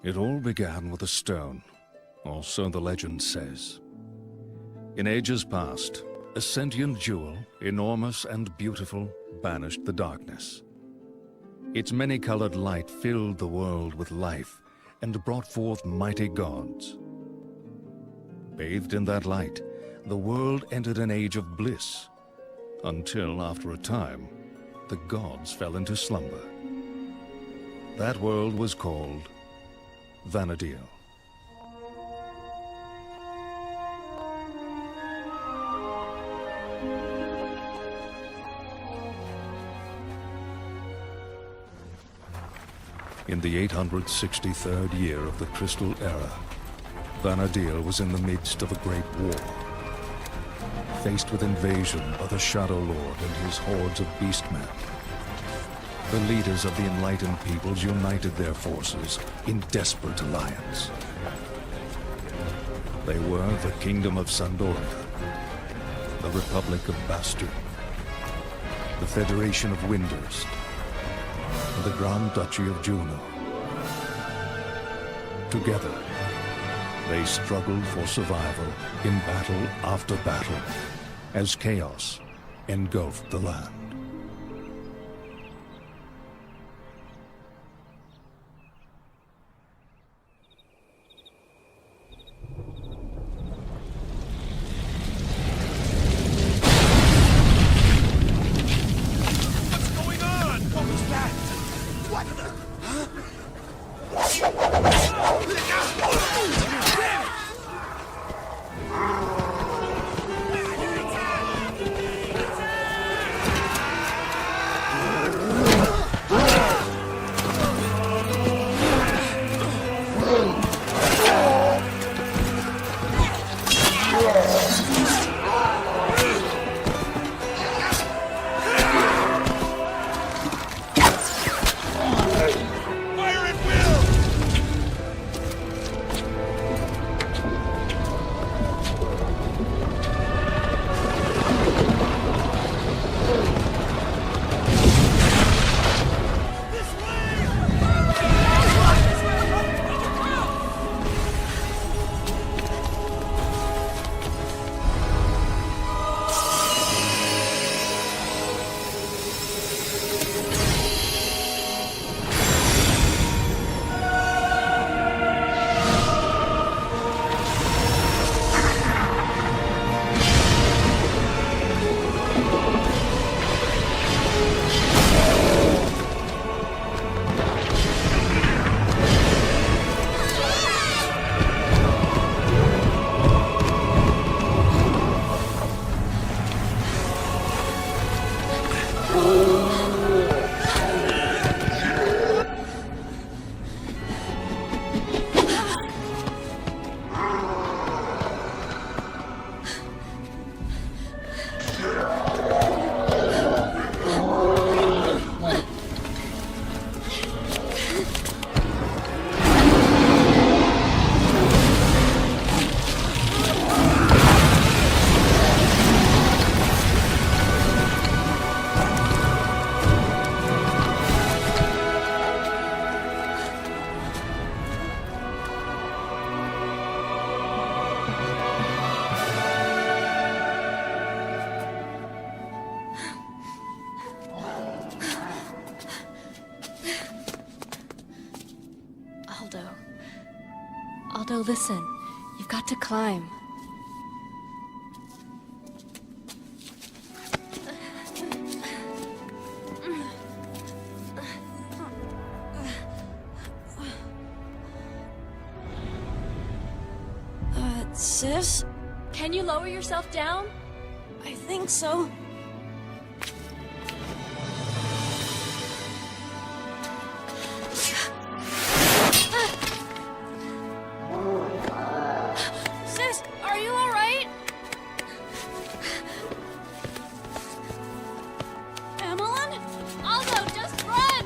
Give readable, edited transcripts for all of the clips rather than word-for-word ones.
It all began with a stone, or so the legend says. In ages past, a sentient jewel, enormous and beautiful, banished the darkness. Its many-colored light filled the world with life and brought forth mighty gods. Bathed in that light, the world entered an age of bliss, until after a time, the gods fell into slumber. That world was called Vana'diel. In the 863rd year of the Crystal Era, Vana'diel was in the midst of a great war. Faced with invasion by the Shadow Lord and his hordes of beastmen, the leaders of the enlightened peoples united their forces in desperate alliance. They were the Kingdom of Sandoria, the Republic of Bastu, the Federation of Winders, and the Grand Duchy of Juno. Together, they struggled for survival in battle after battle as chaos engulfed the land. Aldo, listen. You've got to climb. Sis? Can you lower yourself down? I think so. Sis, are you all right? Emelyn? Aldo, just run!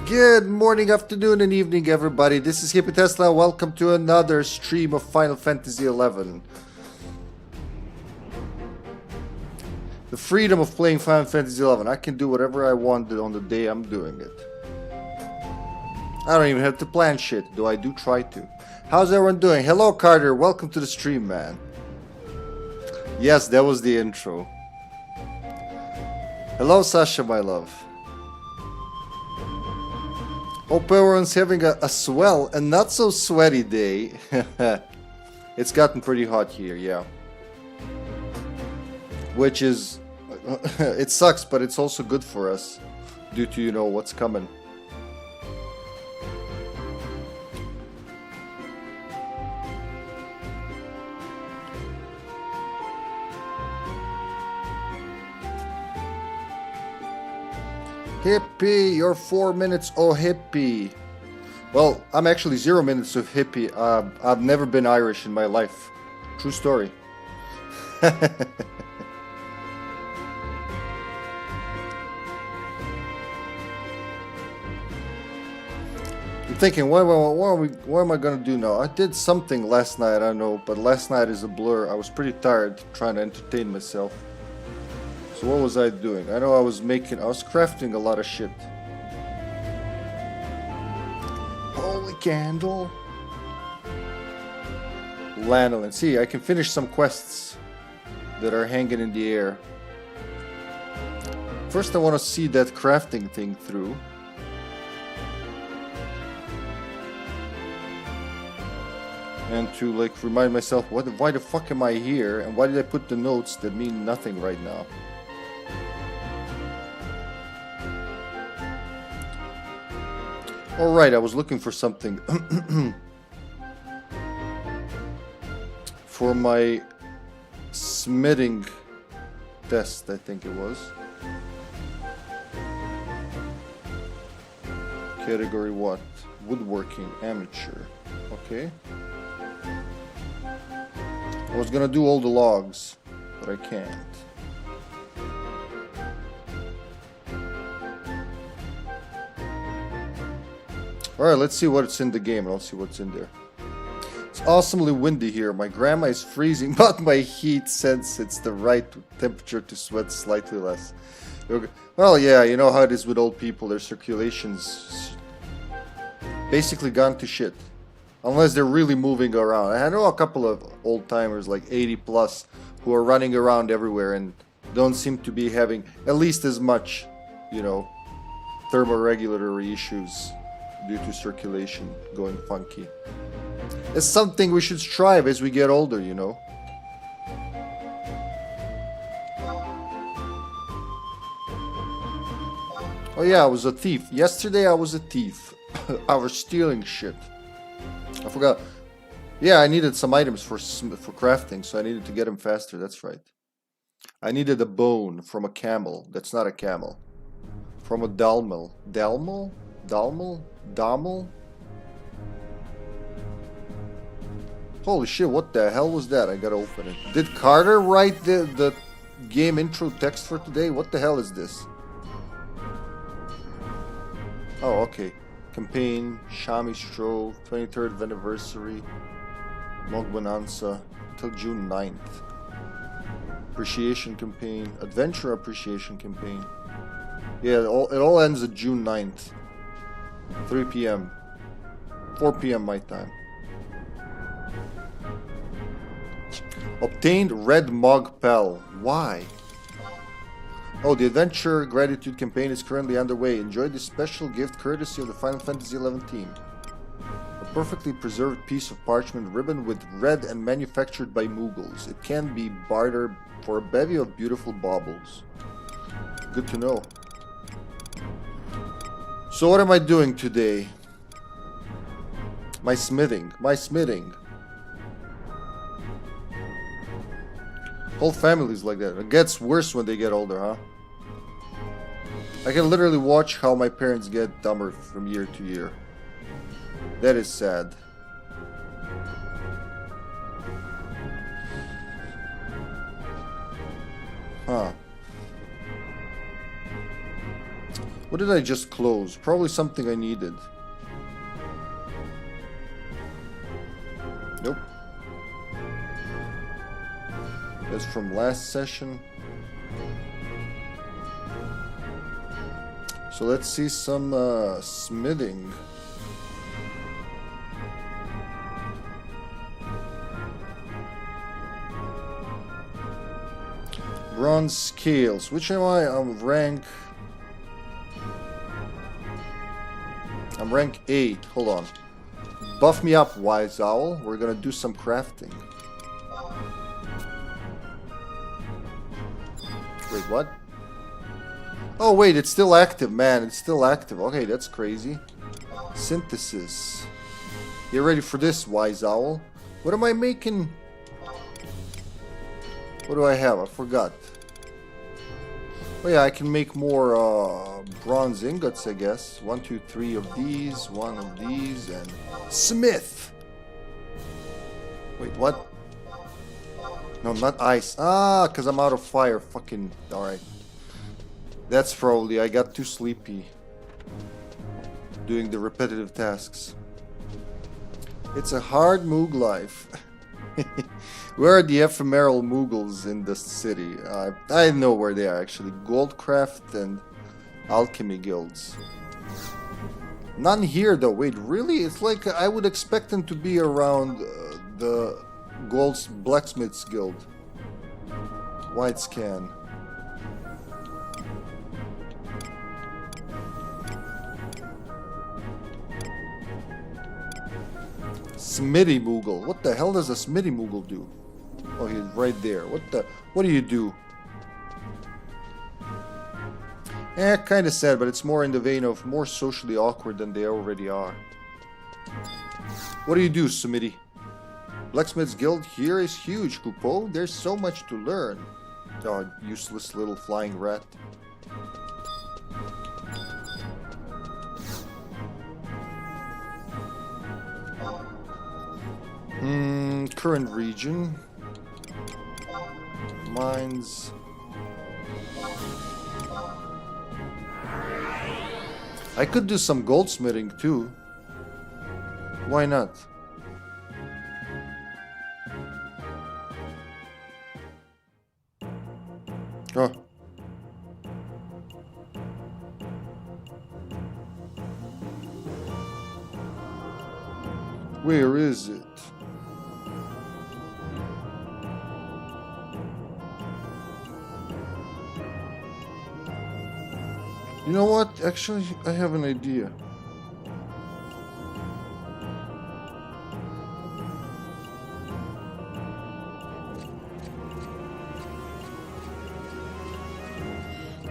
Good morning, afternoon, and evening, everybody. This is HippyTesla. Welcome to another stream of Final Fantasy XI. The freedom of playing Final Fantasy XI. I can do whatever I want on the day I'm doing it. I don't even have to plan shit, though I do try to. How's everyone doing? Hello, Carter. Welcome to the stream, man. Yes, that was the intro. Hello, Sasha, my love. Hope everyone's having a swell and not so sweaty day. It's gotten pretty hot here, yeah. Which is... it sucks, but it's also good for us. Due to, you know, what's coming. Hippie, you're 4 minutes, oh hippie. Well, I'm actually 0 minutes of hippie. I've never been Irish in my life. True story. I'm thinking, what am I gonna do now? I did something last night, I don't know, but last night is a blur. I was pretty tired trying to entertain myself. So what was I doing? I know I was crafting a lot of shit. Holy candle. Lanolin. See, I can finish some quests that are hanging in the air. First I want to see that crafting thing through. And to like remind myself, why the fuck am I here? And why did I put the notes that mean nothing right now? Alright, I was looking for something for my smithing test, I think it was. Category what? Woodworking, amateur. Okay. I was gonna do all the logs, but I can't. Alright, let's see what's in the game and I'll see what's in there. It's awesomely windy here. My grandma is freezing, but my heat sense it's the right temperature to sweat slightly less. Well, yeah, you know how it is with old people. Their circulation's basically gone to shit. Unless they're really moving around. I know a couple of old timers, like 80 plus, who are running around everywhere and don't seem to be having at least as much, you know, thermoregulatory issues due to circulation going funky. It's something we should strive as we get older, you know. Oh yeah, I was a thief. Yesterday I was a thief. I was stealing shit. I forgot. Yeah, I needed some items for crafting, so I needed to get them faster. That's right. I needed a bone from a camel. That's not a camel. From a dalmel. Dalmel? Dalmel? Damel? Holy shit, what the hell was that? I gotta open it. Did Carter write the game intro text for today? What the hell is this? Oh, okay. Campaign, Shami Stroll, 23rd anniversary, Mog Bonanza, till June 9th. Appreciation campaign, Adventure Appreciation campaign. Yeah, it all ends at June 9th. 3 p.m. 4 p.m. my time. Obtained Red Mog Pel. Why? Oh, the Adventure Gratitude campaign is currently underway. Enjoy this special gift courtesy of the Final Fantasy XI team. A perfectly preserved piece of parchment ribbon with red and manufactured by Mughals. It can be bartered for a bevy of beautiful baubles. Good to know. So what am I doing today? My smithing. Whole families like that. It gets worse when they get older, huh? I can literally watch how my parents get dumber from year to year. That is sad. Huh. What did I just close? Probably something I needed. Nope. That's from last session. So let's see some smithing. Bronze scales. Which am I? I'm rank 8. Hold on. Buff me up, Wise Owl. We're gonna do some crafting. Wait, what? Oh wait, it's still active, man. It's still active. Okay, that's crazy. Synthesis. You ready for this, Wise Owl? What am I making? What do I have? I forgot. Oh yeah, I can make more bronze ingots, I guess. 1, 2, 3 of these, 1 of these, and smith. Wait, what? No, not ice. Ah, because I'm out of fire. Fucking alright. That's probably I got too sleepy doing the repetitive tasks. It's a hard Moog life. Where are the ephemeral Moogles in the city? I know where they are actually. Goldcraft and alchemy guilds. None here though. Wait, really? It's like I would expect them to be around the Blacksmith's Guild. White scan. Smitty Moogle. What the hell does a Smitty Moogle do? Oh, he's right there. What do you do? Kinda sad, but it's more in the vein of more socially awkward than they already are. What do you do, Smitty? Blacksmith's Guild here is huge, Chocobo. There's so much to learn. Oh, useless little flying rat. Current region. Mines. I could do some goldsmithing too. Why not? Oh. Where is it? You know what? Actually, I have an idea.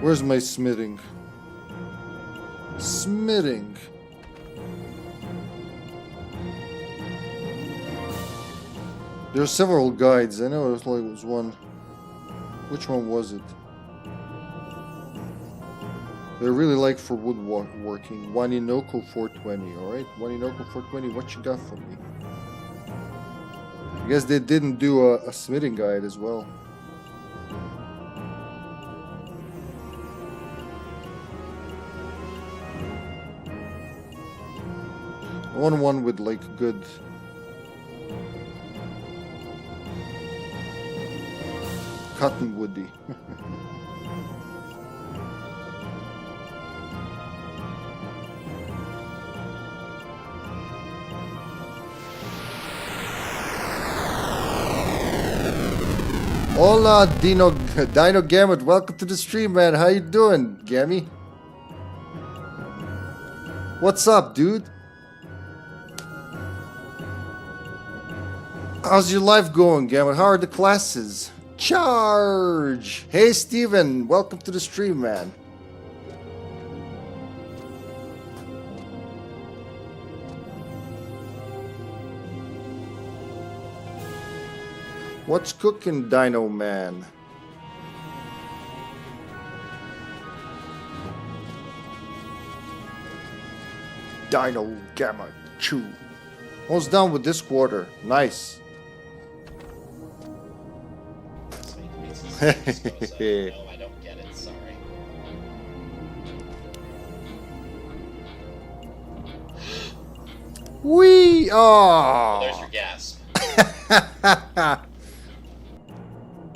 Where's my smithing? Smithing. There are several guides. I know it was one. Which one was it? They're really like for woodworking. Vana'diel 420, alright? Vana'diel 420, what you got for me? I guess they didn't do a smithing guide as well. I want one with like good... cottonwoody. Hola, Dino Gamut. Welcome to the stream, man. How you doing, Gammy? What's up, dude? How's your life going, Gamut? How are the classes? Charge! Hey, Steven. Welcome to the stream, man. What's cooking, Dino Man? Dino Gamma Chew. Almost done with this quarter. Nice. I don't get it, sorry. Whee! Well, there's Oh! your gas.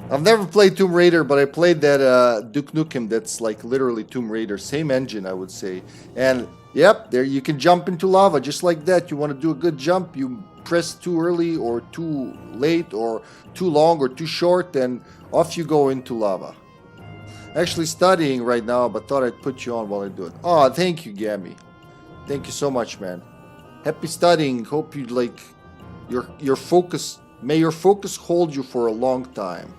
I've never played Tomb Raider, but I played that Duke Nukem that's like literally Tomb Raider. Same engine, I would say. And yep, there you can jump into lava just like that. You want to do a good jump, you press too early or too late or too long or too short, and off you go into lava. Actually studying right now, but thought I'd put you on while I do it. Oh, thank you, Gammy. Thank you so much, man. Happy studying. Hope you like your focus. May your focus hold you for a long time.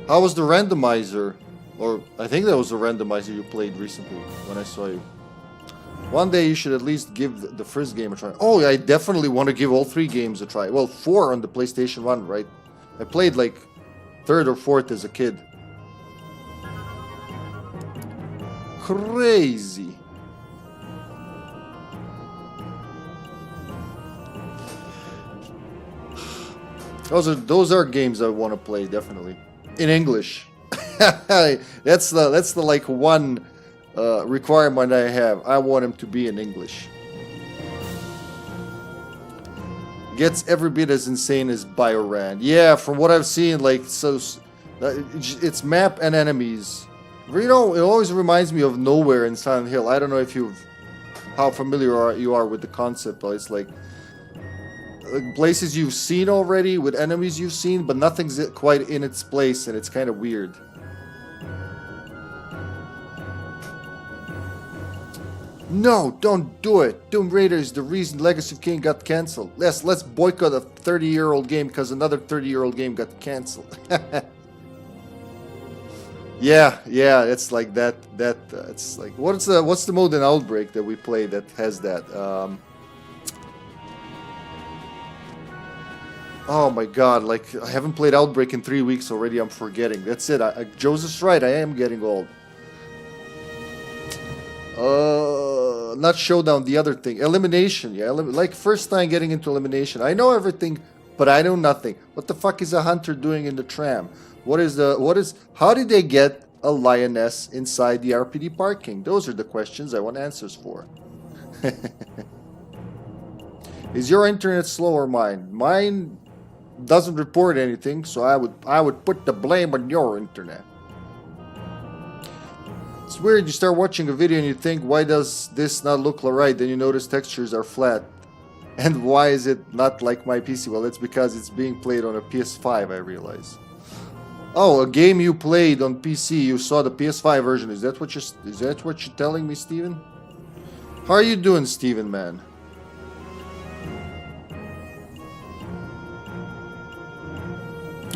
How was the randomizer? Or I think that was the randomizer you played recently when I saw you. One day you should at least give the first game a try. Oh, I definitely want to give all 3 games a try. Well, 4 on the PlayStation 1, right? I played like 3rd or 4th as a kid. Crazy. Those are games I want to play, definitely. In English. that's the like one requirement I have. I want him to be in English. Gets every bit as insane as Biorand. Yeah, from what I've seen, like it's map and enemies. You know, it always reminds me of Nowhere in Silent Hill. I don't know if how familiar you are with the concept, but it's like places you've seen already with enemies you've seen, but nothing's quite in its place, and it's kind of weird. No, don't do it. Tomb Raider is the reason Legacy of Kain got cancelled. Let's boycott a 30-year-old game because another 30-year-old game got cancelled. Yeah, it's like that. It's like what's the mode in Outbreak that we play that has that? Oh my God! Like I haven't played Outbreak in 3 weeks already. I'm forgetting. That's it. Joseph's right. I am getting old. Not Showdown. The other thing, Elimination. Yeah, like first time getting into Elimination. I know everything, but I know nothing. What the fuck is a hunter doing in the tram? How did they get a lioness inside the RPD parking? Those are the questions I want answers for. Is your internet slow or mine? Mine doesn't report anything, so I would put the blame on your internet. It's weird, you start watching a video and you think, why does this not look right? Then you notice textures are flat. And why is it not like my PC? Well, it's because it's being played on a PS5, I realize. Oh, a game you played on PC, you saw the PS5 version. Is that what you're telling me, Steven? How are you doing, Steven, man?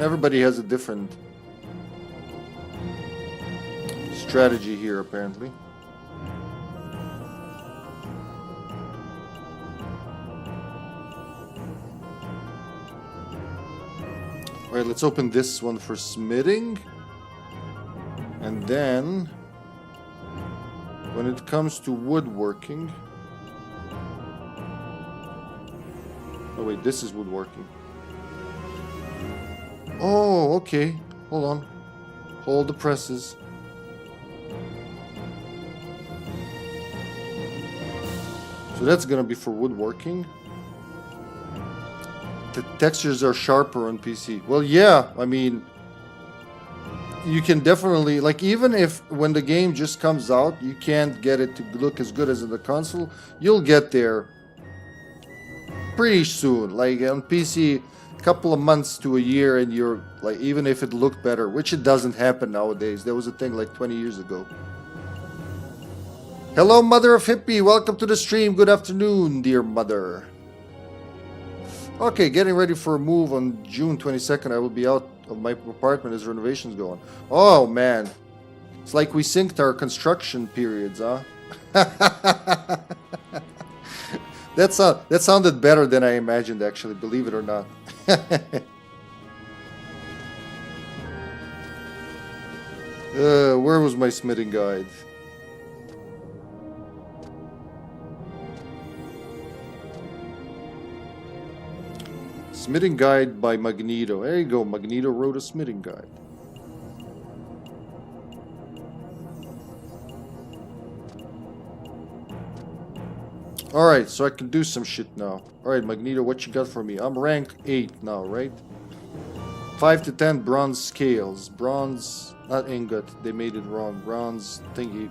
Everybody has a different strategy here, apparently. Alright, let's open this one for smithing. And then, when it comes to woodworking... Oh wait, this is woodworking. Oh, okay. Hold on. Hold the presses. So that's gonna be for woodworking. The textures are sharper on PC. Well, yeah, I mean, you can definitely, like, even if when the game just comes out, you can't get it to look as good as in the console, you'll get there pretty soon. Like, on PC, a couple of months to a year, and you're, like, even if it looked better, which it doesn't happen nowadays. There was a thing like 20 years ago. Hello, Mother of Hippie. Welcome to the stream. Good afternoon, dear mother. Okay, getting ready for a move on June 22nd. I will be out of my apartment as renovations go on. Oh, man. It's like we synced our construction periods, huh? That sounded better than I imagined, actually, believe it or not. Where was my smithing guide? Smithing guide by Magneto. There you go. Magneto wrote a smithing guide. Alright, so I can do some shit now. Alright, Magneto, what you got for me? I'm rank 8 now, right? 5 to 10 bronze scales. Bronze, not ingot, they made it wrong. Bronze thingy.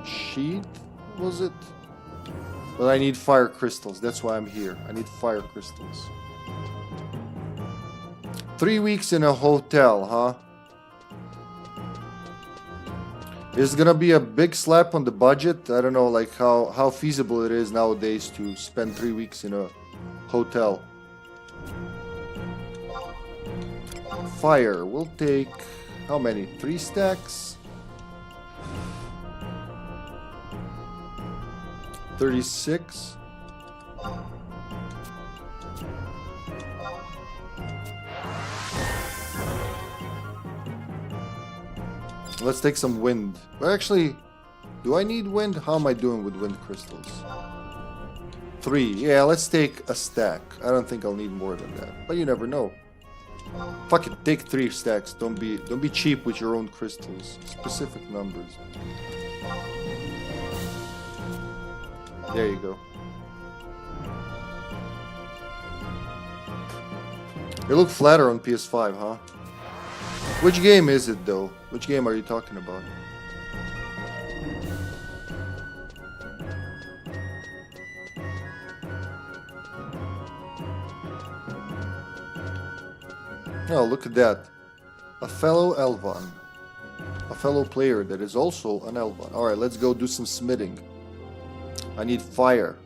Sheet? Was it? But I need fire crystals, that's why I'm here. I need fire crystals. 3 weeks in a hotel, huh? Is it gonna be a big slap on the budget? I don't know, like how feasible it is nowadays to spend 3 weeks in a hotel. Fire, we'll take how many? 3 stacks? 36. Let's take some wind. Actually, do I need wind? How am I doing with wind crystals? 3. Yeah, let's take a stack. I don't think I'll need more than that. But you never know. Fuck it, take 3 stacks. Don't be cheap with your own crystals. Specific numbers. There you go. They look flatter on PS5, huh? Which game is it though? Which game are you talking about? Oh, look at that. A fellow Elvan. A fellow player that is also an Elvan. Alright, let's go do some smithing. I need fire.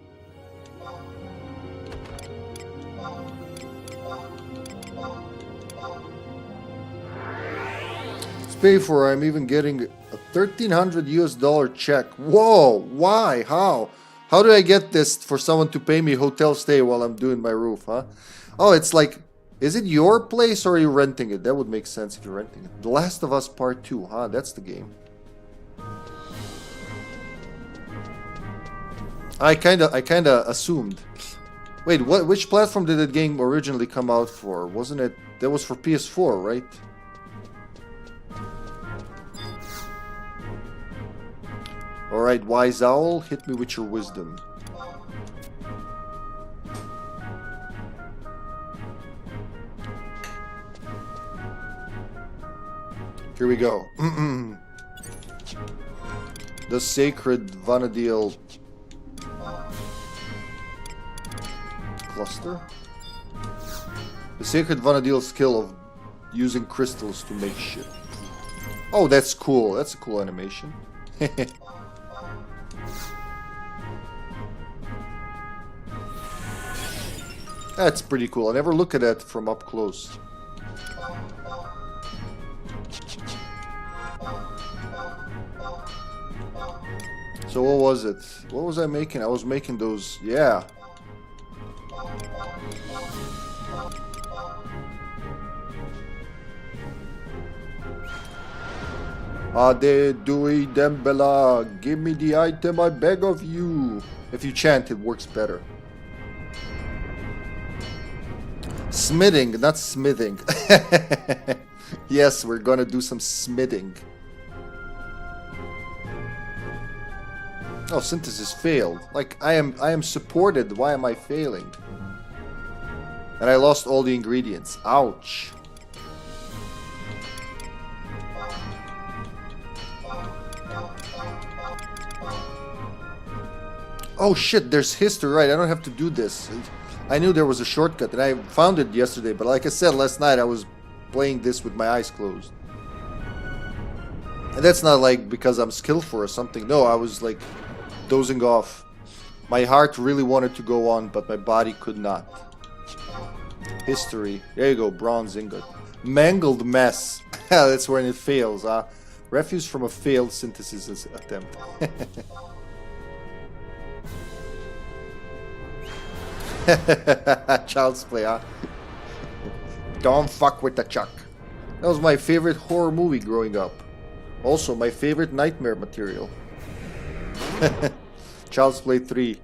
Pay for. I'm even getting a $1,300 check. Whoa, why? How do I get this for someone to pay me hotel stay while I'm doing my roof, huh? Oh, it's like, is it your place or are you renting it? That would make sense if you're renting it. The Last of Us Part 2, huh? That's the game. I kinda assumed. Wait, which platform did that game originally come out for? Wasn't it, that was for PS4, right? Alright, Wise Owl, hit me with your wisdom. Here we go. The Sacred Vana'diel cluster. The Sacred Vana'diel skill of using crystals to make shit. Oh, that's cool. That's a cool animation. That's pretty cool. I never look at that from up close. So what was it? What was I making? I was making those, yeah. Ade Dewey Dembella, give me the item, I beg of you. If you chant, it works better. Smithing, not smithing. Yes, we're gonna do some smithing. Oh, synthesis failed. Like, I am supported. Why am I failing? And I lost all the ingredients. Ouch. Oh shit, there's history, right? I don't have to do this. I knew there was a shortcut, and I found it yesterday, but like I said last night, I was playing this with my eyes closed. And that's not like because I'm skillful or something. No, I was like dozing off. My heart really wanted to go on, but my body could not. History. There you go, bronze ingot. Mangled mess. That's when it fails, huh? Refuse from a failed synthesis attempt. Child's play, huh? Don't fuck with the Chuck. That was my favorite horror movie growing up. Also, my favorite nightmare material. Child's Play 3.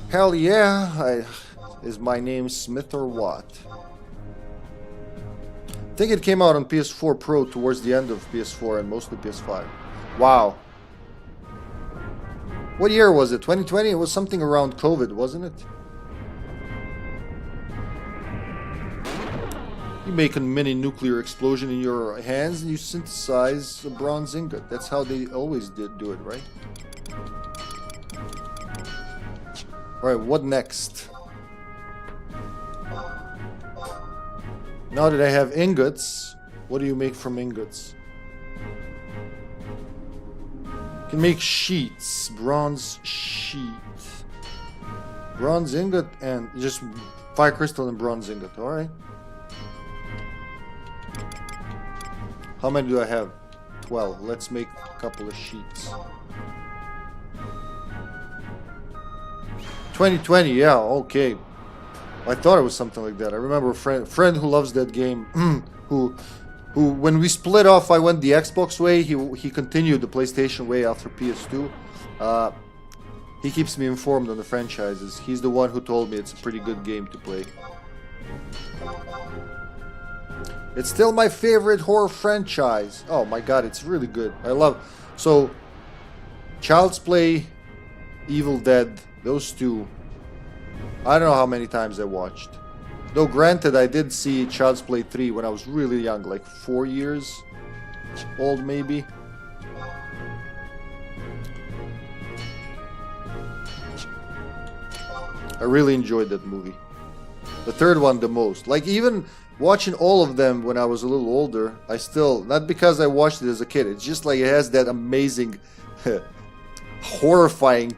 Hell yeah! Is my name Smith or what? I think it came out on PS4 Pro towards the end of PS4 and mostly PS5. Wow. What year was it? 2020? It was something around COVID, wasn't it? You make a mini nuclear explosion in your hands and you synthesize a bronze ingot. That's how they always did do it, right? Alright, what next? Now that I have ingots, what do you make from ingots? You can make sheets. Bronze sheet. Bronze ingot and just fire crystal and bronze ingot. Alright. How many do I have? 12. Let's make a couple of sheets. 2020, yeah, okay. I thought it was something like that. I remember a friend who loves that game, who when we split off, I went the Xbox way. He continued the PlayStation way after PS2. He keeps me informed on the franchises. He's the one who told me it's a pretty good game to play. It's still my favorite horror franchise. Oh my god, it's really good. I love... So, Child's Play, Evil Dead, those two. I don't know how many times I watched. Though granted, I did see Child's Play 3 when I was really young, like 4 years old maybe. I really enjoyed that movie. The third one the most. Like even watching all of them when I was a little older, I still, not because I watched it as a kid, it's just like it has that amazing, horrifying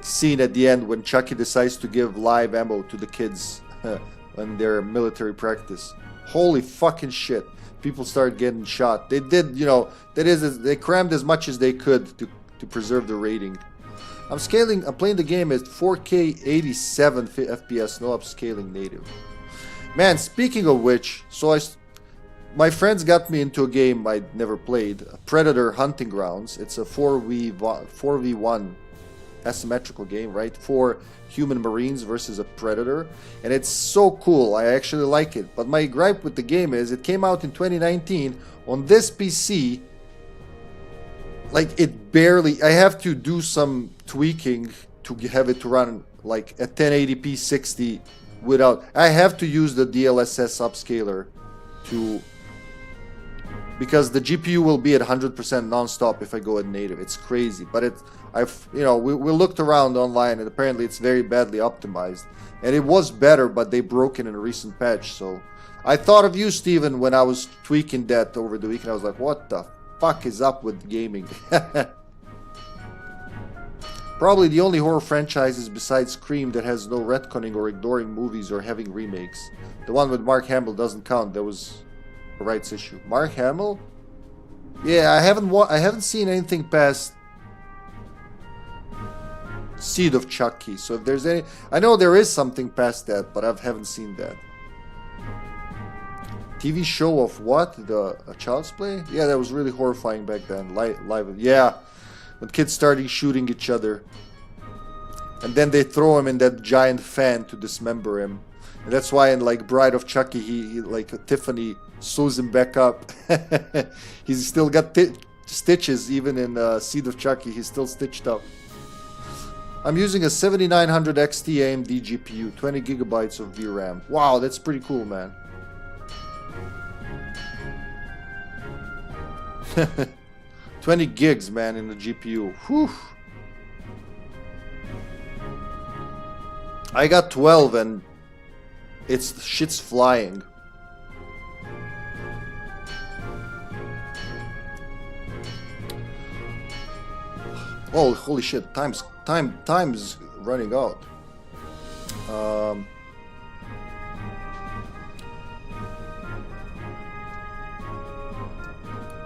scene at the end when Chucky decides to give live ammo to the kids when they're military practice. Holy fucking shit. People started getting shot. They did, you know, that is, they crammed as much as they could to preserve the rating. I'm playing the game at 4K 87 FPS, no upscaling native. Man, speaking of which, so my friends got me into a game I'd never played, Predator Hunting Grounds. It's a 4v1 asymmetrical game, right? 4 human marines versus a predator, and it's so cool. I actually like it. But my gripe with the game is it came out in 2019 on this PC. Like it barely, I have to do some tweaking to have it to run like at 1080p 60 without, I have to use the DLSS upscaler to, because the GPU will be at 100% non-stop if I go at native. It's crazy, but you know, we looked around online and apparently it's very badly optimized. And it was better, but they broke it in a recent patch. So I thought of you, Steven, when I was tweaking that over the weekend. I was like, what the fuck is up with gaming? Probably the only horror franchises besides Scream that has no retconning or ignoring movies or having remakes. The one with Mark Hamill doesn't count. There was a rights issue. Mark Hamill? Yeah, I haven't seen anything past Seed of Chucky. So if there's any, I know there is something past that, but I haven't seen that. TV show of what? A Child's Play? Yeah, that was really horrifying back then. Live, yeah. When kids started shooting each other. And then they throw him in that giant fan to dismember him. And that's why in like Bride of Chucky, he like Tiffany sews him back up. He's still got stitches even in Seed of Chucky. He's still stitched up. I'm using a 7900 XT AMD GPU, 20 gigabytes of VRAM. Wow, that's pretty cool, man. 20 gigs, man, in the GPU. Whew. I got 12 and shit's flying. Oh, holy shit! Time's running out.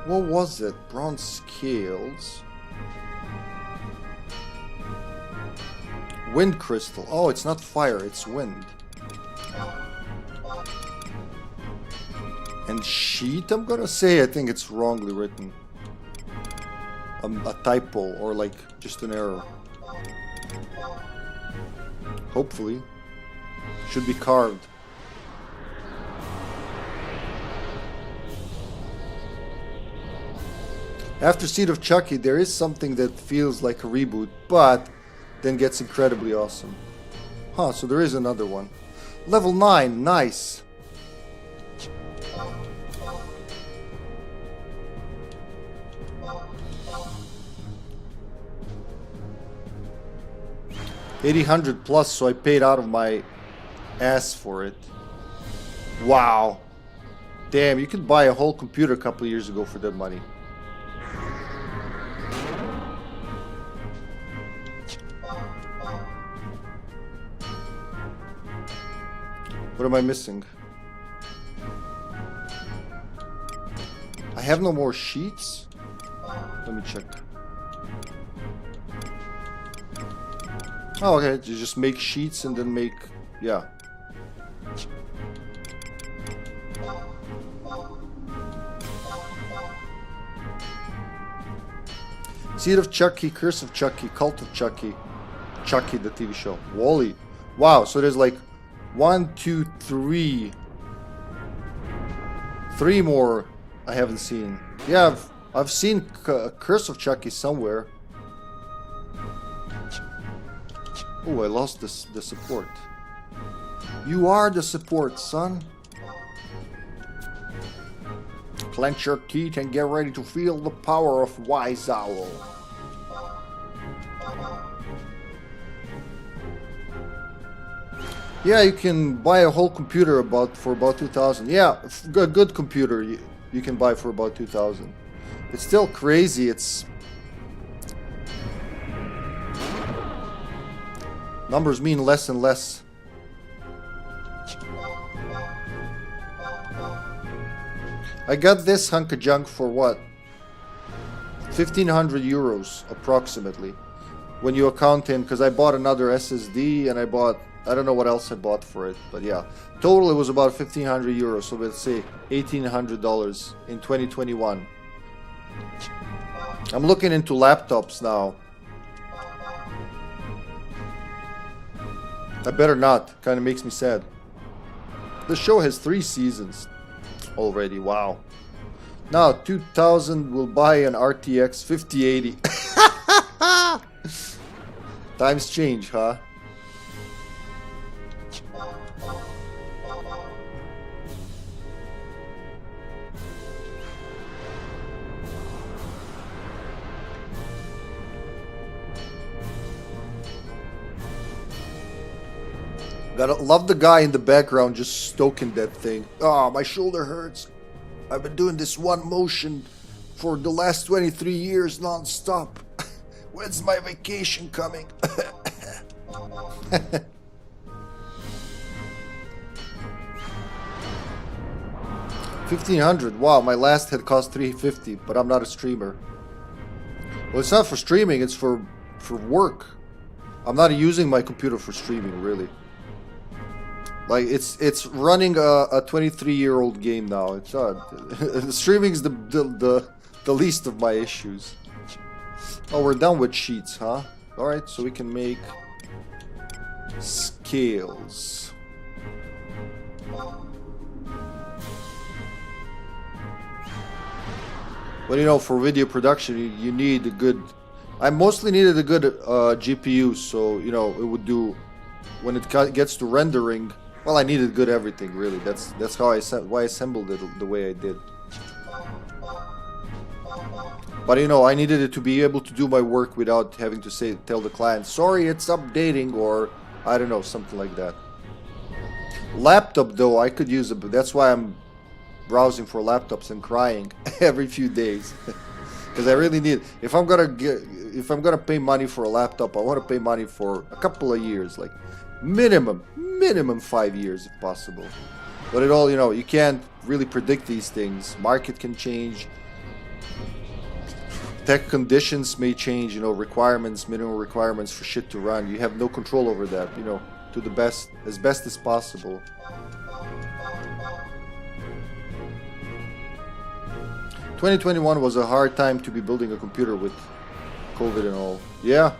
What was it? Bronze scales. Wind crystal. Oh, it's not fire, it's wind. And sheet, I'm gonna say, I think it's wrongly written. A typo or like just an error. Hopefully. Should be carved. After Seed of Chucky, there is something that feels like a reboot, but then gets incredibly awesome. Huh, so there is another one. Level 9, nice. $800 plus, so I paid out of my ass for it. Wow. Damn, you could buy a whole computer a couple of years ago for that money. What am I missing? I have no more sheets? Let me check. Oh, okay. You just make sheets and then make... Yeah. Seed of Chucky, Curse of Chucky, Cult of Chucky. Chucky, the TV show. Wally. Wow, so there's like 1, 2, 3. 3 more I haven't seen. Yeah, I've seen Curse of Chucky somewhere. Oh, I lost the support. You are the support, son. Clench your teeth and get ready to feel the power of Wise Owl. Yeah, you can buy a whole computer for about 2,000. Yeah, a good computer you can buy for about 2,000. It's still crazy. It's numbers mean less and less. I got this hunk of junk for what? 1,500 euros approximately. When you account in, because I bought another SSD and I bought, I don't know what else I bought for it, but yeah. Total it was about 1,500 euros, so let's say $1,800 in 2021. I'm looking into laptops now. I better not, kind of makes me sad. The show has 3 seasons already, wow. Now 2,000 will buy an RTX 5080. Times change, huh? Gotta love the guy in the background just stoking that thing. Oh, my shoulder hurts. I've been doing this one motion for the last 23 years non-stop. When's my vacation coming? 1,500. Wow, my last had cost 350, but I'm not a streamer. Well, it's not for streaming, it's for work. I'm not using my computer for streaming, really. Like it's running a 23-year-old game now. It's streaming is the least of my issues. Oh, we're done with sheets, huh? All right, so we can make scales. Well, you know, for video production, you need a good. I mostly needed a good GPU, so you know it would do when it gets to rendering. Well, I needed good everything, really. That's how why I assembled it the way I did. But you know, I needed it to be able to do my work without having to tell the client, sorry, it's updating, or I don't know, something like that. Laptop though, I could use it, but that's why I'm browsing for laptops and crying every few days. Because I really need. If I'm gonna pay money for a laptop, I want to pay money for a couple of years, like minimum 5 years if possible. But it all, you know, you can't really predict these things. Market can change. Tech conditions may change, you know, minimum requirements for shit to run. You have no control over that, you know, to the best as possible. ...2021 was a hard time to be building a computer with COVID and all. Yeah.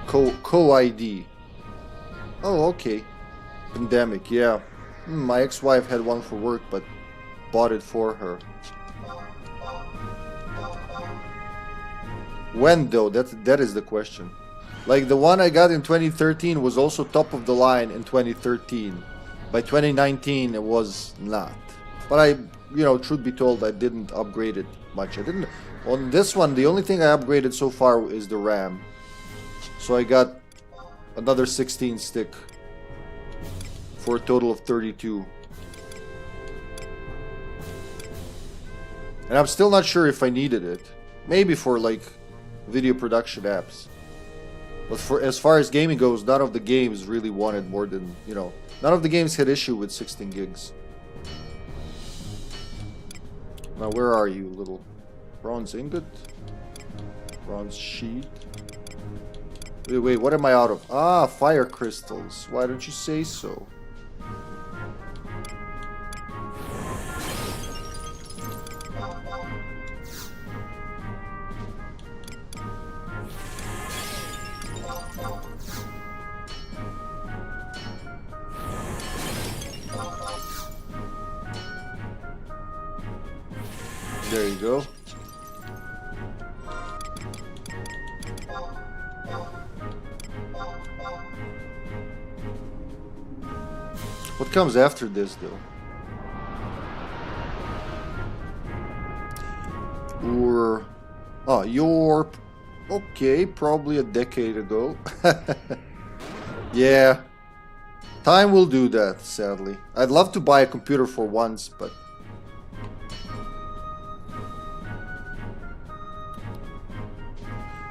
Co-ID. Oh, okay. Pandemic, yeah. My ex-wife had one for work, but bought it for her. When though? That is the question. Like the one I got in 2013 was also top of the line in 2013. By 2019 it was not. But I, you know, truth be told, I didn't upgrade it much. I didn't. On this one, the only thing I upgraded so far is the RAM. So I got another 16 stick for a total of 32. And I'm still not sure if I needed it. Maybe for like video production apps. But for as far as gaming goes, none of the games really wanted more than, you know, none of the games had issue with 16 gigs. Now where are you, little bronze ingot? Bronze sheet. Wait, what am I out of? Ah, fire crystals. Why don't you say so? There you go. What comes after this, though? Or... oh, you're... okay, probably a decade ago. Yeah. Time will do that, sadly. I'd love to buy a computer for once, but...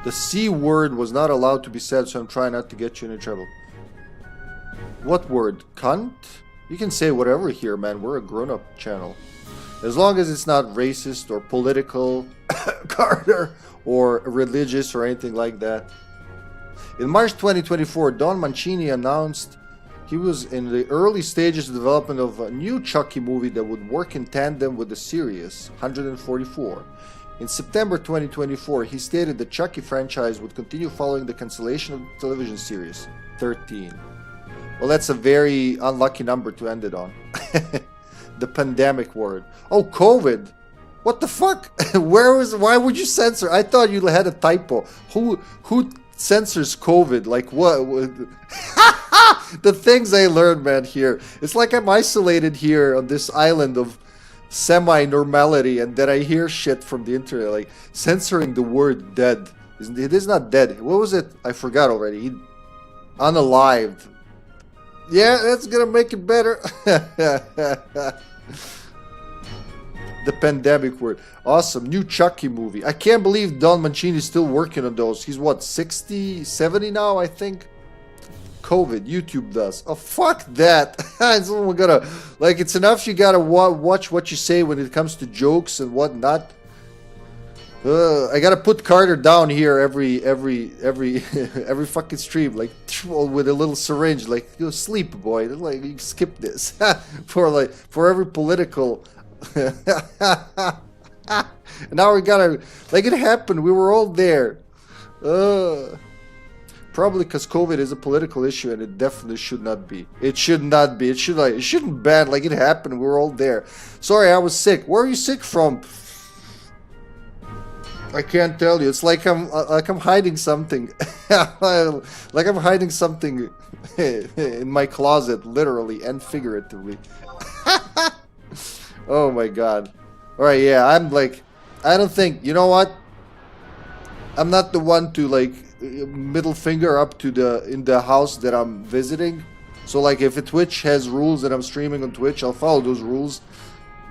the C word was not allowed to be said, so I'm trying not to get you into trouble. What word? Cunt? You can say whatever here, man. We're a grown-up channel. As long as it's not racist or political, Carter, or religious or anything like that. In March 2024, Don Mancini announced he was in the early stages of development of a new Chucky movie that would work in tandem with the series 144. In September 2024, he stated the Chucky franchise would continue following the cancellation of the television series 13. Well, that's a very unlucky number to end it on. The pandemic word. Oh, COVID. What the fuck? Why would you censor? I thought you had a typo. Who censors COVID? Like what? The things I learned, man, here. It's like I'm isolated here on this island of semi-normality, and then I hear shit from the internet, like censoring the word dead. It is not dead. What was it? I forgot already. Unalived. Yeah, that's gonna make it better. The pandemic word. Awesome. New Chucky movie. I can't believe Don Mancini is still working on those. He's what, 60, 70 now, I think? COVID. YouTube does. Oh, fuck that. Someone gotta, like, it's enough you gotta watch what you say when it comes to jokes and whatnot. I gotta put Carter down here every fucking stream, like with a little syringe, like, you sleep, boy. Like, you skip this for every political. Now we gotta, like, it happened. We were all there. Probably because COVID is a political issue, and it definitely should not be. It should not be. It shouldn't ban. Like, it happened. We were all there. Sorry, I was sick. Where are you sick from? I can't tell you. It's like I'm hiding something. Like I'm hiding something in my closet, literally and figuratively. Oh my god. Alright, yeah, I'm like, I don't think, you know what? I'm not the one to, like, middle finger up to in the house that I'm visiting. So, like, if a Twitch has rules and I'm streaming on Twitch, I'll follow those rules.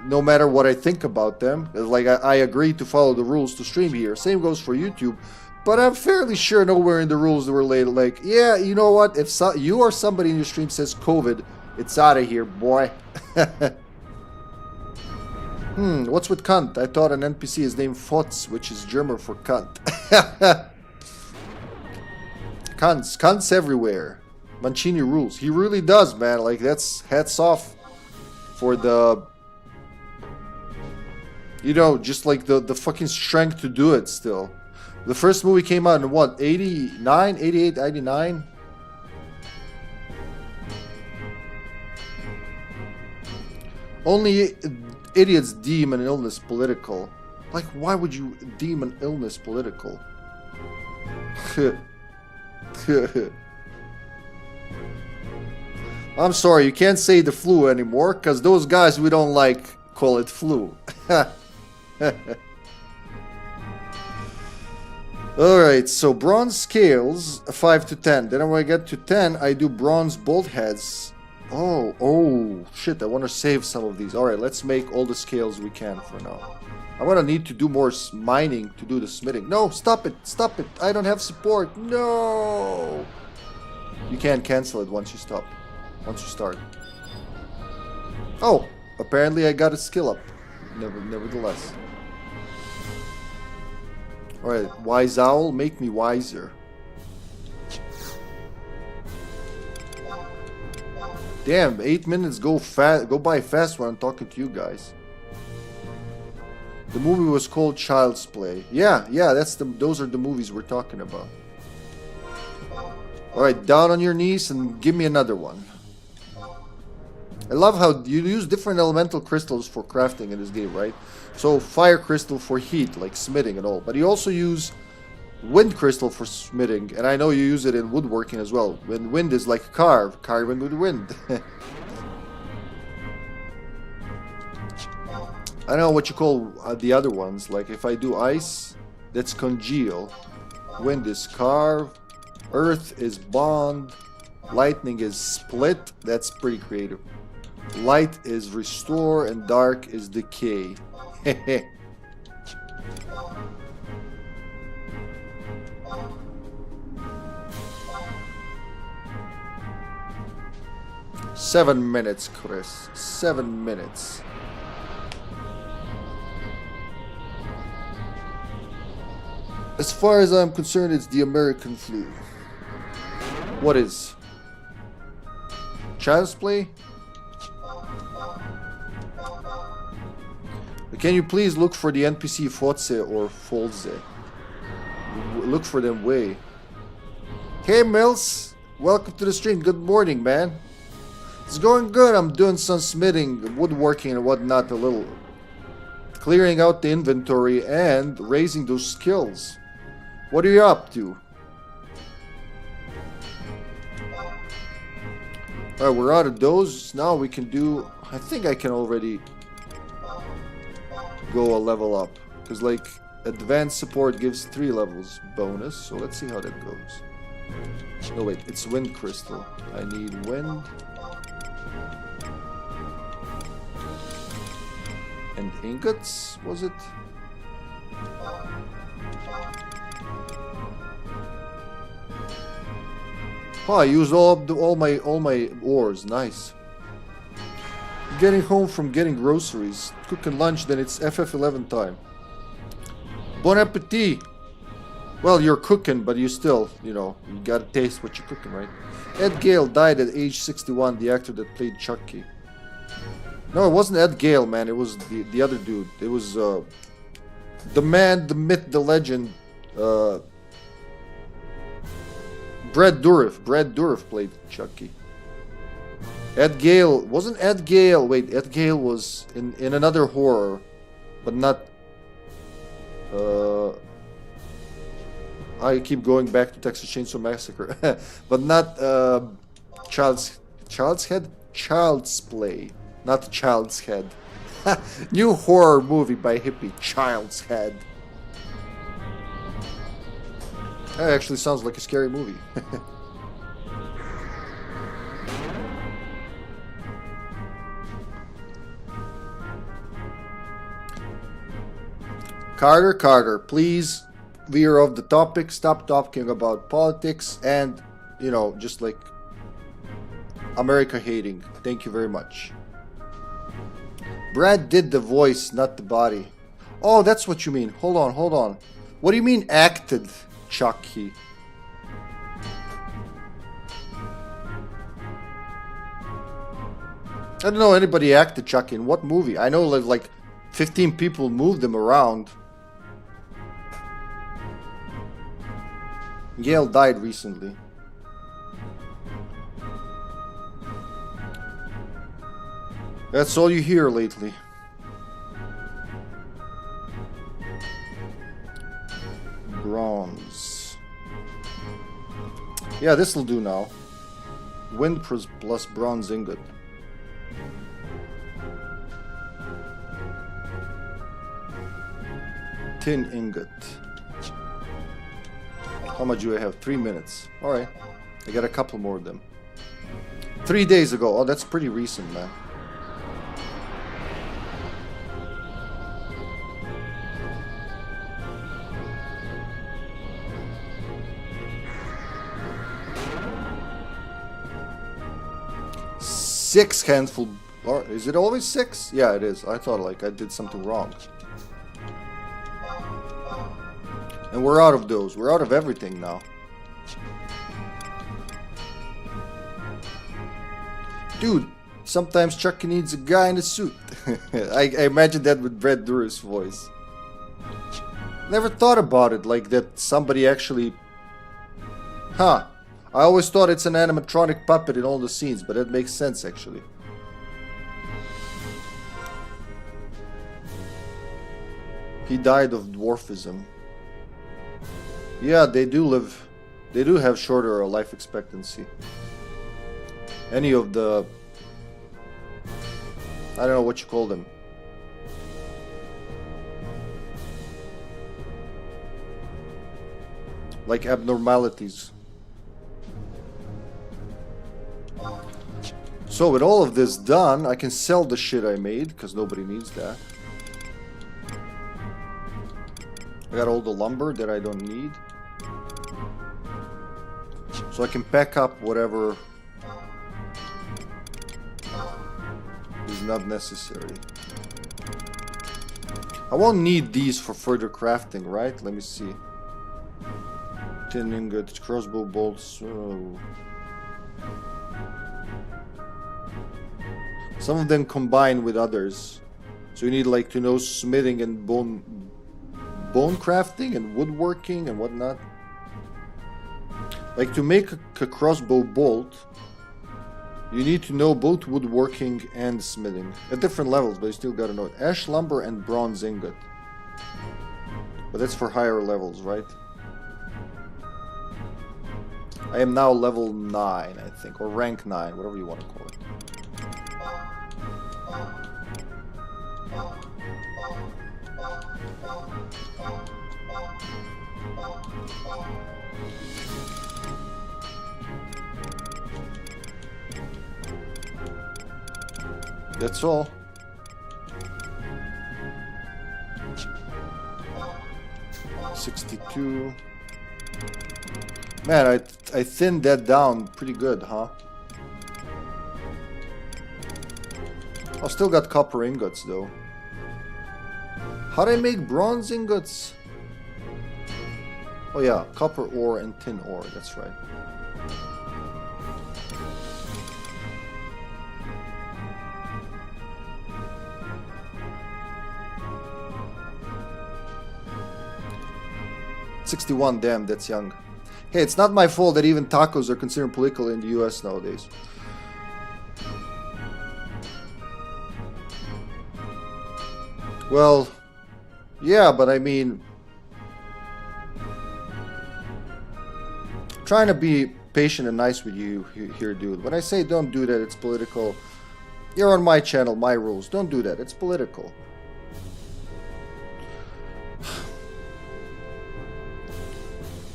No matter what I think about them. Like, I agree to follow the rules to stream here. Same goes for YouTube. But I'm fairly sure nowhere in the rules were laid, like, yeah, you know what? If you or somebody in your stream says COVID, it's out of here, boy. What's with cunt? I thought an NPC is named Fotz, which is German for cunt. Cunts everywhere. Mancini rules. He really does, man. Like, that's hats off for the... you know, just like the fucking strength to do it still. The first movie came out in what, 89, 88, 89? Only idiots deem an illness political. Like, why would you deem an illness political? I'm sorry, you can't say the flu anymore, because those guys we don't like call it flu. Alright, so bronze scales, 5 to 10. Then when I get to 10, I do bronze bolt heads. Oh, shit, I want to save some of these. Alright, let's make all the scales we can for now. I'm gonna need to do more mining to do the smithing. No, stop it, stop it. I don't have support. No! You can't cancel it once you stop. Once you start. Oh, apparently I got a skill up. Nevertheless. Alright, wise owl, make me wiser. Damn, 8 minutes go by fast when I'm talking to you guys. The movie was called Child's Play. Yeah, those are the movies we're talking about. Alright, down on your knees and give me another one. I love how you use different elemental crystals for crafting in this game, right? So fire crystal for heat, like smithing and all. But you also use wind crystal for smithing, and I know you use it in woodworking as well. When wind is like carving with wind. I don't know what you call the other ones. Like if I do ice, that's congeal. Wind is carve. Earth is bond. Lightning is split. That's pretty creative. Light is restore and dark is decay. Hehe. Seven minutes, Chris. 7 minutes. As far as I'm concerned, it's the American flu. What is? Child's Play? Can you please look for the NPC Fotze or Folze? Look for them way. Hey Mills, welcome to the stream. Good morning, man. It's going good. I'm doing some smithing, woodworking and whatnot a little. Clearing out the inventory and raising those skills. What are you up to? Alright, we're out of those. Now we can do... I think I can already go a level up. Because, like, advanced support gives 3 levels bonus. So let's see how that goes. No, wait. It's wind crystal. I need wind. And ingots, was it? Oh, I used all my ores. Nice. Getting home from getting groceries, cooking lunch, then it's FF11 time. Bon appetit. Well, you're cooking, but you still, you know, you gotta taste what you're cooking, right? Ed Gale died at age 61, the actor that played Chucky. No, it wasn't Ed Gale, man. It was the other dude. It was the man, the myth, the legend. Brad Dourif. Brad Dourif played Chucky. Ed Gale wasn't Ed Gale. Wait, Ed Gale was in another horror, but not. I keep going back to Texas Chainsaw Massacre, but not Child's Play. Not Child's Head. New horror movie by Hippie. Child's Head. That actually sounds like a scary movie. Carter, please veer off the topic. Stop talking about politics and, you know, just like America hating. Thank you very much. Brad did the voice, not the body. Oh, that's what you mean. Hold on. What do you mean acted, Chucky? I don't know anybody acted Chucky in what movie. I know like 15 people moved him around. Gale died recently. That's all you hear lately. Bronze. Yeah, this'll do now. Wind plus bronze ingot. Tin ingot. How much do I have? 3 minutes. Alright. I got a couple more of them. 3 days ago. Oh, that's pretty recent, man. Six handful. Or is it always 6? Yeah, it is. I thought like I did something wrong. And we're out of those. We're out of everything now. Dude, sometimes Chucky needs a guy in a suit. I imagine that with Brad Dourif's voice. Never thought about it like that somebody actually... Huh. I always thought it's an animatronic puppet in all the scenes, but that makes sense actually. He died of dwarfism. Yeah, they do live... They do have shorter life expectancy. Any of the... I don't know what you call them. Like abnormalities. So with all of this done, I can sell the shit I made, because nobody needs that. I got all the lumber that I don't need. So I can pack up whatever is not necessary. I won't need these for further crafting, right? Let me see. Tin ingot, crossbow bolts. Oh. Some of them combine with others. So you need like to know smithing and bone crafting and woodworking and whatnot. Like to make a crossbow bolt, you need to know both woodworking and smithing. At different levels, but you still gotta know it. Ash lumber and bronze ingot. But that's for higher levels, right? I am now level 9, I think. Or rank 9, whatever you want to call it. That's all. $62. Man, I thinned that down pretty good, huh? I still got copper ingots though. How'd I make bronze ingots? Oh yeah, copper ore and tin ore, that's right. $61, damn, that's young. Hey, it's not my fault that even tacos are considered political in the US nowadays. Well, yeah, but I mean... trying to be patient and nice with you here, dude. When I say don't do that, it's political. You're on my channel, my rules. Don't do that, it's political.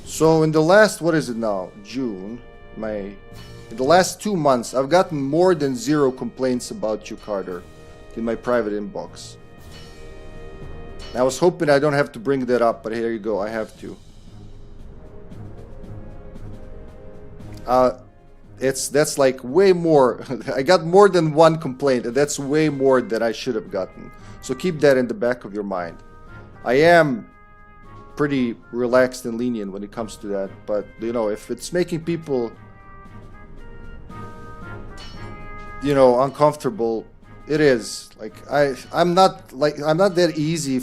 So in the last, what is it now? June, May. In the last 2 months, I've gotten more than 0 complaints about you, Carter, in my private inbox. I was hoping I don't have to bring that up, but here you go, I have to. That's like way more. I got more than 1 complaint, and that's way more than I should have gotten. So keep that in the back of your mind. I am pretty relaxed and lenient when it comes to that, but you know, if it's making people, you know, uncomfortable, it is. Like I'm not that easy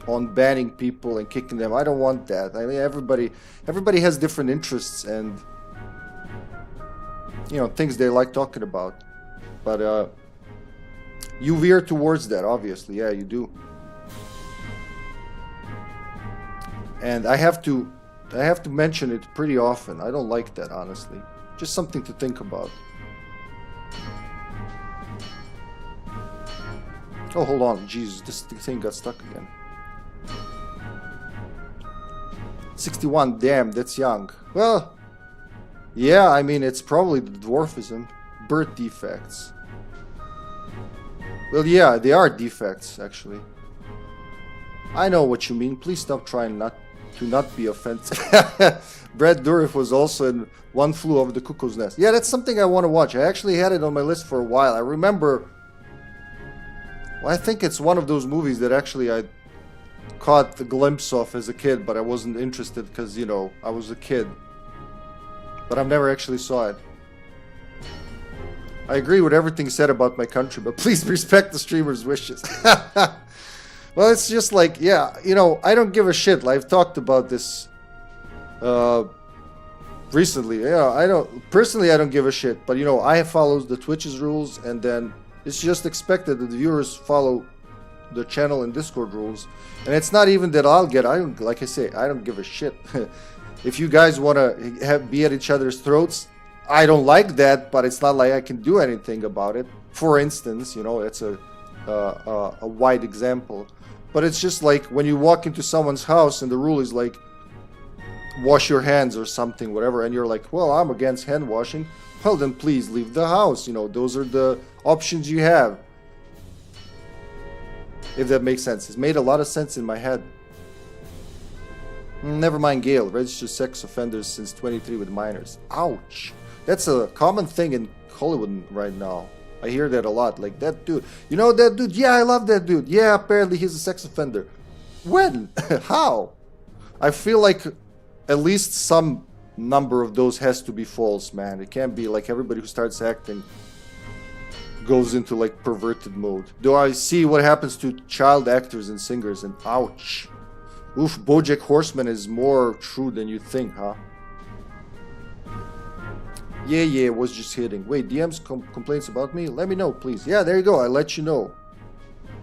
on banning people and kicking them. I don't want that. I mean, everybody has different interests and, you know, things they like talking about. But you veer towards that, obviously. Yeah, you do. And I have to I have to mention it pretty often. I don't like that, honestly. Just something to think about. Oh, hold on. Jesus, this thing got stuck again. 61, damn, that's young. Well, yeah, I mean, it's probably the dwarfism. Birth defects. Well, yeah, they are defects, actually. I know what you mean. Please stop trying to not be offensive. Brad Dourif was also in One Flew Over the Cuckoo's Nest. Yeah, that's something I want to watch. I actually had it on my list for a while. I remember... Well, I think it's one of those movies that actually I caught the glimpse of as a kid, but I wasn't interested because, you know, I was a kid. But I've never actually saw it. I agree with everything said about my country, but please respect the streamer's wishes. Well, it's just like, yeah, you know, I don't give a shit. I've talked about this recently. Yeah, I don't give a shit. But, you know, I follow the Twitch's rules, and then it's just expected that the viewers follow the channel and Discord rules. And it's not even that like I say, I don't give a shit. If you guys want to be at each other's throats, I don't like that, but it's not like I can do anything about it. For instance, you know, it's a wide example. But it's just like when you walk into someone's house and the rule is like, wash your hands or something, whatever, and you're like, well, I'm against hand washing. Well, then please leave the house. You know, those are the options you have. If that makes sense. It's made a lot of sense in my head. Never mind, Gail. Registered sex offenders since 23 with minors. Ouch. That's a common thing in Hollywood right now. I hear that a lot. Like, that dude. You know that dude? Yeah, I love that dude. Yeah, apparently he's a sex offender. When? How? I feel like at least some number of those has to be false, man. It can't be like everybody who starts acting goes into like perverted mode. Do I see what happens to child actors and singers, and ouch. Oof, BoJack Horseman is more true than you think, huh? Yeah, it was just hitting. Wait, DMs complaints about me? Let me know, please. Yeah, there you go. I'll let you know.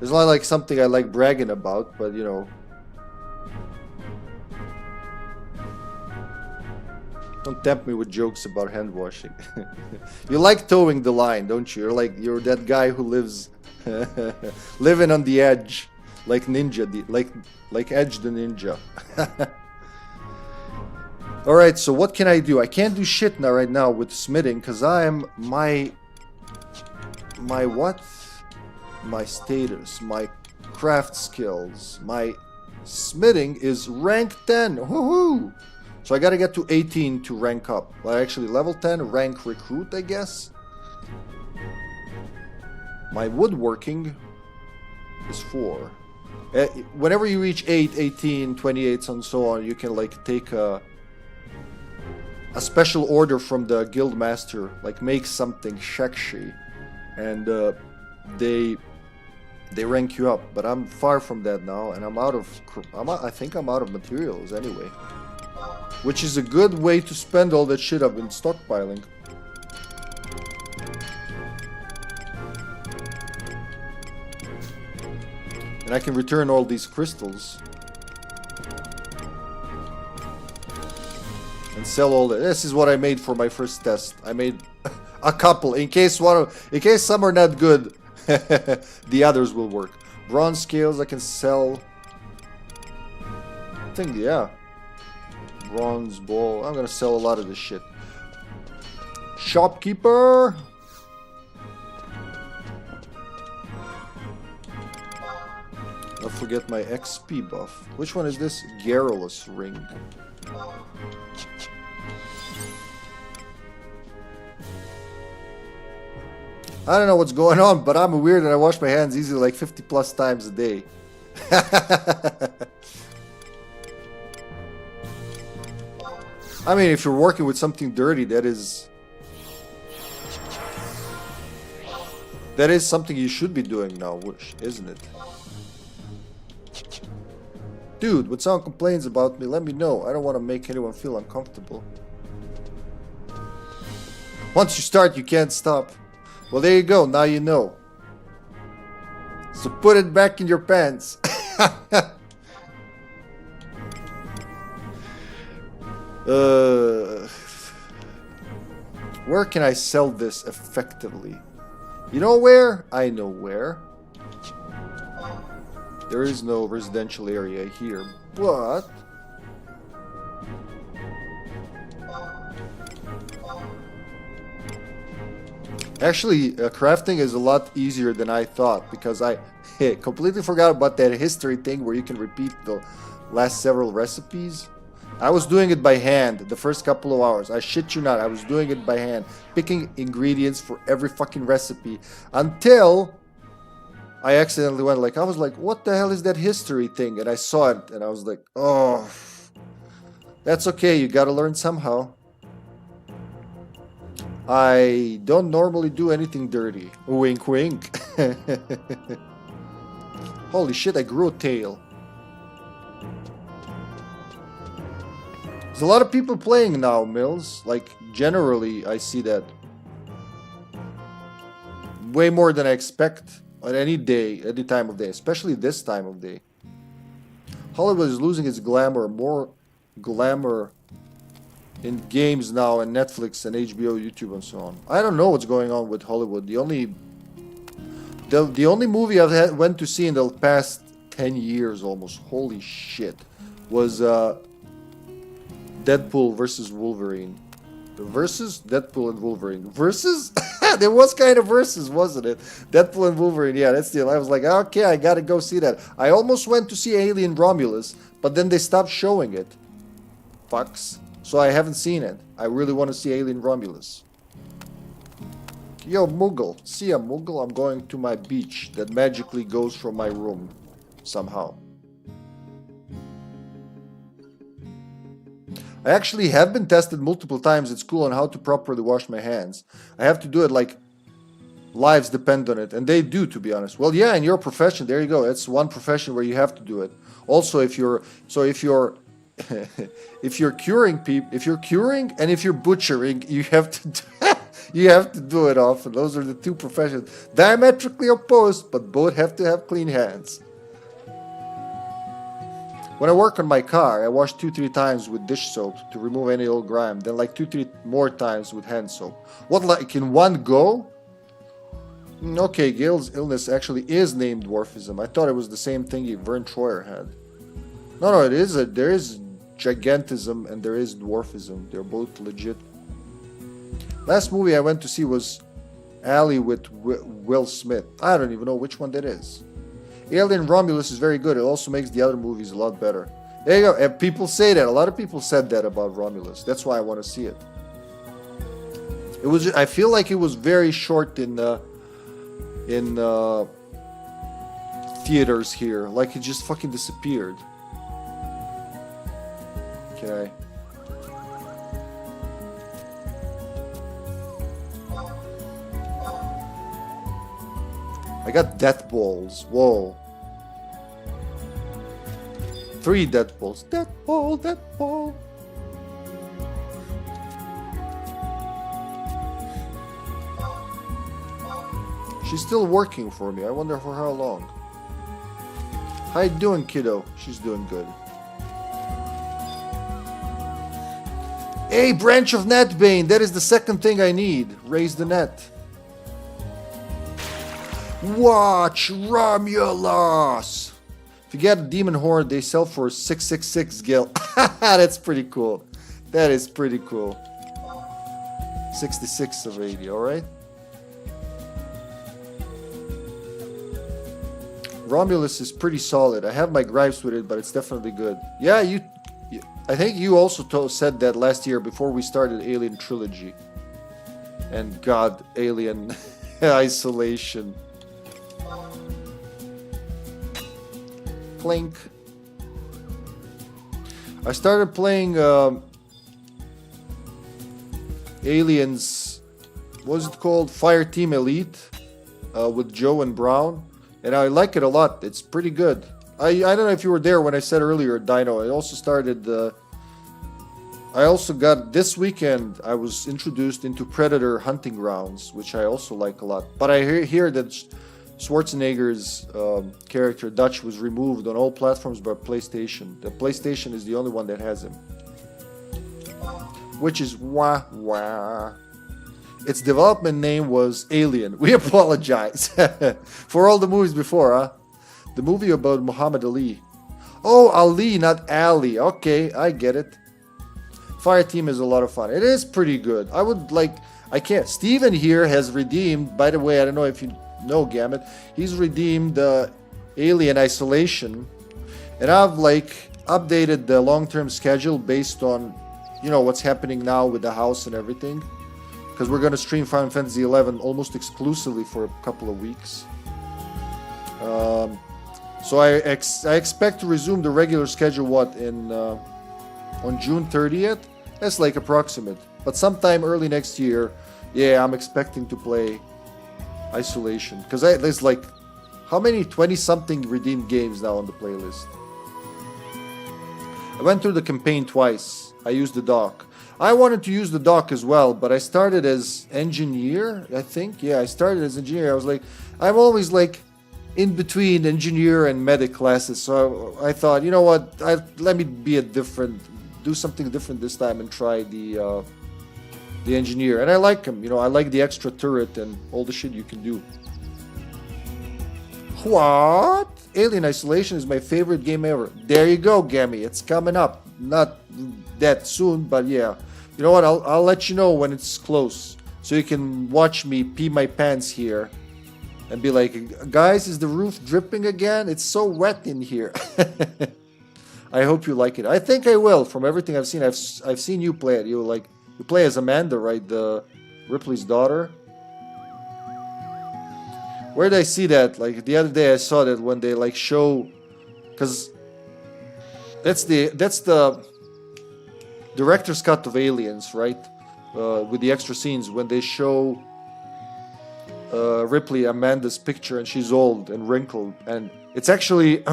It's not like something I like bragging about, but you know. Don't tempt me with jokes about hand washing. You like towing the line, don't you? You're that guy who lives living on the edge, like Ninja, like Edge the Ninja. All right, so what can I do? I can't do shit now right now with smithing because I am my what? My status, my craft skills, my smithing is rank 10. Woohoo! So I gotta get to 18 to rank up. Well, actually, level 10, rank recruit, I guess. My woodworking is 4. Whenever you reach 8, 18, 28, and so on, you can like take a special order from the guild master, like make something sexy, and they rank you up. But I'm far from that now, and I think I'm out of materials anyway. Which is a good way to spend all that shit I've been stockpiling. And I can return all these crystals. And sell all that. This is what I made for my first test. I made a couple. In case some are not good, the others will work. Bronze scales I can sell. I think, yeah. Bronze ball. I'm gonna sell a lot of this shit. Shopkeeper. Don't forget my XP buff. Which one is this? Garrulous ring. I don't know what's going on, but I'm weird and I wash my hands easily like 50 plus times a day. I mean, if you're working with something dirty, that is something you should be doing now, isn't it? Dude, when someone complains about me, let me know. I don't want to make anyone feel uncomfortable. Once you start, you can't stop. Well, there you go. Now you know. So put it back in your pants. Where can I sell this effectively? You know where? I know where. There is no residential area here, but... Actually, crafting is a lot easier than I thought, because I completely forgot about that history thing where you can repeat the last several recipes. I was doing it by hand the first couple of hours. I shit you not, I was doing it by hand, picking ingredients for every fucking recipe, until I accidentally went like, I was like, what the hell is that history thing? And I saw it, and I was like, oh, that's okay, you gotta learn somehow. I don't normally do anything dirty. Wink, wink. Holy shit, I grew a tail. There's a lot of people playing now, Mills. Like, generally, I see that. Way more than I expect on any day, any time of day. Especially this time of day. Hollywood is losing its glamour. More glamour in games now, and Netflix and HBO, YouTube, and so on. I don't know what's going on with Hollywood. The only movie I've went to see in the past 10 years almost, holy shit, was Deadpool versus Wolverine. Versus Deadpool and Wolverine. Versus? There was kind of versus, wasn't it? Deadpool and Wolverine, yeah, that's the... I was like, okay, I gotta go see that. I almost went to see Alien Romulus, but then they stopped showing it. Fucks. So I haven't seen it. I really want to see Alien Romulus. Yo, Moogle. See a Moogle? I'm going to my beach that magically goes from my room. Somehow. I actually have been tested multiple times at school on how to properly wash my hands. I have to do it like lives depend on it. And they do, to be honest. Well, yeah, in your profession, there you go. It's one profession where you have to do it. Also, if you're curing people, if you're curing and if you're butchering, you have to do it often. Those are the two professions, diametrically opposed, but both have to have clean hands. When I work on my car, I wash 2-3 times with dish soap to remove any old grime, then like 2-3 more times with hand soap. What, like in one go? Okay, Gail's illness actually is named dwarfism. I thought it was the same thing Vern Troyer had. No, there is gigantism and there is dwarfism. They're both legit. Last movie I went to see was Ally with Will Smith. I don't even know which one that is. Alien Romulus is very good. It also makes the other movies a lot better. There you go. And people say that. A lot of people said that about Romulus. That's why I want to see it. It was. I feel like it was very short in theaters here. Like it just fucking disappeared. Okay. I got death balls. Whoa. 3 death balls. Death ball, death ball. She's still working for me. I wonder for how long. How you doing, kiddo? She's doing good. A branch of netbane. That is the second thing I need. Raise the net. Watch Romulus. If you get a demon horde, they sell for 666 gil. That's pretty cool. That is pretty cool. 66 of 80, alright? Romulus is pretty solid. I have my gripes with it, but it's definitely good. Yeah, I think you also said that last year before we started Alien Trilogy. And God, Alien Isolation. Clink. I started playing Aliens, what was it called? Fireteam Elite with Joe and Brown. And I like it a lot. It's pretty good. I don't know if you were there when I said earlier, Dino. I also started... I also got... This weekend, I was introduced into Predator Hunting Grounds, which I also like a lot. But I hear that Schwarzenegger's character, Dutch, was removed on all platforms but PlayStation. The PlayStation is the only one that has him. which is wah wah. Its development name was Alien. We apologize for all the movies before, huh? The movie about Muhammad Ali. Oh, Ali, not Ali. Okay, I get it. Fireteam is a lot of fun. It is pretty good. I would like... I can't... Steven here has redeemed... By the way, I don't know if you know, Gamut. He's redeemed Alien Isolation. And I've, like, updated the long-term schedule based on, you know, what's happening now with the house and everything. Because we're going to stream Final Fantasy XI almost exclusively for a couple of weeks. So I expect to resume the regular schedule, on June 30th? That's like approximate. But sometime early next year, yeah, I'm expecting to play Isolation. Because there's like, how many 20-something redeemed games now on the playlist? I went through the campaign twice. I used the dock. I wanted to use the dock as well, but I started as engineer, I think. Yeah, I started as engineer. I was like, I'm always like in between engineer and medic classes. So I thought, you know what, let me do something different this time and try the engineer. And I like him, you know, I like the extra turret and all the shit you can do. What? Alien Isolation is my favorite game ever. There you go, Gammy. It's coming up. Not that soon, but yeah. You know what? I'll let you know when it's close, so you can watch me pee my pants here, and be like, guys, is the roof dripping again? It's so wet in here. I hope you like it. I think I will. From everything I've seen, I've seen you play it. You play as Amanda, right? The Ripley's daughter. Where did I see that? Like the other day, I saw that when they like show, because that's the director's cut of Aliens, right? With the extra scenes when they show Ripley, Amanda's picture, and she's old and wrinkled, and it's actually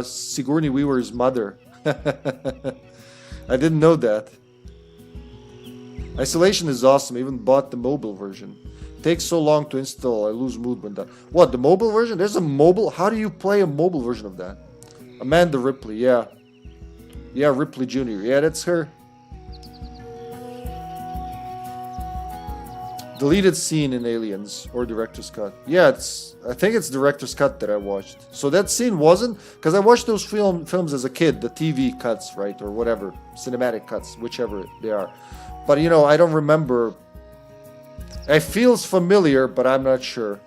Sigourney Weaver's mother. I didn't know that. Isolation is awesome. I even bought the mobile version. Takes so long to install. I lose mood when that. What, the mobile version? There's a mobile? How do you play a mobile version of that? Amanda Ripley, yeah. Yeah, Ripley Jr. Yeah, that's her. Deleted scene in Aliens or director's cut. Yeah, I think it's director's cut that I watched. So that scene wasn't, because I watched those films as a kid, the TV cuts, right, or whatever, cinematic cuts, whichever they are. But you know, I don't remember. It feels familiar, but I'm not sure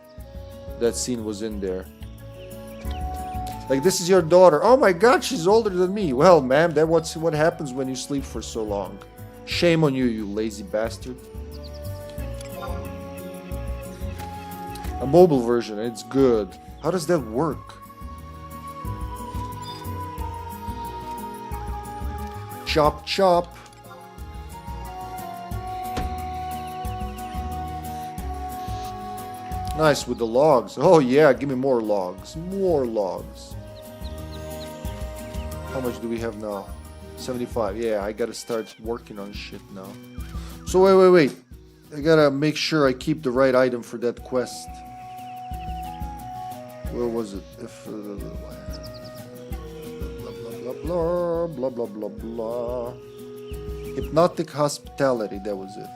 that scene was in there. Like, this is your daughter. Oh my God, she's older than me. Well, ma'am, that's what happens when you sleep for so long. Shame on you, you lazy bastard. A mobile version, it's good. How does that work? Chop, chop. Nice with the logs. Oh yeah, give me more logs. More logs. How much do we have now? 75. Yeah, I gotta start working on shit now. So wait. I gotta make sure I keep the right item for that quest. Where was it? If blah blah blah blah blah. Hypnotic hospitality. That was it.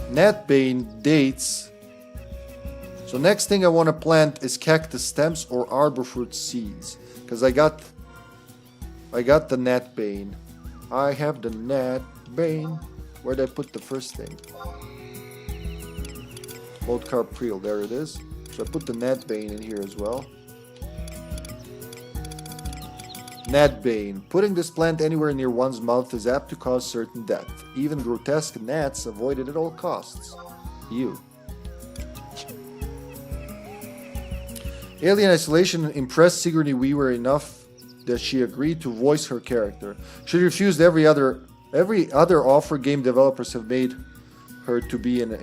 Netbane dates. So next thing I want to plant is cactus stems or arbor fruit seeds, because I got the Netbane. I have the Netbane. Where did I put the first thing? Old Carpril, there it is. So I put the Netbane in here as well. Netbane. Putting this plant anywhere near one's mouth is apt to cause certain death. Even grotesque gnats avoided at all costs. You. Alien Isolation impressed Sigourney Weaver enough that she agreed to voice her character. She refused every other offer game developers have made her to be in an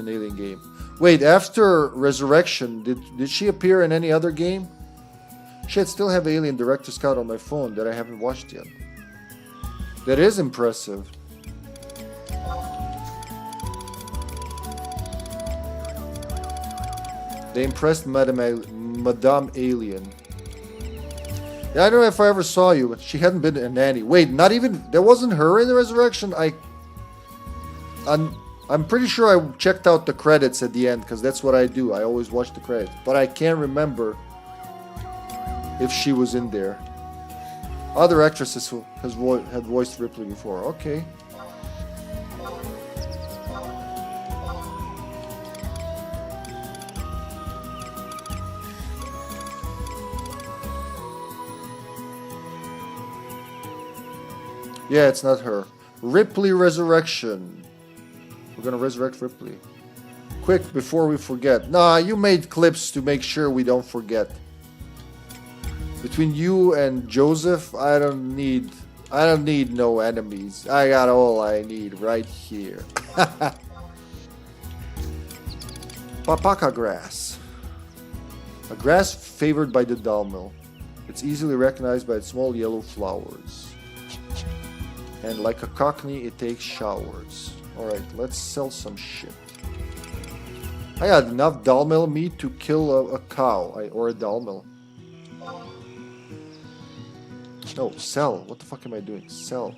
alien game. Wait, after Resurrection, did she appear in any other game? Shit, still have Alien Director's Cut on my phone that I haven't watched yet. That is impressive. They impressed Madame Alien. Yeah, I don't know if I ever saw you, but she hadn't been a nanny. Wait, not even... There wasn't her in the resurrection? I'm pretty sure I checked out the credits at the end, because that's what I do. I always watch the credits. But I can't remember if she was in there. Other actresses who had voiced Ripley before. Okay. Yeah, it's not her. Ripley Resurrection. We're gonna resurrect Ripley. Quick, before we forget. Nah, you made clips to make sure we don't forget. Between you and Joseph, I don't need no enemies. I got all I need right here. Papaka grass. A grass favored by the Dalmil. It's easily recognized by its small yellow flowers. And like a cockney, it takes showers. Alright, let's sell some shit. I got enough Dalmil meat to kill a cow, or a Dalmil. No, sell. What the fuck am I doing? Sell.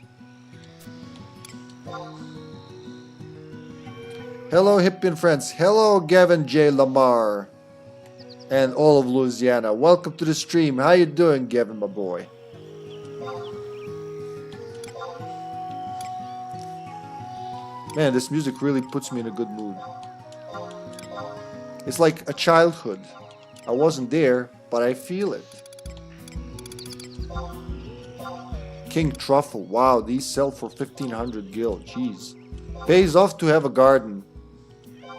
Hello, Hippie and friends. Hello, Gavin J. Lamar. And all of Louisiana. Welcome to the stream. How you doing, Gavin, my boy? Man, this music really puts me in a good mood. It's like a childhood. I wasn't there, but I feel it. King Truffle. Wow, these sell for 1500 gil. Jeez. Pays off to have a garden.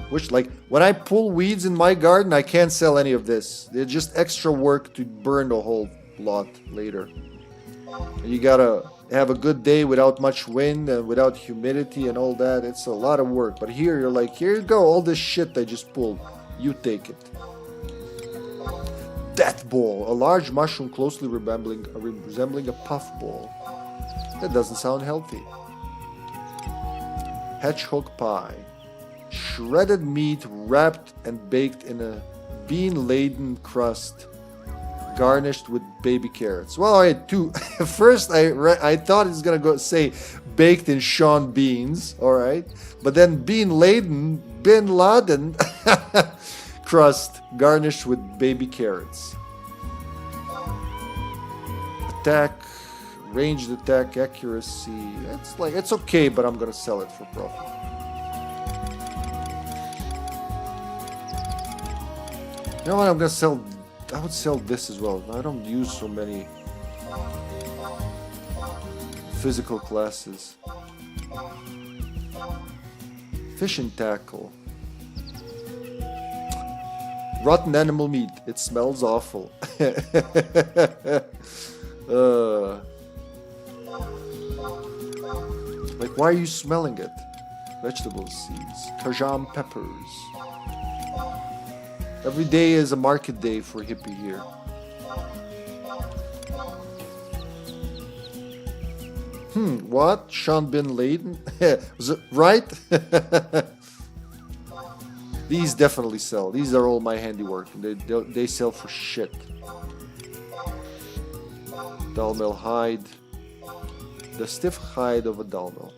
Which, like, when I pull weeds in my garden, I can't sell any of this. They're just extra work to burn the whole lot later. And you gotta have a good day without much wind and without humidity and all that. It's a lot of work. But here you're like, here you go, all this shit I just pulled. You take it. Death ball. A large mushroom closely resembling a puffball. That doesn't sound healthy. Hedgehog pie. Shredded meat wrapped and baked in a bean-laden crust. Garnished with baby carrots. Well, I had two. First, I thought it's gonna go say baked in Sean beans, all right. But then bean laden, bin laden crust garnished with baby carrots. Attack, ranged attack, accuracy. It's okay, but I'm gonna sell it for profit. You know what? I'm gonna sell. I would sell this as well. I don't use so many physical classes. Fishing tackle. Rotten animal meat. It smells awful. Like, why are you smelling it? Vegetable seeds. Kajam peppers. Every day is a market day for Hippie here. What? Sean Bin Laden? Was it right? These definitely sell. These are all my handiwork. They sell for shit. Dalmil hide. The stiff hide of a Dalmil.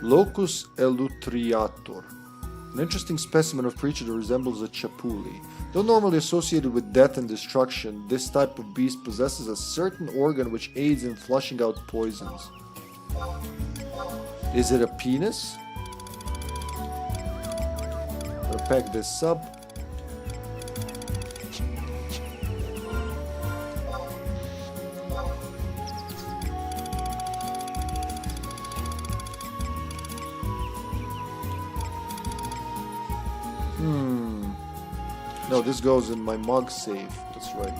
Locus elutriator. An interesting specimen of creature that resembles a chapuli. Though normally associated with death and destruction, this type of beast possesses a certain organ which aids in flushing out poisons. Is it a penis? I'm gonna pack this up. No, this goes in my mug safe. That's right.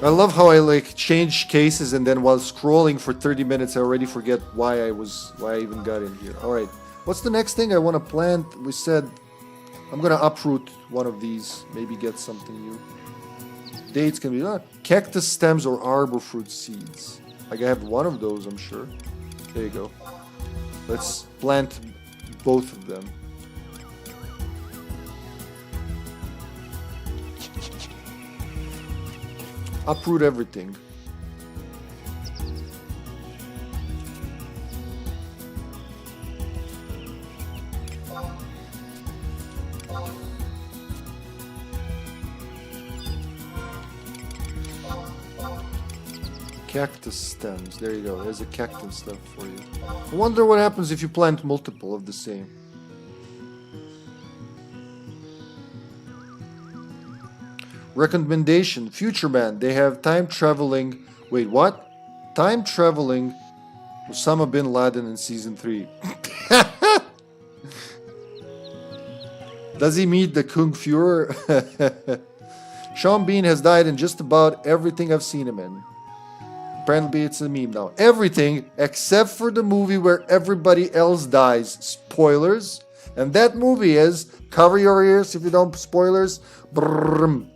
I love how I like change cases and then while scrolling for 30 minutes I already forget why I even got in here. Alright. What's the next thing I want to plant? We said I'm gonna uproot one of these. Maybe get something new. Dates can be cactus stems or arbor fruit seeds. Like I have one of those, I'm sure. There you go. Let's plant both of them. Uproot everything. Cactus stems. There you go. There's a cactus stem for you. I wonder what happens if you plant multiple of the same. Recommendation. Future Man. They have time traveling. Wait, what? Time traveling Osama bin Laden in season 3. Does he meet the Kung Fuhrer? Sean Bean has died in just about everything I've seen him in. Apparently it's a meme now. Everything except for the movie where everybody else dies. Spoilers. And that movie is, cover your ears if you don't, spoilers. Brrrm.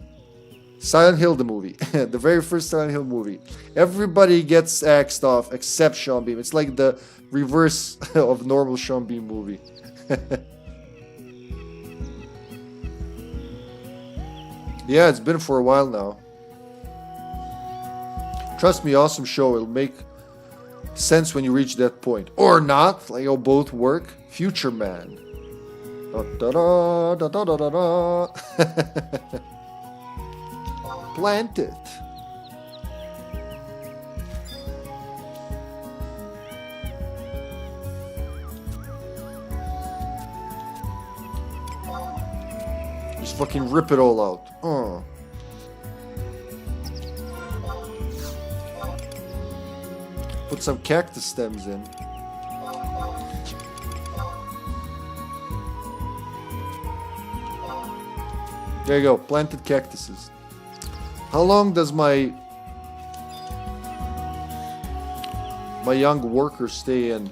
Silent Hill, the movie. The very first Silent Hill movie. Everybody gets axed off except Sean Bean. It's like the reverse of normal Sean Bean movie. Yeah, it's been for a while now. Trust me, awesome show. It'll make sense when you reach that point. Or not. Like, it'll both work. Future Man. Da, da, da, da, da, da, da. Plant it. Just fucking rip it all out. Put some cactus stems in. There you go, planted cactuses. How long does my young worker stay in?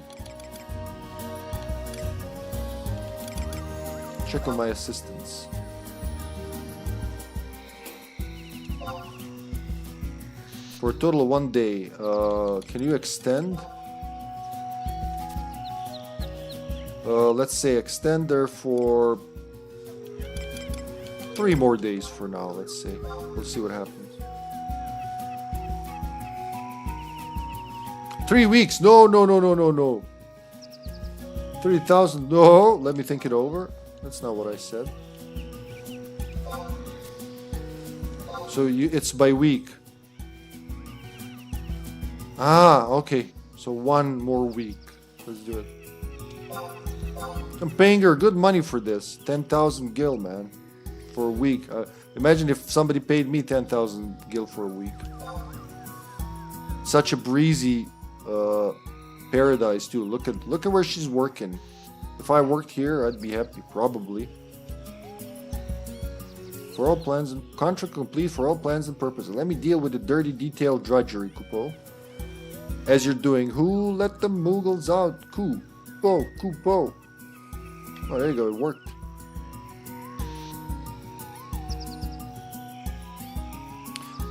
Check on my assistants. For a total of 1 day. Can you extend? Let's say extender for 3 more days for now, let's say. We'll see what happens. 3 weeks! No, no, no, no, no, no. 3,000, no! Let me think it over. That's not what I said. So it's by week. Ah, okay. So 1 more week. Let's do it. I'm paying her good money for this. 10,000 gil, man. For a week. Imagine if somebody paid me 10,000 gil for a week. Such a breezy paradise too. Look at where she's working. If I worked here, I'd be happy, probably. For all plans and contract complete for all plans and purposes. Let me deal with the dirty detail drudgery, Kupo. As you're doing, who let the Mughals out? Kupo, Kupo. Oh, there you go, it worked.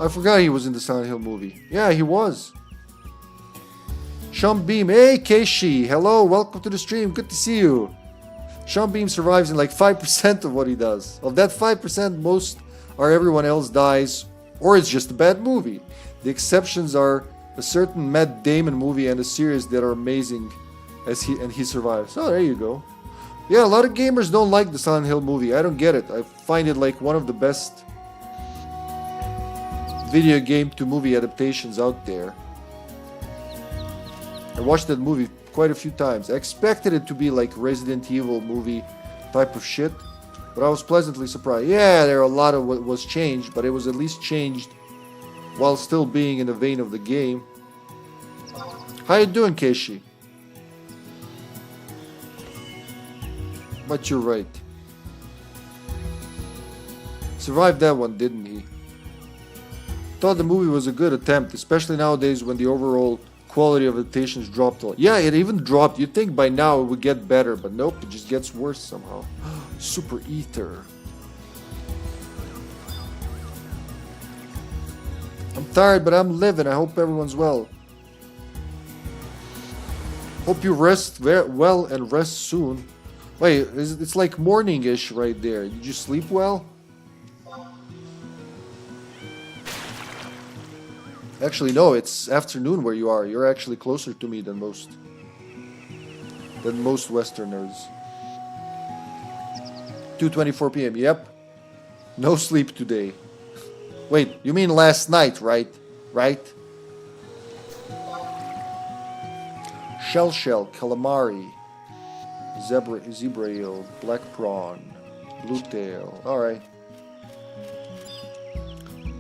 I forgot he was in the Silent Hill movie. Yeah, he was. Sean Beam, hey Keishi, hello, welcome to the stream, good to see you. Sean Beam survives in like 5% of what he does. Of that 5%, most or everyone else dies, or it's just a bad movie. The exceptions are a certain Matt Damon movie and a series that are amazing as he survives. Oh, there you go. Yeah, a lot of gamers don't like the Silent Hill movie. I don't get it. I find it like one of the best video game to movie adaptations out there. I watched that movie quite a few times. I expected it to be like Resident Evil movie type of shit, but I was pleasantly surprised. Yeah, there are a lot of what was changed, but it was at least changed while still being in the vein of the game. How you doing, Keishi? But you're right. Survived that one, didn't he? thought the movie was a good attempt, especially nowadays when the overall quality of adaptations dropped a lot. Yeah, it even dropped. You'd think by now it would get better, but nope, it just gets worse somehow. Super Ether. I'm tired, but I'm living. I hope everyone's well. Hope you rest well and rest soon. Wait, it's like morning-ish right there. Did you sleep well? Actually, no, it's afternoon where you are. You're actually closer to me than most Westerners. 2:24 p.m. Yep. No sleep today. Wait, you mean last night, right? Right? Shell, calamari, zebra eel, black prawn, blue tail. All right.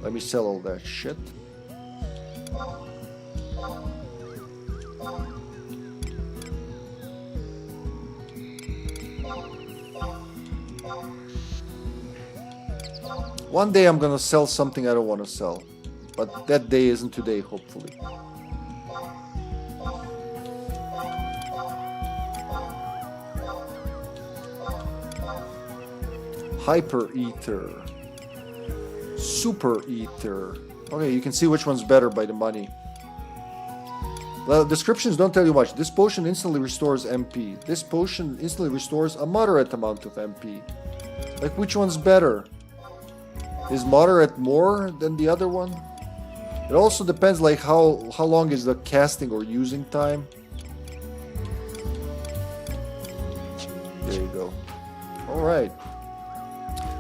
Let me sell all that shit. One day I'm gonna sell something I don't want to sell, but that day isn't today, hopefully. Hyper Ether, Super Ether. Okay, you can see which one's better by the money. Well, descriptions don't tell you much. This potion instantly restores MP. This potion instantly restores a moderate amount of MP. Like, which one's better? Is moderate more than the other one? It also depends, like, how long is the casting or using time. There you go. Alright.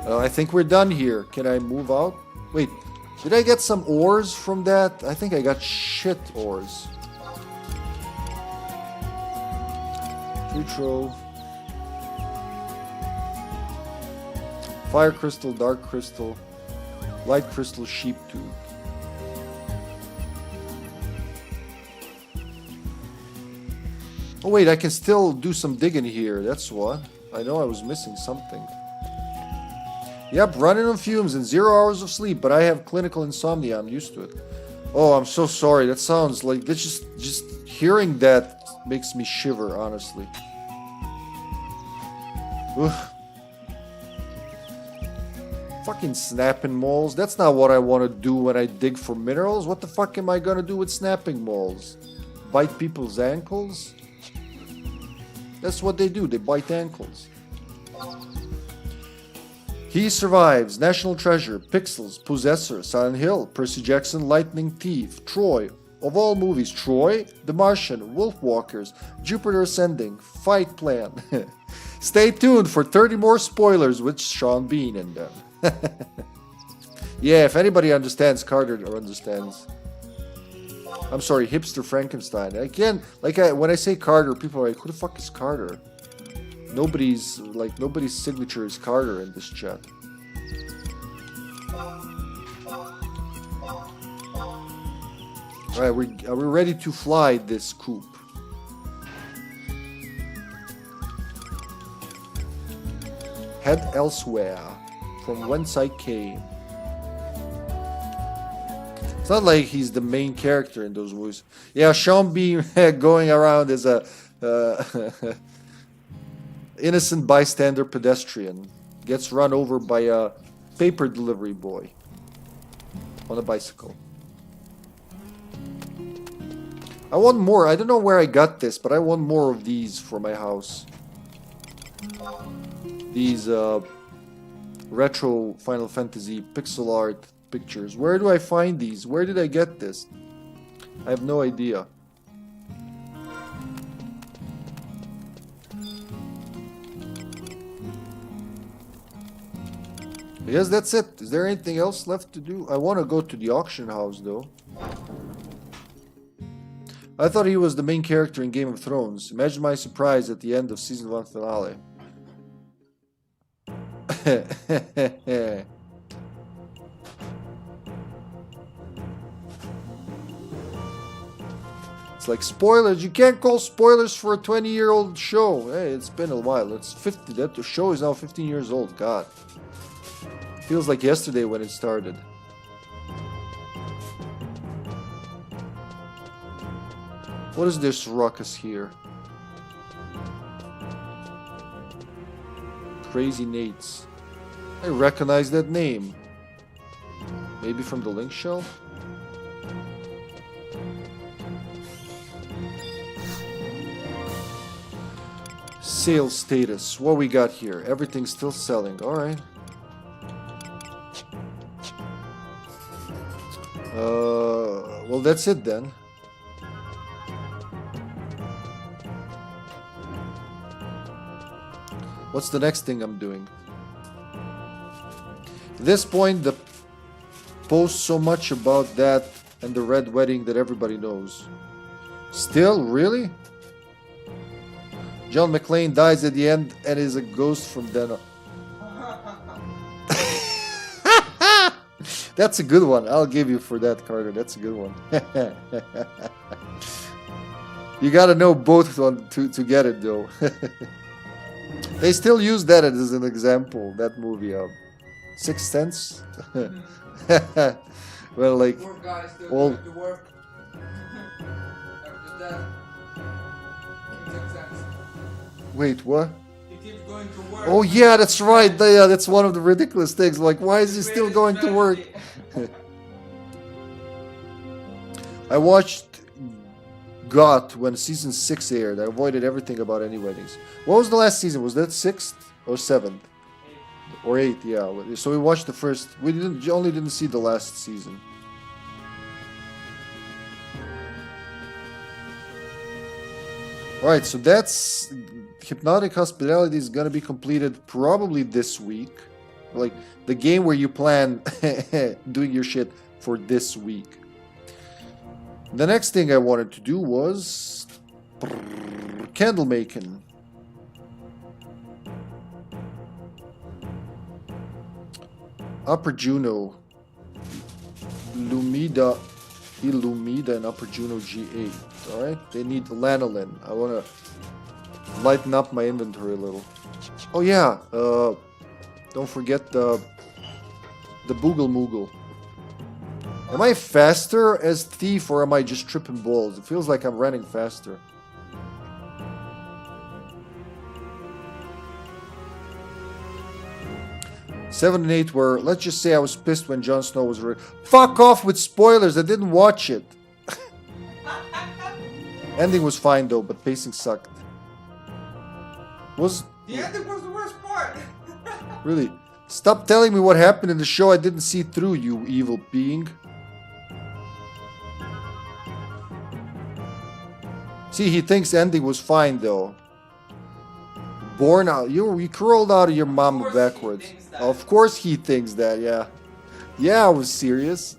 I think we're done here. Can I move out? Wait, did I get some ores from that? I think I got shit ores. Tree trove. Fire crystal, dark crystal, light crystal, sheep tooth. Oh wait, I can still do some digging here. That's what. I know I was missing something. Yep, running on fumes and 0 hours of sleep, but I have clinical insomnia. I'm used to it. Oh, I'm so sorry. That sounds like... That's just hearing that makes me shiver, honestly. Ugh. Fucking snapping moles. That's not what I want to do when I dig for minerals. What the fuck am I gonna do with snapping moles? Bite people's ankles? That's what they do. They bite ankles. He survives. National Treasure, Pixels, Possessor, Silent Hill, Percy Jackson, Lightning Thief, Troy. Of all movies, Troy, The Martian, Wolfwalkers, Jupiter Ascending, Fight Plan. Stay tuned for 30 more spoilers with Sean Bean in them. Yeah, if anybody understands Carter or understands. I'm sorry, Hipster Frankenstein. Again, when I say Carter, people are like, who the fuck is Carter? Nobody's signature is Carter in this chat. Alright, are we ready to fly this coop? Head elsewhere, from whence I came. It's not like he's the main character in those movies. Yeah, Sean Bean going around as a innocent bystander pedestrian gets run over by a paper delivery boy on a bicycle. I want more. I don't know where I got this, but I want more of these for my house. These retro Final Fantasy pixel art pictures. Where do I find these? Where did I get this? I have no idea. I guess that's it. Is there anything else left to do? I want to go to the auction house though. I thought he was the main character in Game of Thrones. Imagine my surprise at the end of season 1 finale. It's like spoilers. You can't call spoilers for a 20-year-old show. Hey, it's been a while. It's 50. That show is now 15 years old. God. Feels like yesterday when it started. What is this ruckus here? Crazy Nates. I recognize that name. Maybe from the link shelf? Sales status. What we got here? Everything's still selling. Alright. Well, that's it then. What's the next thing I'm doing? At this point, the post so much about that and the Red Wedding that everybody knows. Still? Really? John McClane dies at the end and is a ghost from then on. That's a good one. I'll give you for that, Carter. That's a good one. You gotta know both to get it, though. They still use that as an example, that movie. Sixth Sense? Well, like... Poor guy is still all... going to work. After that, Sixth Sense. Wait, what? He keeps going to work. Oh yeah, that's right. Yeah, that's one of the ridiculous things. Like, why is he still going to work? I watched GOT when season 6 aired. I avoided everything about any weddings. What was the last season? Was that 6th or 7th? Or 8th, yeah. So we watched the first. We only didn't see the last season. Alright, so that's... Hypnotic Hospitality is gonna be completed probably this week. Like, the game where you plan doing your shit for this week. The next thing I wanted to do was... candle making. Upper Juno. Illumida and Upper Juno G8. Alright, they need lanolin. I wanna lighten up my inventory a little. Oh yeah, don't forget the Boogle Moogle. Am I faster as Thief or am I just tripping balls? It feels like I'm running faster. Seven and 8 were, let's just say I was pissed when Jon Snow was... Fuck off with spoilers, I didn't watch it. Ending was fine though, but pacing sucked. The ending was the worst part. Really? Stop telling me what happened in the show I didn't see through, you evil being. See, he thinks ending was fine though. Born out. You crawled out of your mama backwards. Of course he thinks that, yeah. Yeah, I was serious.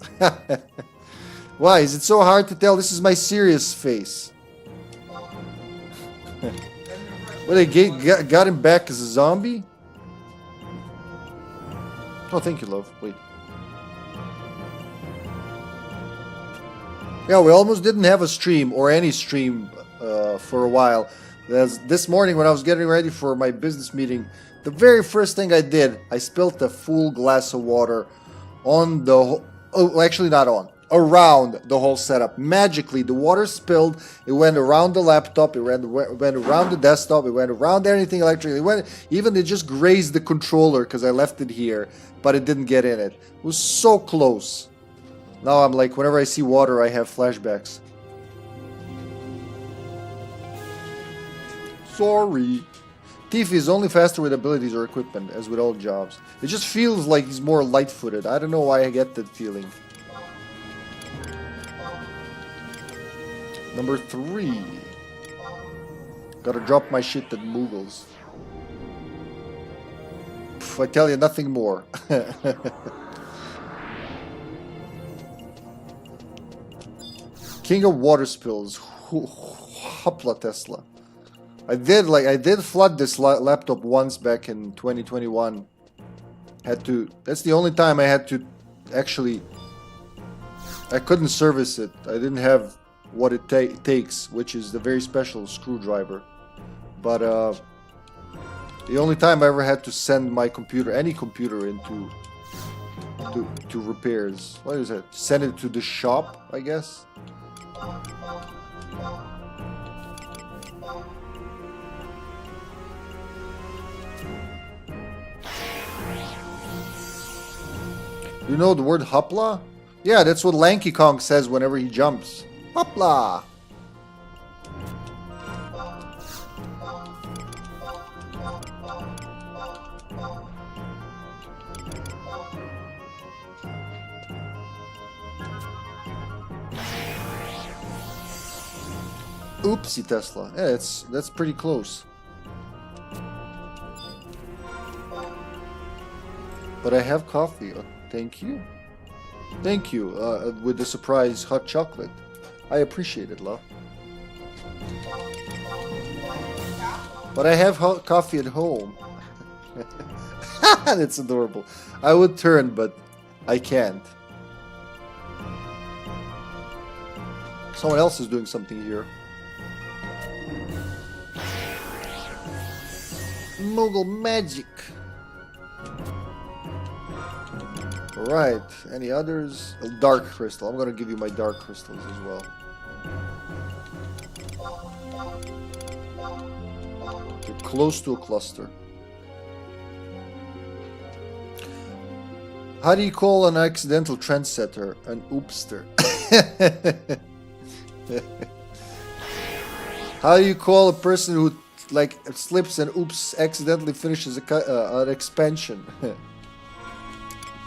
Why? Is it so hard to tell? This is my serious face. Well, they got him back as a zombie? Oh, thank you, love. Wait. Yeah, we almost didn't have a stream, or any stream, for a while. This morning when I was getting ready for my business meeting, the very first thing I did, I spilled a full glass of water on the... Oh, actually not on. Around the whole setup. Magically, the water spilled. It went around the laptop. It went around the desktop. It went around anything electric. It just grazed the controller because I left it here, but it didn't get in it. It was so close. Now I'm like, whenever I see water, I have flashbacks. Sorry. Thief is only faster with abilities or equipment, as with all jobs. It just feels like he's more light-footed. I don't know why I get that feeling. Number 3. Gotta drop my shit at Moogles. Pff, I tell you, nothing more. King of water spills. HippyTesla. I did flood this laptop once back in 2021. That's the only time I had to actually... I couldn't service it. I didn't have what it takes, which is the very special screwdriver. But the only time I ever had to send my computer, any computer, into to repairs. What is it? Send it to the shop, I guess. You know the word hopla? Yeah, that's what Lanky Kong says whenever he jumps. Hopla! Oopsie Tesla. Yeah, that's pretty close. But I have coffee. Thank you. Thank you. With the surprise hot chocolate. I appreciate it, love. But I have hot coffee at home. That's adorable. I would turn, but I can't. Someone else is doing something here. Mogul magic. Alright, any others? A dark crystal. I'm gonna give you my dark crystals as well. You're close to a cluster. How do you call an accidental trendsetter? An oopster. How do you call a person who like slips and oops accidentally finishes an expansion?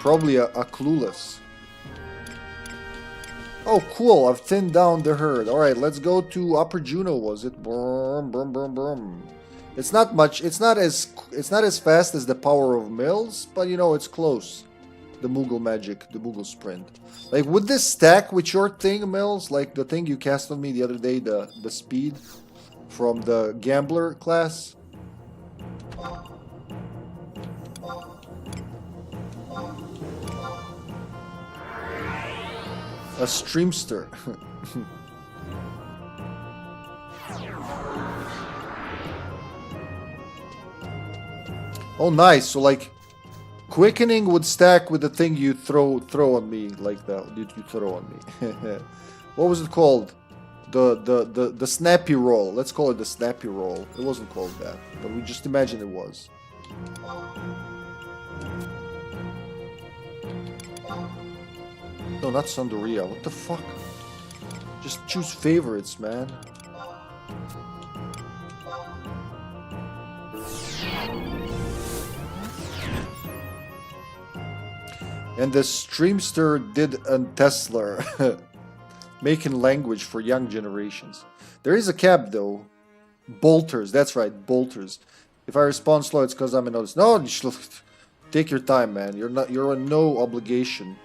Probably a clueless. Oh, cool! I've thinned down the herd. All right, let's go to Upper Juno. Was it? Brum, brum, brum, brum. It's not much. It's not as fast as the power of mills, but you know it's close. The Moogle magic, the Moogle sprint. Like, would this stack with your thing, Mills? Like the thing you cast on me the other day, the speed from the gambler class? A streamster. Oh, nice. So like, quickening would stack with the thing you throw on me, like that. You throw on me. What was it called? The snappy roll. Let's call it the snappy roll. It wasn't called that, but we just imagine it was. No, not Sandoria. What the fuck? Just choose favorites, man. And the streamster did a Tesla, making language for young generations. There is a cap though. Bolters, that's right, bolters. If I respond slow, it's because I'm in notice. No, take your time, man. You're on no obligation.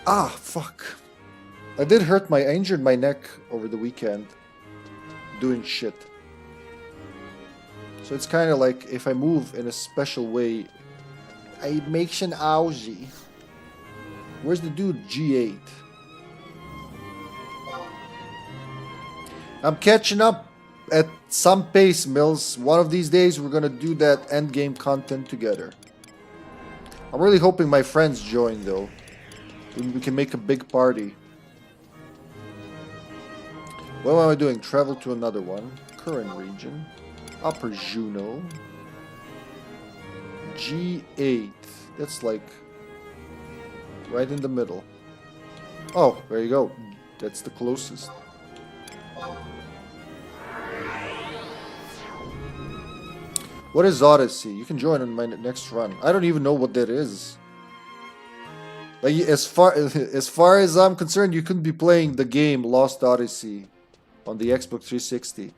Ah, fuck. I injured my neck over the weekend doing shit. So it's kind of like if I move in a special way, I make an Augie. Where's the dude? G8. I'm catching up at some pace, Mills. One of these days we're gonna do that endgame content together. I'm really hoping my friends join though. We can make a big party. What am I doing? Travel to another one. Current region. Upper Juno. G8. That's like right in the middle. Oh, there you go. That's the closest. What is Odyssey? You can join on my next run. I don't even know what that is. Like, as far as I'm concerned, you couldn't be playing the game Lost Odyssey on the Xbox 360.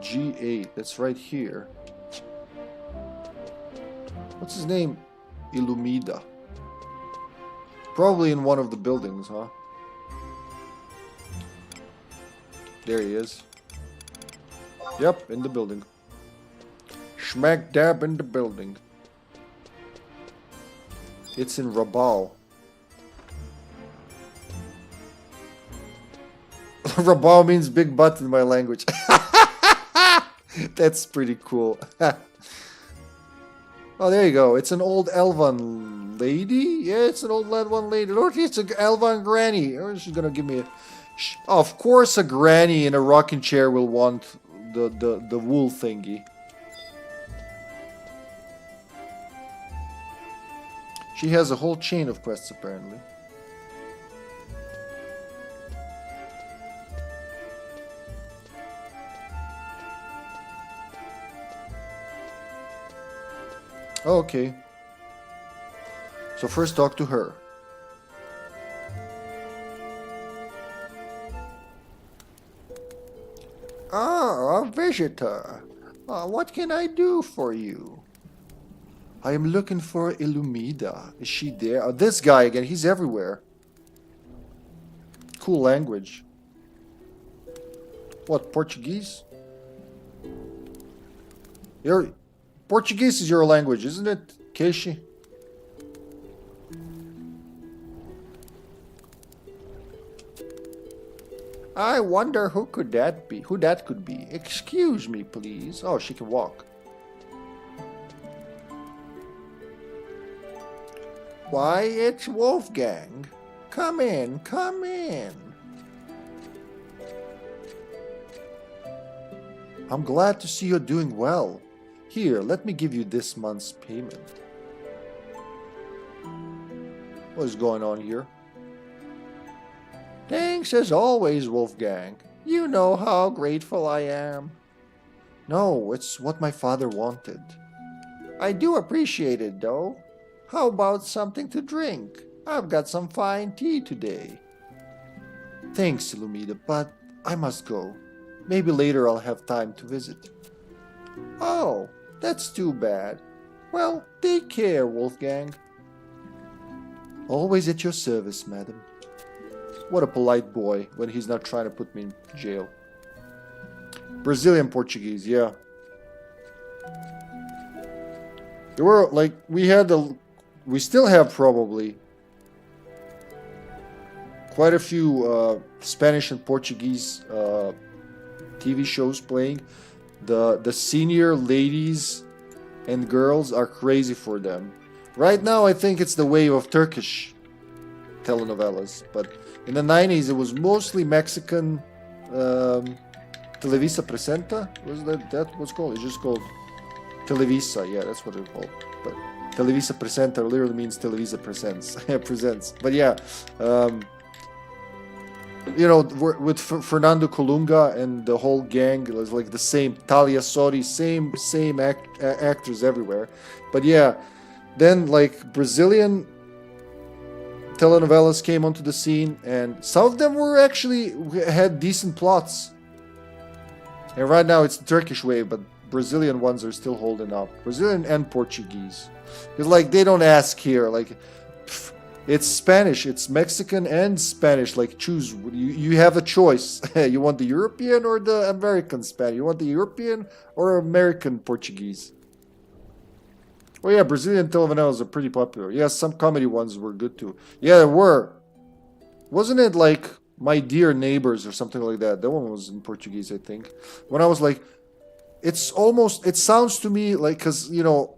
G8, that's right here. What's his name? Illumida. Probably in one of the buildings, huh? There he is. Yep, in the building. Smack dab in the building. It's in Rabal. Rabal means big butt in my language. That's pretty cool. Oh, there you go. It's an old Elvan lady? Yeah, it's an old Elvan lady. Look, it's an Elvan granny. Oh, she's gonna give me a... Of course a granny in a rocking chair will want the wool thingy. She has a whole chain of quests, apparently. Oh, okay. So first talk to her. Ah, a visitor. What can I do for you? I am looking for Illumida. Is she there? Oh, this guy again. He's everywhere. Cool language. What, Portuguese? Portuguese is your language, isn't it, Keishi? I wonder who could that be? Who that could be? Excuse me, please. Oh, she can walk. Why, it's Wolfgang. Come in, come in. I'm glad to see you're doing well. Here, let me give you this month's payment. What is going on here? Thanks as always, Wolfgang. You know how grateful I am. No, it's what my father wanted. I do appreciate it, though. How about something to drink? I've got some fine tea today. Thanks, Illumida, but I must go. Maybe later I'll have time to visit. Oh, that's too bad. Well, take care, Wolfgang. Always at your service, madam. What a polite boy when he's not trying to put me in jail. Brazilian Portuguese, yeah. There were, like, we still have probably quite a few Spanish and Portuguese TV shows playing. The senior ladies and girls are crazy for them. Right now, I think it's the wave of Turkish telenovelas, but in the 90s, it was mostly Mexican. Televisa Presenta, was that what's called? It's just called Televisa. Yeah, that's what it's called. But Televisa Presenta literally means Televisa presents. presents. But yeah, you know, with Fernando Colunga and the whole gang, it was like the same. Talia Sori, same actors everywhere. But yeah, then like Brazilian telenovelas came onto the scene, and some of them were actually had decent plots. And right now it's the Turkish wave, but Brazilian ones are still holding up. Brazilian and Portuguese, because like they don't ask here. Like it's Spanish, it's Mexican and Spanish. Like choose. You have a choice. You want the European or the American Spanish? You want the European or American Portuguese? Oh yeah, Brazilian telenovelas are pretty popular. Yeah, some comedy ones were good too. Yeah, there were. Wasn't it like My Dear Neighbors or something like that? That one was in Portuguese, I think. When I was like, it sounds to me like, because, you know,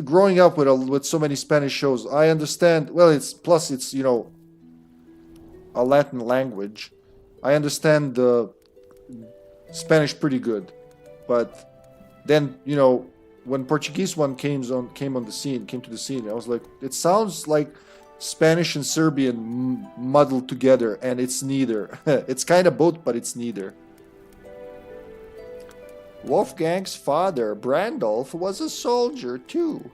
growing up with so many Spanish shows, I understand, well, it's, you know, a Latin language. I understand the Spanish pretty good. But then, you know, when Portuguese one came to the scene, I was like, it sounds like Spanish and Serbian muddled together, and it's neither. It's kind of both, but it's neither. Wolfgang's father, Brandolf, was a soldier too.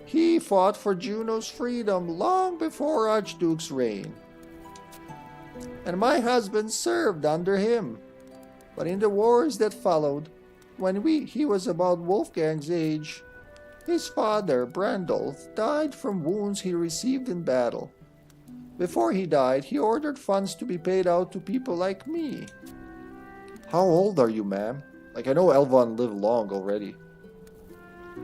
He fought for Juno's freedom long before Archduke's reign. And my husband served under him. But in the wars that followed, when he was about Wolfgang's age, his father, Brandolf, died from wounds he received in battle. Before he died, he ordered funds to be paid out to people like me. How old are you, ma'am? Like, I know Elvan lived long already.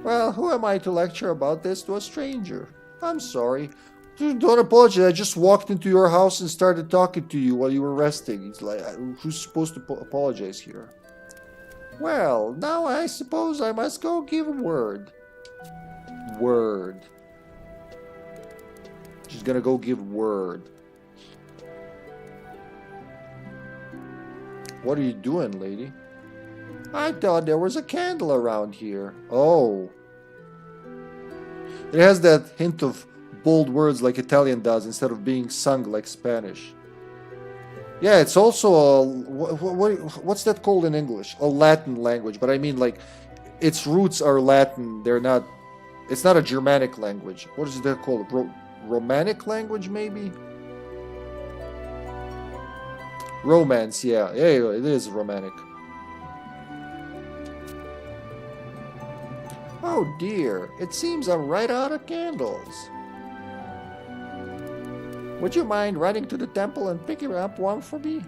Well, who am I to lecture about this to a stranger? I'm sorry. Don't apologize. I just walked into your house and started talking to you while you were resting. It's like, who's supposed to apologize here? Well, now I suppose I must go give word. Word. She's gonna go give word. What are you doing, lady? I thought there was a candle around here. Oh. It has that hint of bold words like Italian does instead of being sung like Spanish. Yeah, it's also a... what's that called in English? A Latin language. But I mean, like, its roots are Latin. They're not... It's not a Germanic language. What is that called? Romanic language, maybe? Romance, yeah. Yeah, it is Romanic. Oh dear, it seems I'm right out of candles. Would you mind riding to the temple and picking up one for me?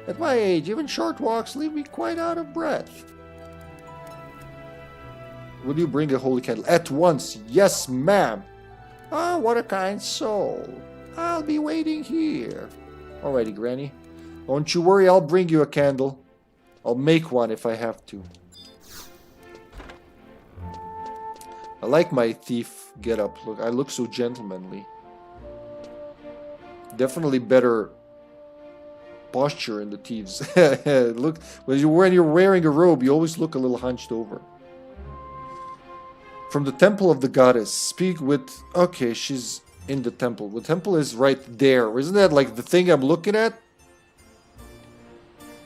At my age, even short walks leave me quite out of breath. Will you bring a holy candle? At once, yes, ma'am. Ah, what a kind soul. I'll be waiting here. Alrighty, Granny. Don't you worry, I'll bring you a candle. I'll make one if I have to. I like my thief getup. Look, I look so gentlemanly. Definitely better posture in the thieves. Look, when you're wearing a robe, you always look a little hunched over. From the temple of the goddess, speak with... Okay, she's in the temple. The temple is right there. Isn't that like the thing I'm looking at?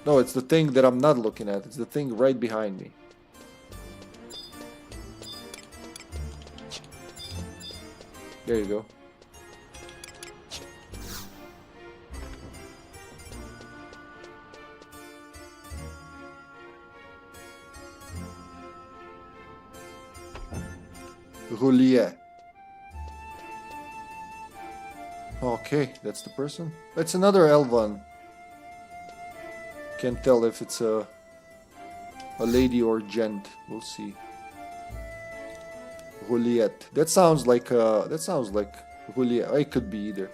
No, it's the thing that I'm not looking at. It's the thing right behind me. There you go. Roulier. Okay, that's the person. That's another Elvan. Can't tell if it's a lady or gent. We'll see. Juliet. That sounds like Juliet. It could be either.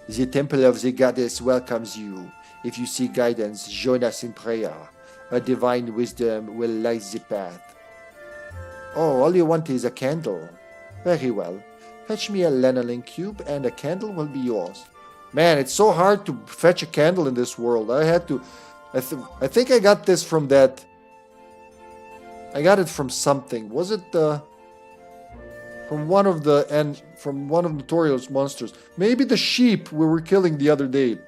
The temple of the goddess welcomes you. If you seek guidance, join us in prayer. A divine wisdom will light the path. Oh, all you want is a candle. Very well. Fetch me a lanolin cube and a candle will be yours. Man, it's so hard to fetch a candle in this world. I had to... I think I got this from that... I got it from something. Was it from one of the... from one of Notorious monsters. Maybe the sheep we were killing the other day.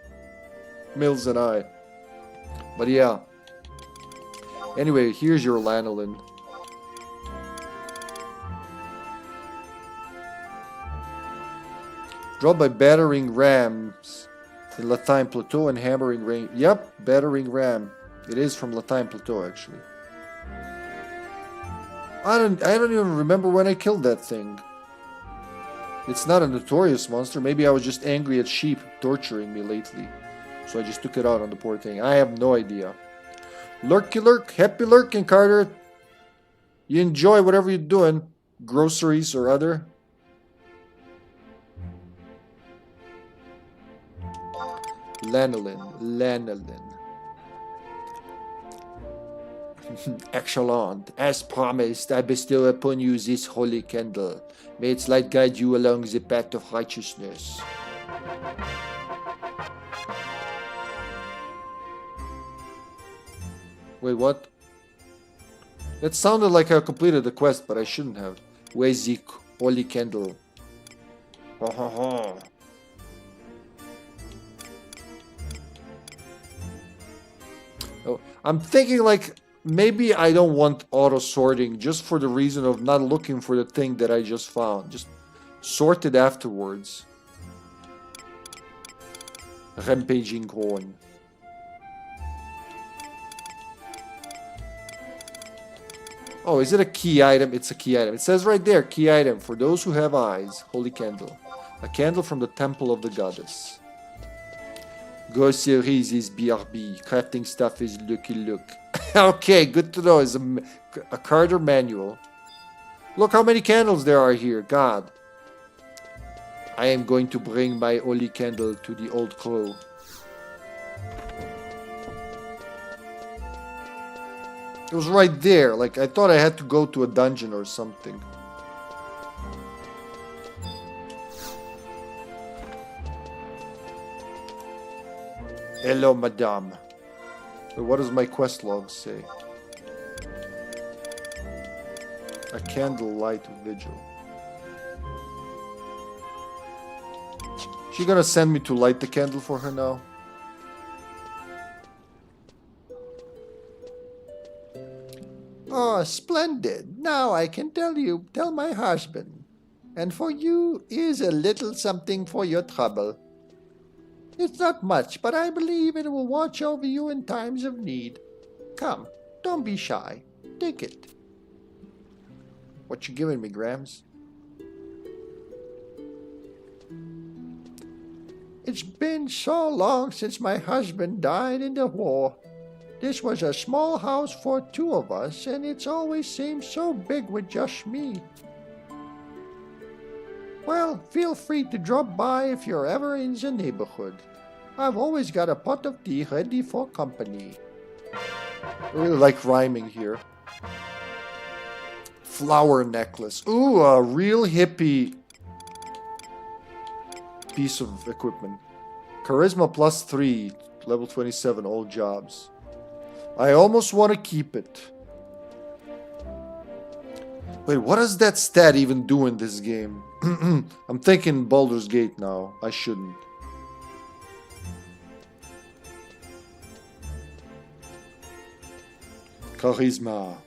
Mills and I. But yeah. Anyway, here's your lanolin. Dropped by battering rams in Latine Plateau and hammering rain. Yep, battering ram. It is from Latine Plateau, actually. I don't even remember when I killed that thing. It's not a Notorious monster. Maybe I was just angry at sheep torturing me lately. So I just took it out on the poor thing. I have no idea. Lurky lurk, happy lurking, Carter. You enjoy whatever you're doing. Groceries or other. Lanolin. Excellent. As promised, I bestow upon you this holy candle. May its light guide you along the path of righteousness. Wait, what? That sounded like I completed the quest, but I shouldn't have. Where's the holy candle? Ha ha ha. Oh, I'm thinking like maybe I don't want auto sorting just for the reason of not looking for the thing that I just found. Just sort it afterwards. Rampaging horn. Oh, is it a key item? It's a key item. It says right there, key item for those who have eyes. Holy candle. A candle from the temple of the goddess. Groceries is BRB. Crafting stuff is Lucky Look. Okay, good to know. It's a Carter manual. Look how many candles there are here. God. I am going to bring my holy candle to the old crow. It was right there. Like, I thought I had to go to a dungeon or something. Hello, madame. What does my quest log say? A candlelight vigil. She gonna send me to light the candle for her now? Oh, splendid. Now I can tell my husband. And for you is a little something for your trouble. It's not much, but I believe it will watch over you in times of need. Come, don't be shy. Take it. What you giving me, Grams? It's been so long since my husband died in the war. This was a small house for two of us, and it's always seemed so big with just me. Well, feel free to drop by if you're ever in the neighborhood. I've always got a pot of tea ready for company. I really like rhyming here. Flower necklace. Ooh, a real hippie piece of equipment. Charisma +3, level 27, all jobs. I almost want to keep it. Wait, what does that stat even do in this game? I'm thinking Baldur's Gate now. I shouldn't. Charisma.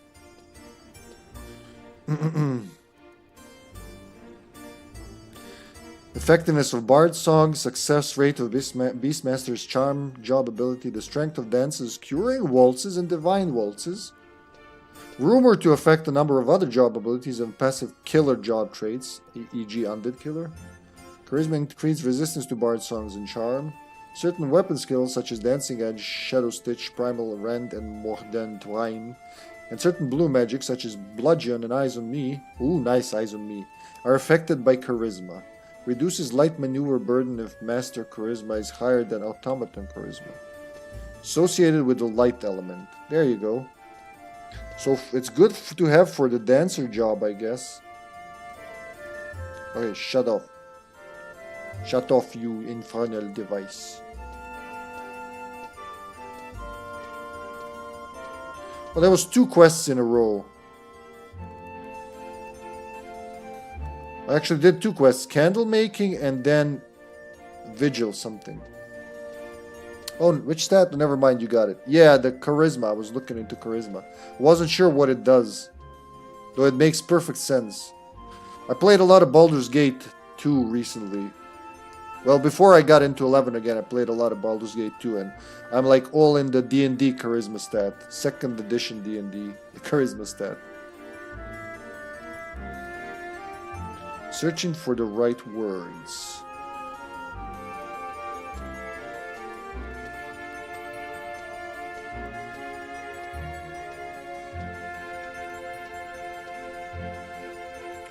Effectiveness of bard song, success rate of Beastmaster's charm, job ability, the strength of dances, curing waltzes and divine waltzes. Rumor to affect a number of other job abilities and passive killer job traits, e.g. Undead Killer. Charisma increases resistance to bard songs and charm. Certain weapon skills such as Dancing Edge, Shadow Stitch, Primal Rend, and Mordant Rhyme, and certain blue magic such as Bludgeon and Eyes on Me, ooh, nice Eyes on Me, are affected by Charisma. Reduces light maneuver burden if Master Charisma is higher than Automaton Charisma. Associated with the light element. There you go. So it's good to have for the dancer job, I guess. Okay, shut off. Shut off, you infernal device. Well, there was 2 quests in a row. I actually did 2 quests. Candle making and then vigil something. Oh, which stat? Never mind, you got it. Yeah, the charisma. I was looking into charisma. Wasn't sure what it does. Though it makes perfect sense. I played a lot of Baldur's Gate 2 recently. Well, before I got into 11 again, I played a lot of Baldur's Gate 2, and I'm like all in the D&D charisma stat. 2nd edition D&D, the charisma stat. Searching for the right words.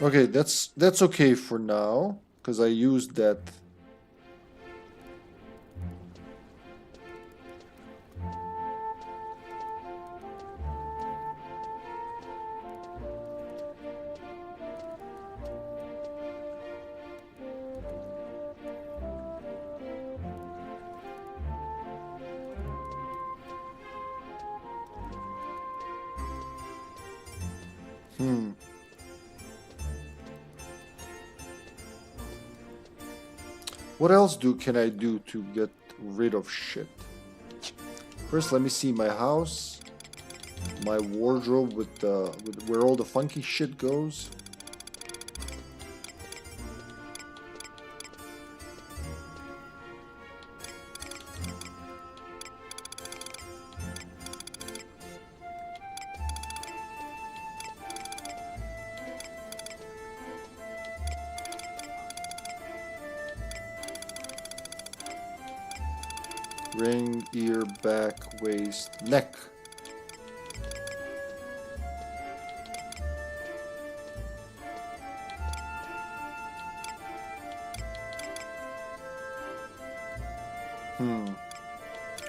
Okay, that's okay for now, because I used that. What else can I do to get rid of shit? First, let me see my house, my wardrobe with where all the funky shit goes. Ring, ear, back, waist, neck.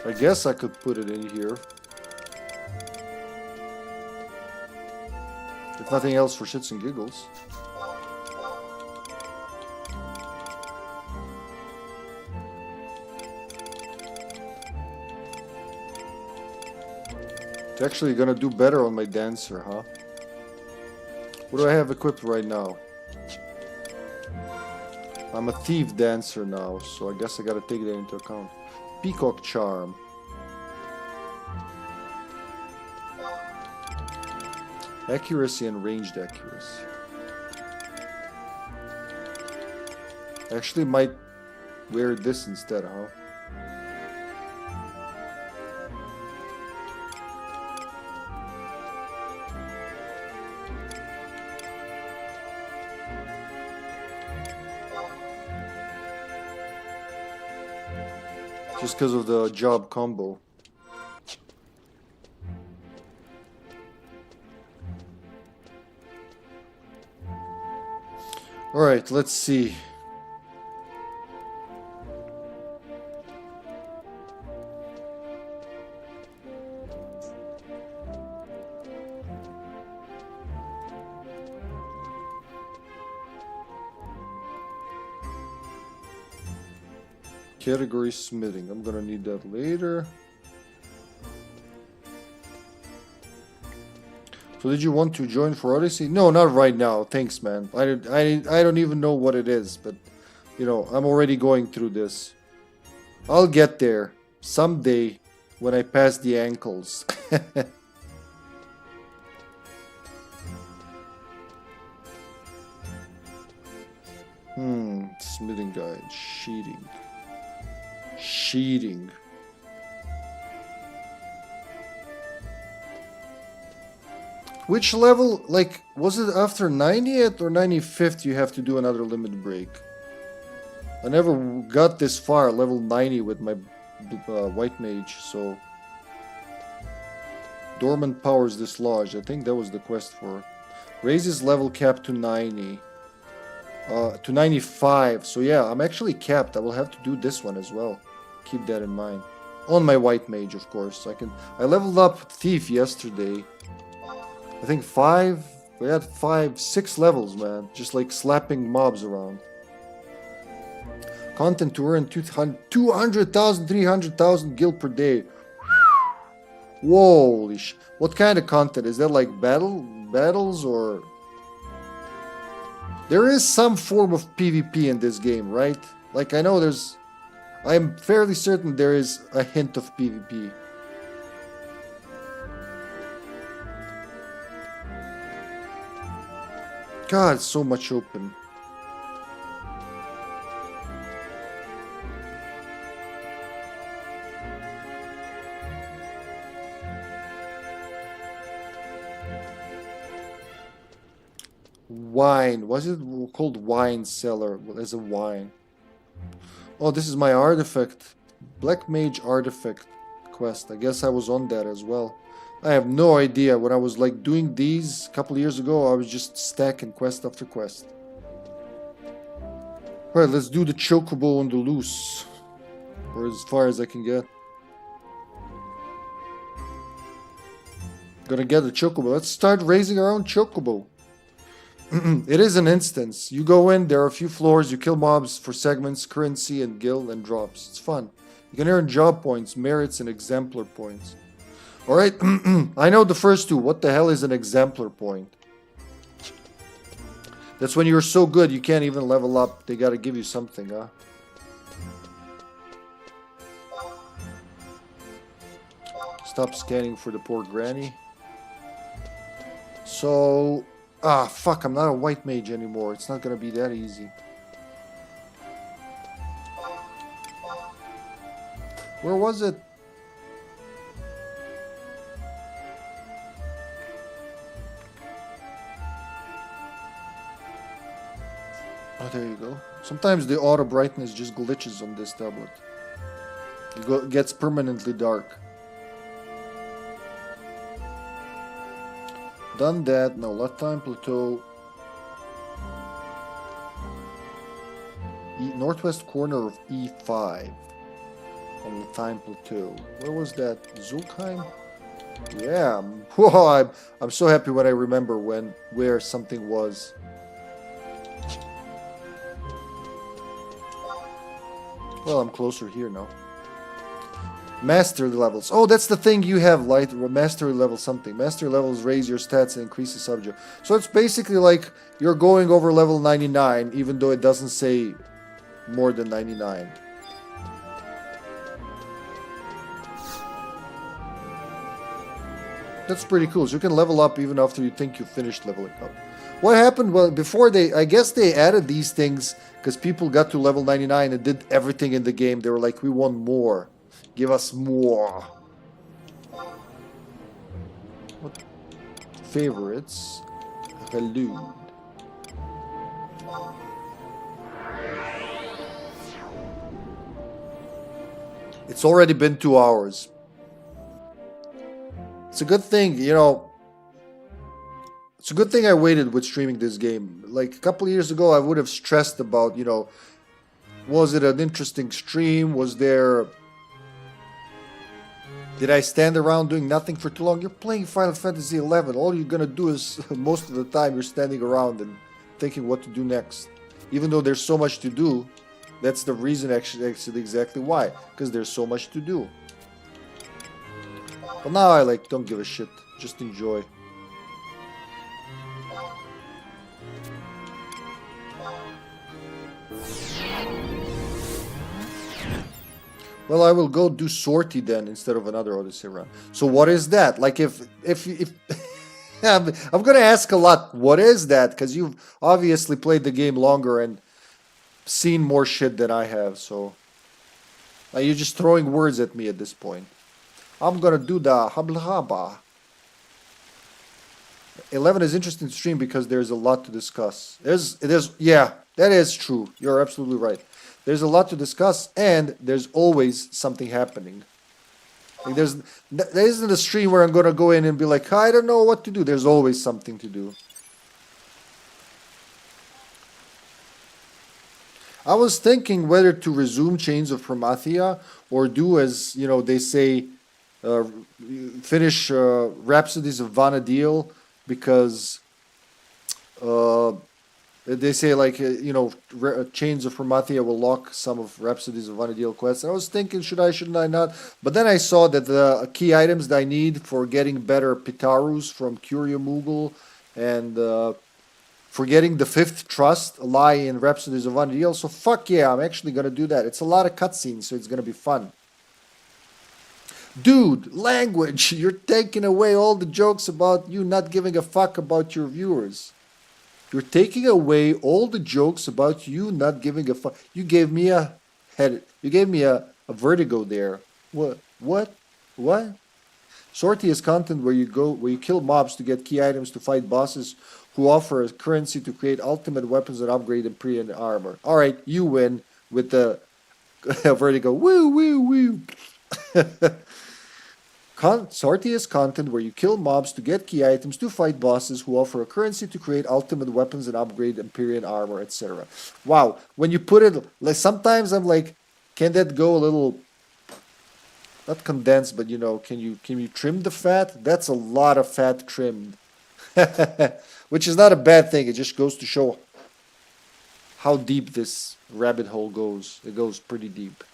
I guess I could put it in here. If nothing else, for shits and giggles. It's actually gonna do better on my dancer, huh? What do I have equipped right now? I'm a thief dancer now, so I guess I gotta take that into account. Peacock charm. Accuracy and ranged accuracy. Actually might wear this instead, huh? Just because of the job combo. Alright, let's see. Category smithing. I'm gonna need that later. So did you want to join for Odyssey? No, not right now. Thanks, man. I don't even know what it is, but you know, I'm already going through this. I'll get there someday when I pass the ankles. Smithing guide. Sheeting. Sheeting. Which level, like, was it after 90th or 95th you have to do another limit break? I never got this far, level 90 with my white mage, so... Dormant powers dislodged, I think that was the quest for. Raises level cap to 90. To 95, so yeah, I'm actually capped. I will have to do this one as well. Keep that in mind. On my white mage, of course. I leveled up Thief yesterday. I think 6 levels, man. Just like slapping mobs around. Content to earn 200,000, 300,000 gil per day. Holy sh... What kind of content? Is that like battles or... There is some form of PvP in this game, right? Like, I know there's... I'm fairly certain there is a hint of PvP. God, so much open. Wine. Was it called wine cellar? As a wine. Oh, this is my artifact. Black Mage artifact quest. I guess I was on that as well. I have no idea. When I was like doing these a couple years ago, I was just stacking quest after quest. Alright, let's do the Chocobo on the loose. Or as far as I can get. Gonna get a Chocobo. Let's start raising our own Chocobo. It is an instance. You go in, there are a few floors, you kill mobs for segments, currency, and gil, and drops. It's fun. You can earn job points, merits, and exemplar points. Alright, I know the first two. What the hell is an exemplar point? That's when you're so good you can't even level up. They gotta give you something, huh? Stop scanning for the poor granny. So... Ah, fuck, I'm not a white mage anymore. It's not gonna be that easy. Where was it? Oh, there you go. Sometimes the auto brightness just glitches on this tablet. It gets permanently dark. Done that. Now left time plateau. Northwest corner of E5 on the time plateau. Where was that? Zulkheim? Yeah. Whoa, I'm so happy when I remember where something was. Well, I'm closer here now. Mastery levels. Oh, that's the thing you have, light. Mastery level something. Mastery levels raise your stats and increase the subject. So it's basically like you're going over level 99, even though it doesn't say more than 99. That's pretty cool. So you can level up even after you think you finished leveling up. What happened? Well, before I guess they added these things because people got to level 99 and did everything in the game. They were like, we want more. Give us more. What? Favorites. Hello. It's already been 2 hours. It's a good thing, you know. It's a good thing I waited with streaming this game. Like a couple of years ago, I would have stressed about, you know, was it an interesting stream? Was there... Did I stand around doing nothing for too long? You're playing Final Fantasy XI. All you're gonna do is, most of the time, you're standing around and thinking what to do next. Even though there's so much to do, that's the reason actually exactly why. Because there's so much to do. But now I like don't give a shit. Just enjoy. Well, I will go do sortie then instead of another Odyssey run. So what is that? Like if I'm gonna ask a lot. What is that? Because you've obviously played the game longer and seen more shit than I have. So you're just throwing words at me at this point. I'm gonna do the habla haba. 11 is interesting to stream because there's a lot to discuss. Yeah, that is true. You're absolutely right. There's a lot to discuss, and there's always something happening. Like there isn't a stream where I'm gonna go in and be like, I don't know what to do. There's always something to do. I was thinking whether to resume Chains of Promathia or do as, you know, they say, finish Rhapsodies of Vana'diel because they say like, you know, Chains of Promathia will lock some of Rhapsodies of Vana'diel quests. I was thinking, shouldn't I not? But then I saw that the key items that I need for getting better Pitarus from Curio Moogle and for getting the 5th Trust lie in Rhapsodies of Vana'diel. So fuck yeah, I'm actually going to do that. It's a lot of cutscenes, so it's going to be fun. Dude, language! You're taking away all the jokes about you not giving a fuck about your viewers. You're taking away all the jokes about you not giving a fuck. You gave me a head. You gave me a vertigo there. What? Sortie is content where you kill mobs to get key items to fight bosses who offer a currency to create ultimate weapons and upgrade and armor. All right, you win with the vertigo. Woo woo woo. Sortie is content where you kill mobs to get key items to fight bosses who offer a currency to create ultimate weapons and upgrade Empyrean armor, etc. Wow, when you put it, like sometimes I'm like, can that go a little, not condensed, but you know, can you trim the fat? That's a lot of fat trimmed, which is not a bad thing. It just goes to show how deep this rabbit hole goes. It goes pretty deep.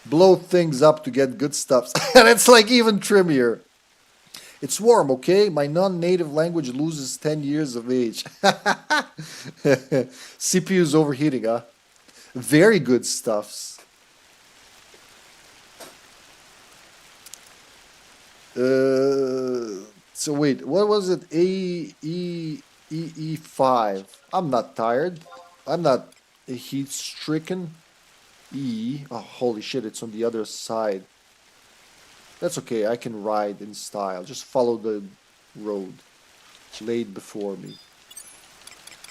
Blow things up to get good stuff. And it's like even trimmier. It's warm, okay? My non-native language loses 10 years of age. CPU's overheating, huh? Very good stuffs. So wait, what was it? E5. I'm not tired. I'm not heat stricken. E. Oh, holy shit, it's on the other side. That's okay, I can ride in style. Just follow the road laid before me.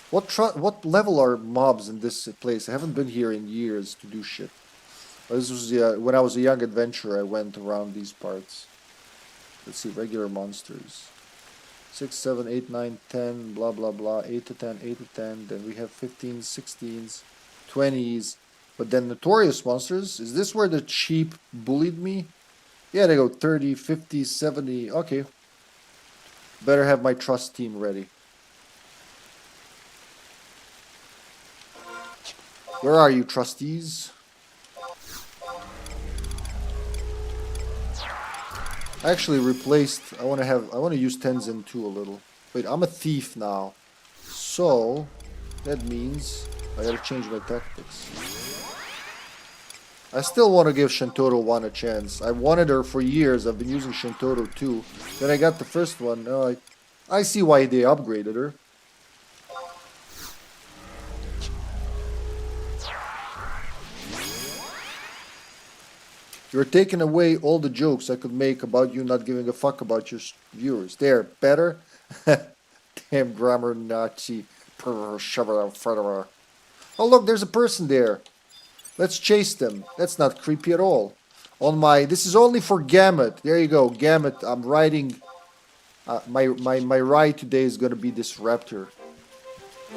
What level are mobs in this place? I haven't been here in years to do shit. This was when I was a young adventurer, I went around these parts. Let's see, regular monsters. 6, 7, 8, 9, 10, blah blah blah, 8 to 10, 8 to 10, then we have 15s, 16s, 20s. But then notorious monsters, is this where the sheep bullied me? Yeah, they go 30, 50, 70, okay. Better have my trust team ready. Where are you, trustees? I actually replaced. I want to use Tenzin too a little. Wait, I'm a thief now, so that means I gotta change my tactics. I still want to give Shintoro 1 a chance. I wanted her for years. I've been using Shintoro 2. Then I got the first one. Now I see why they upgraded her. You're taking away all the jokes I could make about you not giving a fuck about your viewers. There, better? Damn grammar Nazi. Oh look, there's a person there. Let's chase them. That's not creepy at all. This is only for Gamut. There you go, Gamut. I'm riding. My ride today is gonna be this raptor.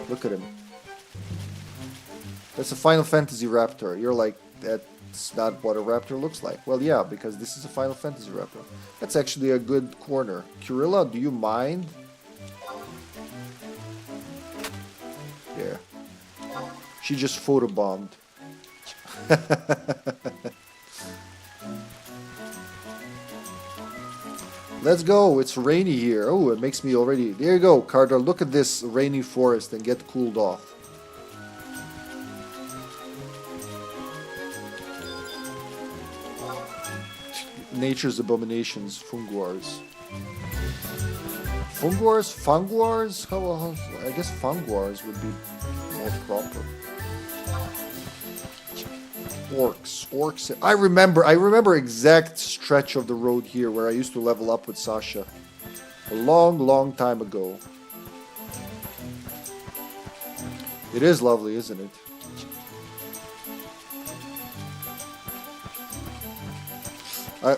Look at him. That's a Final Fantasy raptor. You're like, that's not what a raptor looks like. Well, yeah, because this is a Final Fantasy raptor. That's actually a good corner. Kurilla, do you mind? Yeah. She just photobombed. Let's go. It's rainy here. Oh, it makes me already... There you go, Carter. Look at this rainy forest and get cooled off. Nature's abominations, funguars. Funguars? How, I guess funguars would be more proper. Orcs. I remember exact stretch of the road here where I used to level up with Sasha. A long time ago. It is lovely, isn't it?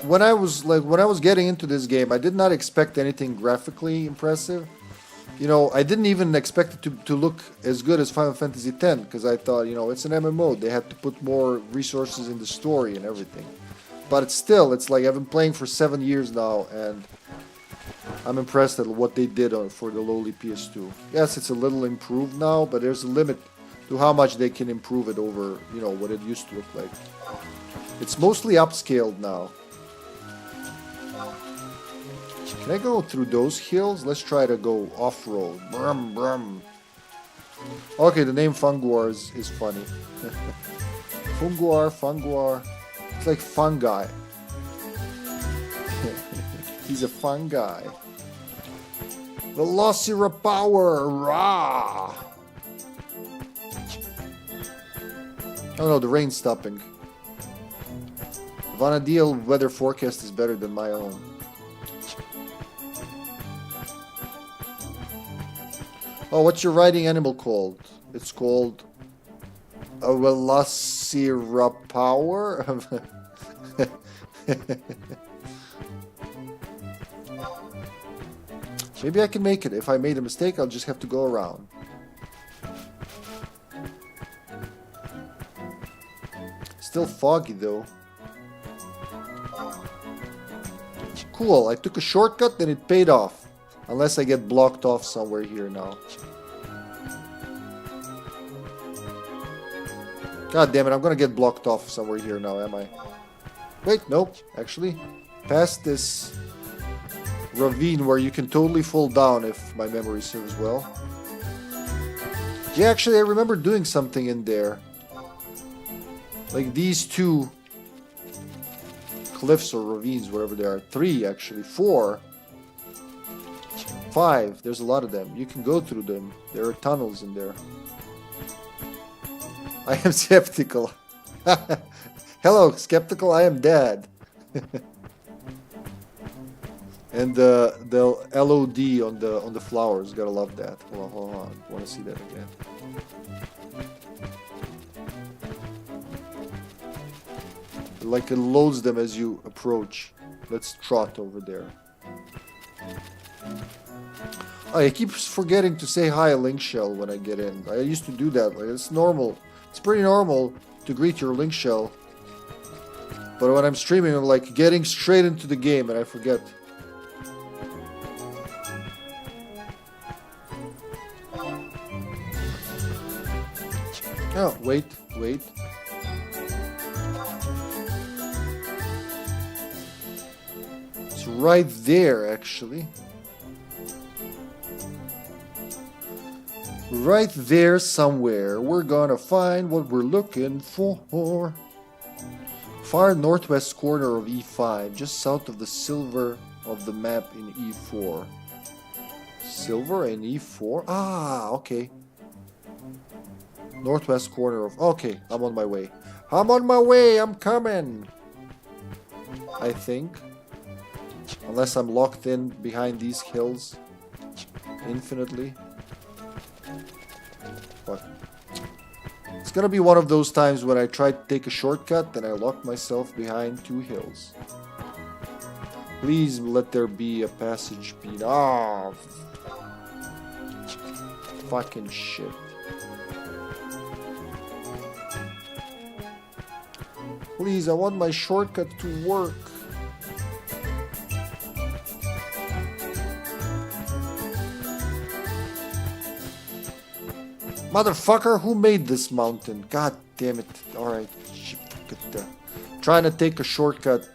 When I was getting into this game, I did not expect anything graphically impressive. You know, I didn't even expect it to look as good as Final Fantasy X, because I thought, you know, it's an MMO. They had to put more resources in the story and everything. But it's like I've been playing for 7 years now, and I'm impressed at what they did for the lowly PS2. Yes, it's a little improved now, but there's a limit to how much they can improve it over, you know, what it used to look like. It's mostly upscaled now. Can I go through those hills? Let's try to go off-road. Brum, brum. Okay, the name Funguar is funny. Funguar. It's like fungi. He's a fungi. Velociraptor! Rah! Oh no, the rain's stopping. Vana'diel weather forecast is better than my own. Oh, what's your riding animal called? It's called a Velociraptor? Maybe I can make it. If I made a mistake, I'll just have to go around. Still foggy though. Cool, I took a shortcut, then it paid off. Unless I get blocked off somewhere here now. God damn it, I'm gonna get blocked off somewhere here now, am I? Wait, nope, actually. Past this ravine where you can totally fall down if my memory serves well. Yeah, actually, I remember doing something in there. Like these two cliffs or ravines, whatever they are. 3, actually. 4. 5. There's a lot of them. You can go through them. There are tunnels in there. I am skeptical. Hello, skeptical. I am dead. And the LOD on the flowers. Gotta love that. Hold on. I want to see that again. Like it loads them as you approach. Let's trot over there. Oh, I keep forgetting to say hi, Link Shell, when I get in. I used to do that. Like, it's normal. It's pretty normal to greet your Link Shell. But when I'm streaming, I'm like getting straight into the game and I forget. Oh, wait. It's right there, actually. Right there somewhere. We're gonna find what we're looking for. Far northwest corner of E5, just south of the silver of the map in E4. Silver in E4? Ah, okay. Northwest corner of... Okay, I'm on my way. I'm on my way, I'm coming! I think. Unless I'm locked in behind these hills. Infinitely. But... It's gonna be one of those times when I try to take a shortcut and I lock myself behind 2 hills. Please let there be a passage beat. Oh, fucking shit. Please, I want my shortcut to work. Motherfucker, who made this mountain? God damn it. Alright. Trying to take a shortcut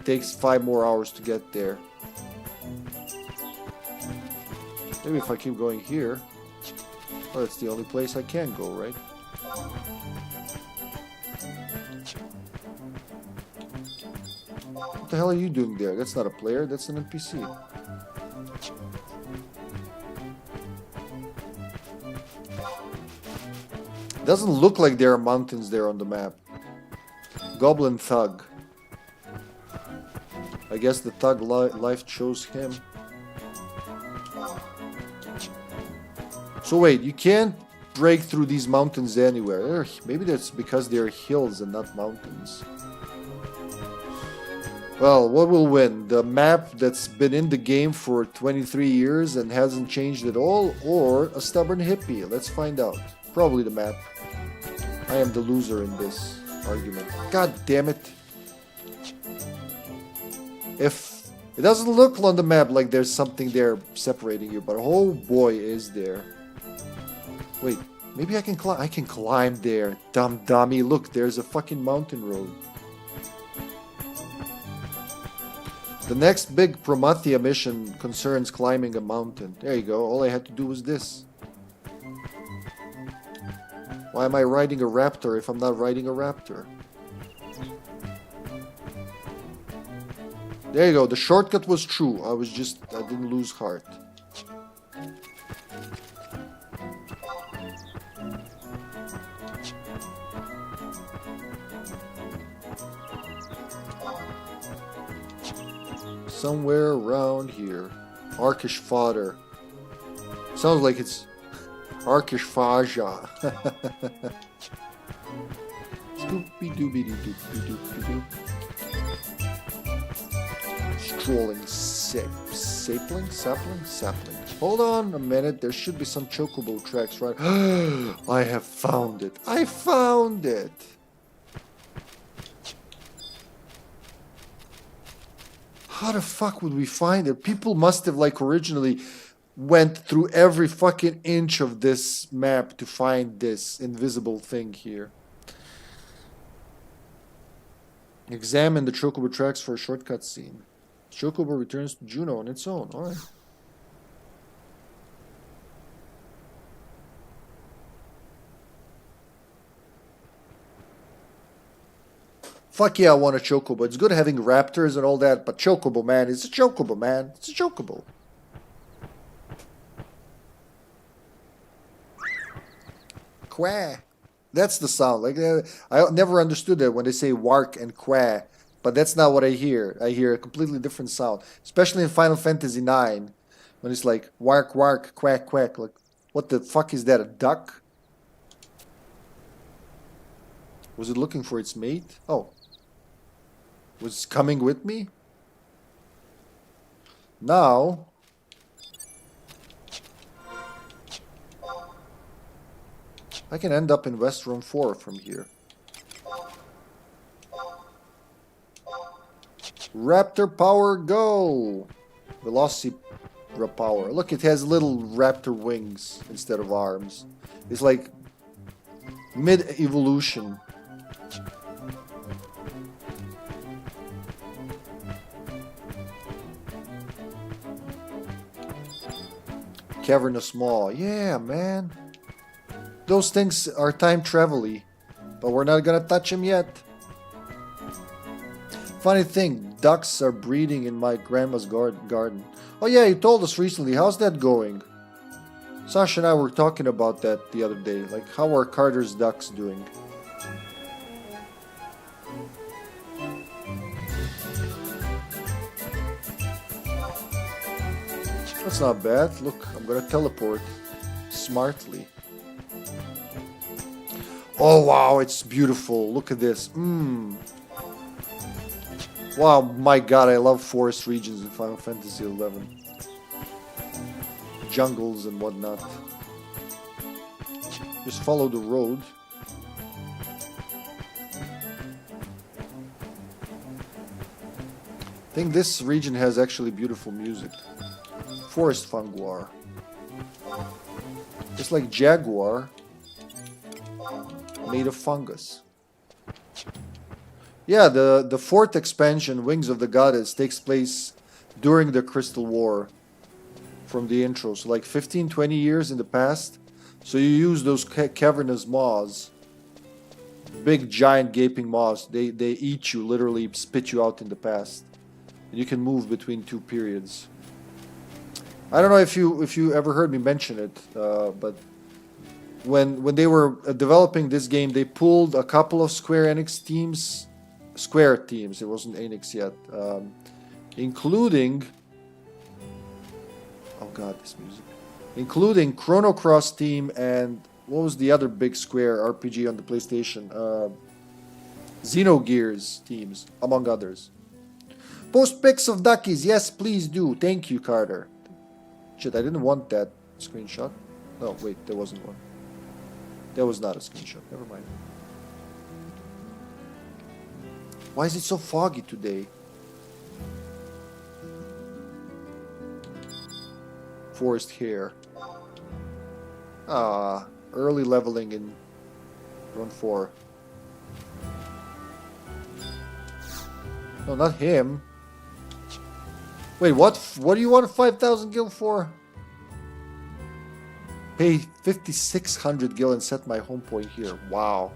takes 5 more hours to get there. Maybe if I keep going here. Oh, it's the only place I can go, right? What the hell are you doing there? That's not a player, that's an NPC. Doesn't look like there are mountains there on the map. Goblin Thug. I guess the thug life chose him. So wait, you can't break through these mountains anywhere. Maybe that's because they're hills and not mountains. Well, what will win? The map that's been in the game for 23 years and hasn't changed at all? Or a stubborn hippie? Let's find out. Probably the map. I am the loser in this argument. God damn it. If it doesn't look on the map like there's something there separating you, but oh boy is there. Wait, maybe I can climb. I can climb there. Dummy, look, there's a fucking mountain road. The next big Promathia mission concerns climbing a mountain. There you go. All I had to do was this. Why am I riding a raptor if I'm not riding a raptor? There you go. The shortcut was true. I didn't lose heart. Somewhere around here. Arkish fodder. Sounds like it's Arkish Faja. Scooby-dooby-doo-doo-doo-doo-doo. Strolling sapling? Hold on a minute, there should be some Chocobo tracks, right? I have found it. I found it! How the fuck would we find it? People must have like originally went through every fucking inch of this map to find this invisible thing here. Examine the Chocobo tracks for a shortcut scene. Chocobo returns to Juno on its own. Alright. Fuck yeah, I want a Chocobo. It's good having raptors and all that, but Chocobo, man, it's a Chocobo, man. It's a Chocobo. Quah. That's the sound. Like I never understood that when they say wark and quah, but that's not what I hear. I hear a completely different sound, especially in Final Fantasy IX, when it's like wark, wark, quack, quack. Like, what the fuck is that? A duck? Was it looking for its mate? Oh, was it coming with me? Now. I can end up in West Room 4 from here. Raptor power, go! Velocity power. Look, it has little raptor wings instead of arms. It's like mid-evolution. cavernous maw. Yeah, man. Those things are time travel-y, but we're not gonna touch them yet. Funny thing, ducks are breeding in my grandma's garden. Oh yeah, you told us recently. How's that going? Sasha and I were talking about that the other day. Like, how are Carter's ducks doing? That's not bad. Look, I'm gonna teleport smartly. Oh wow, it's beautiful. Look at this. Wow, my god, I love forest regions in Final Fantasy XI. Jungles and whatnot. Just follow the road. I think this region has actually beautiful music. Forest funguar. Just like jaguar, made of fungus. Yeah, the fourth expansion, Wings of the Goddess, takes place during the Crystal War from the intro. So like 15, 20 years in the past. So you use those cavernous maws. Big, giant, gaping maws. They eat you, literally spit you out in the past. And you can move between two periods. I don't know if you ever heard me mention it, but when they were developing this game, they pulled a couple of Square teams, it wasn't Enix yet, including, oh god, this music, including Chrono Cross team and what was the other big Square RPG on the PlayStation, Xenogears teams, among others. Post pics of duckies, yes please do, thank you Carter. Shit, I didn't want that screenshot. No, wait, there wasn't one. That was not a screenshot, never mind. Why is it so foggy today? Forest Hare. Ah, early leveling in Run 4. No, not him. Wait, what? What do you want 5,000 gil for? Pay 5,600 gil and set my home point here. Wow.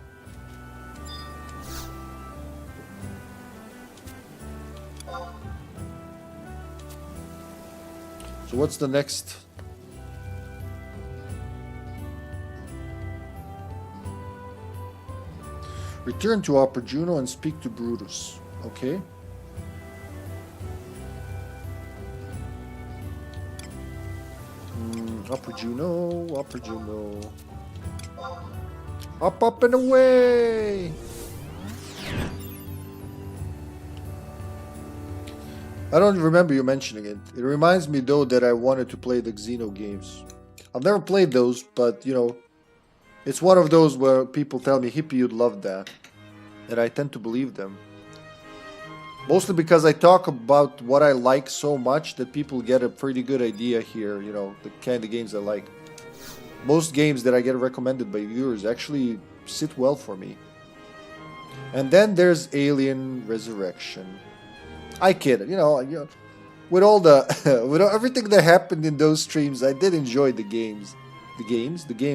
So what's the next? Return to Upper Juno and speak to Brutus. Okay. Upper Juno, Upper Juno. Up and away! I don't remember you mentioning it. It reminds me though that I wanted to play the Xeno games. I've never played those, but you know, it's one of those where people tell me, Hippie, you'd love that. And I tend to believe them. Mostly because I talk about what I like so much that people get a pretty good idea here, you know, the kind of games I like. Most games that I get recommended by viewers actually sit well for me. And then there's Alien Resurrection. I kid, you know, with all the with everything that happened in those streams, I did enjoy the game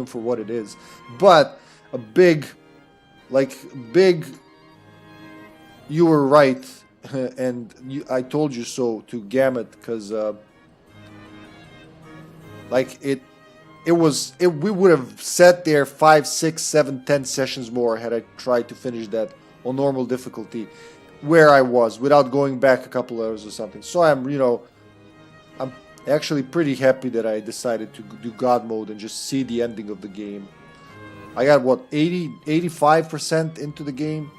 for what it is. But a big, you were right. And I told you so to Gamut, because we would have sat there 5, 6, 7, 10 sessions more had I tried to finish that on normal difficulty where I was without going back a couple hours or something. So I'm actually pretty happy that I decided to do God mode and just see the ending of the game. I got what, 85% into the game.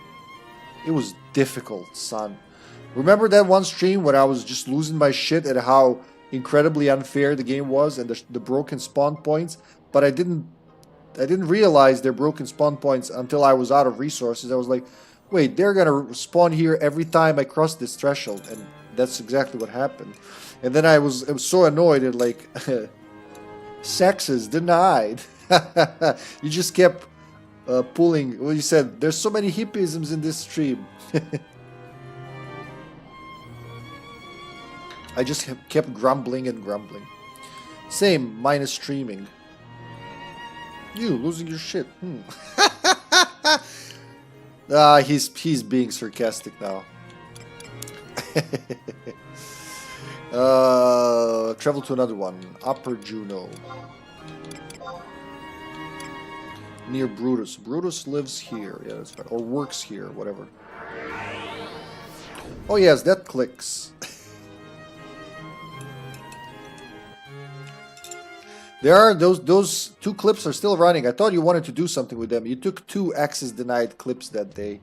It was difficult, son. Remember that one stream when I was just losing my shit at how incredibly unfair the game was and the broken spawn points? But I didn't realize they're broken spawn points until I was out of resources. I was like, wait, they're gonna spawn here every time I cross this threshold, and that's exactly what happened. And then I was so annoyed and like, sexes denied. You just kept pulling. Well, you said there's so many hippisms in this stream. I just kept grumbling and grumbling. Same, minus streaming. You losing your shit. He's being sarcastic now. Travel to another one. Upper Juno. Near Brutus. Brutus lives here. Yeah, that's fine. Or works here, whatever. Oh yes, that clicks. There are those two clips are still running. I thought you wanted to do something with them. You took 2 access denied clips that day.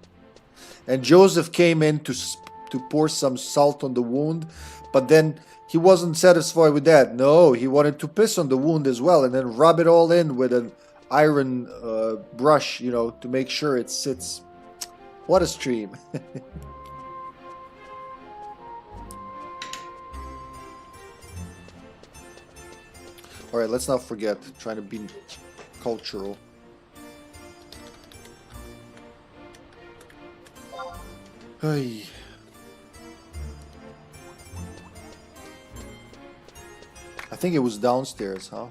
And Joseph came in to pour some salt on the wound, but then he wasn't satisfied with that. No, he wanted to piss on the wound as well and then rub it all in with an iron brush, you know, to make sure it sits. What a stream. Alright, let's not forget, trying to be cultural. Hey. I think it was downstairs, huh?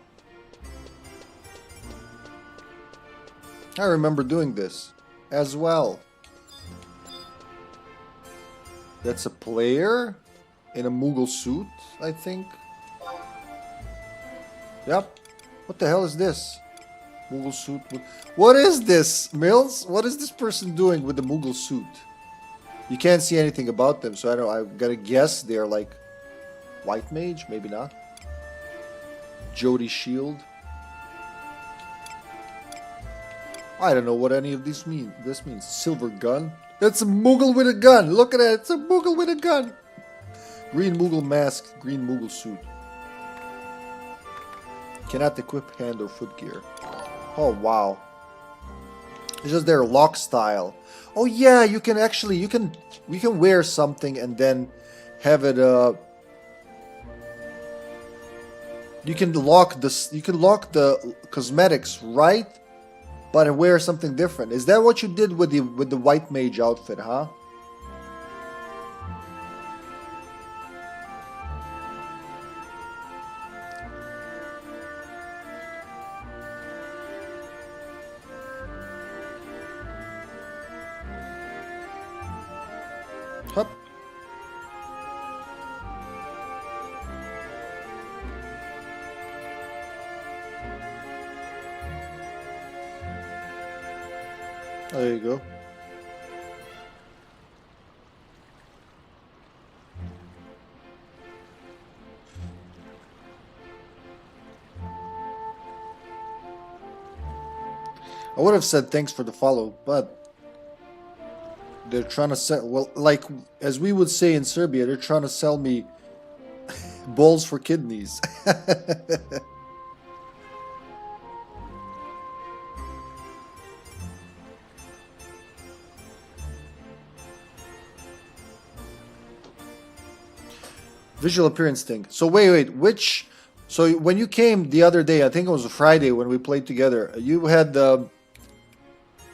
I remember doing this as well. That's a player in a Moogle suit, I think. Yep. What the hell is this? Moogle suit. What is this, Mills? What is this person doing with the Moogle suit? You can't see anything about them, so I don't. I gotta guess they're like white mage, maybe not. Jody Shield. I don't know what any of these mean. This means silver gun. That's a Moogle with a gun. Look at that. It's a Moogle with a gun. Green Moogle mask. Green Moogle suit. Cannot equip hand or foot gear. Oh wow. It's just their lock style. Oh yeah, you can actually we can wear something and then have it you can lock the cosmetics, right? But wear something different. Is that what you did with the white mage outfit, huh? Hup. There you go. I would have said thanks for the follow, but they're trying to sell, well, like, as we would say in Serbia, they're trying to sell me balls for kidneys. Visual appearance thing. So wait, which... So when you came the other day, I think it was a Friday when we played together, you had the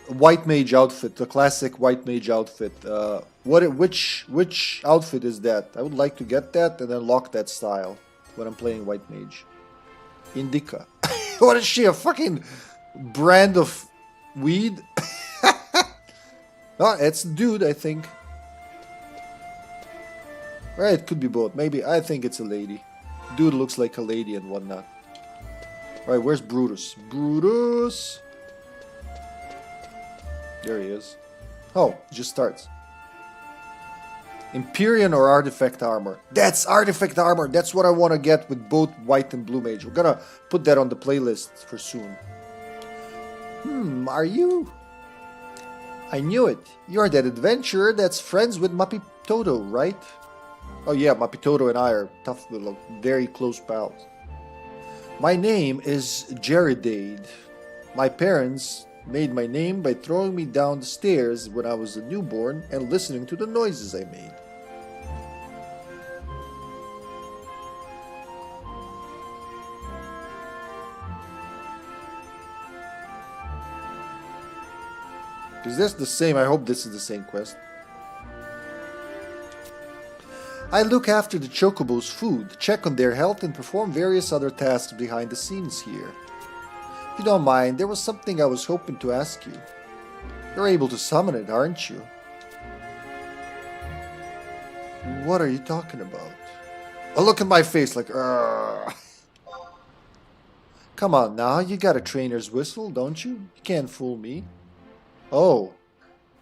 white mage outfit, the classic white mage outfit. Which outfit is that? I would like to get that and then lock that style when I'm playing white mage. Indica. What is she, a fucking brand of weed? Oh, it's dude, I think. Right, it could be both. Maybe, I think it's a lady. Dude looks like a lady and whatnot. Alright, where's Brutus? Brutus! There he is. Oh, it just starts. Empyrean or Artifact Armor? That's Artifact Armor! That's what I want to get with both White and Blue Mage. We're gonna put that on the playlist for soon. Are you? I knew it. You're that adventurer that's friends with Mapitoto, right? Oh yeah, Mapitoto and I are tough, little, very close pals. My name is Jaredade. My parents made my name by throwing me down the stairs when I was a newborn and listening to the noises I made. Is this the same? I hope this is the same quest. I look after the Chocobo's food, check on their health, and perform various other tasks behind the scenes here. If you don't mind, there was something I was hoping to ask you. You're able to summon it, aren't you? What are you talking about? Oh, look at my face like, Argh. Come on now, you got a trainer's whistle, don't you? You can't fool me. Oh.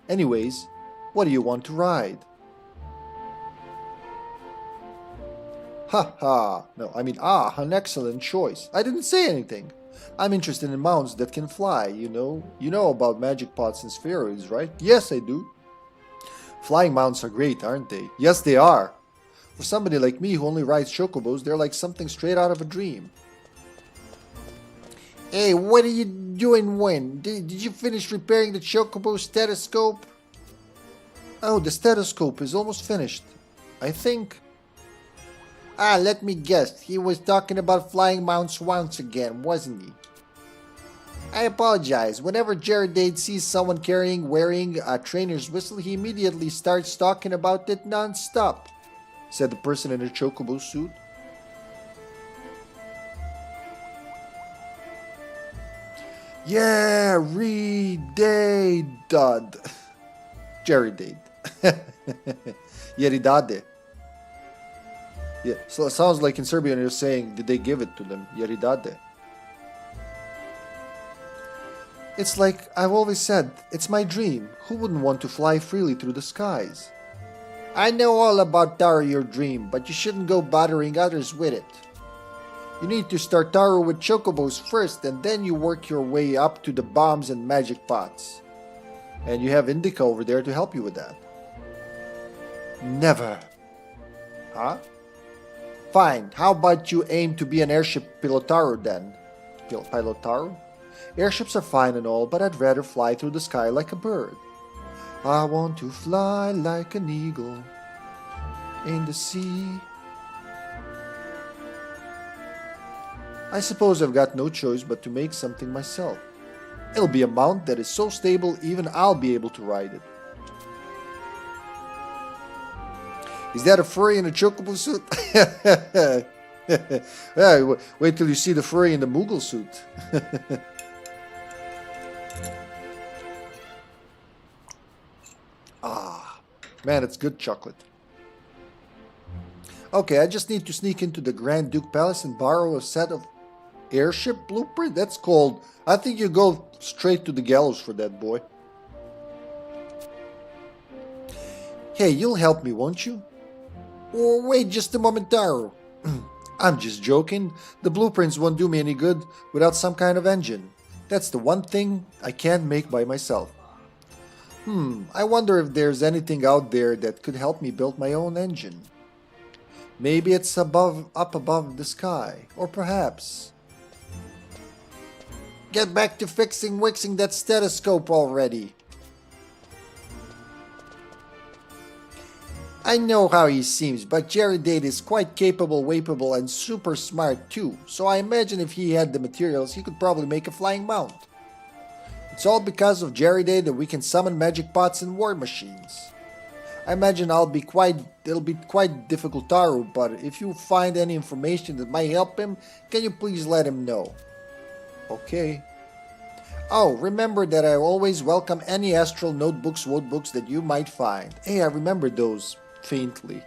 Anyways, what do you want to ride? Ha ha. No, I mean, an excellent choice. I didn't say anything. I'm interested in mounts that can fly, you know. You know about magic pots and spheroids, right? Yes, I do. Flying mounts are great, aren't they? Yes, they are. For somebody like me who only rides chocobos, they're like something straight out of a dream. Hey, what are you doing when? Did you finish repairing the chocobo stethoscope? Oh, the stethoscope is almost finished. I think. Let me guess. He was talking about flying mounts once again, wasn't he? I apologize. Whenever Jaredade sees someone wearing a trainer's whistle, he immediately starts talking about it non-stop, said the person in a chocobo suit. Yeah, Dud. Jaredade. Yeridade. Yeah, so it sounds like in Serbian you're saying, did they give it to them? Yeridade. It's like I've always said, it's my dream. Who wouldn't want to fly freely through the skies? I know all about Taro, your dream, but you shouldn't go bothering others with it. You need to start Taro with chocobos first, and then you work your way up to the bombs and magic pots. And you have Indica over there to help you with that. Never. Huh? Fine, how about you aim to be an airship pilotaro then? Pilotaro? Airships are fine and all, but I'd rather fly through the sky like a bird. I want to fly like an eagle in the sea. I suppose I've got no choice but to make something myself. It'll be a mount that is so stable even I'll be able to ride it. Is that a furry in a chocobo suit? Yeah, wait till you see the furry in the Moogle suit. Man, it's good chocolate. Okay, I just need to sneak into the Grand Duke Palace and borrow a set of airship blueprint. That's called... I think you go straight to the gallows for that, boy. Hey, you'll help me, won't you? Oh, wait just a moment, Taro. I'm just joking. The blueprints won't do me any good without some kind of engine. That's the one thing I can't make by myself. I wonder if there's anything out there that could help me build my own engine. Maybe it's up above the sky, or perhaps... Get back to fixing that stethoscope already. I know how he seems, but Jaredade is quite capable, and super smart too, so I imagine if he had the materials, he could probably make a flying mount. It's all because of Jaredade that we can summon magic pots and war machines. I imagine it'll be quite difficult, Taro, but if you find any information that might help him, can you please let him know? Okay. Oh, remember that I always welcome any astral notebooks, wodebooks that you might find. Hey, I remember those faintly.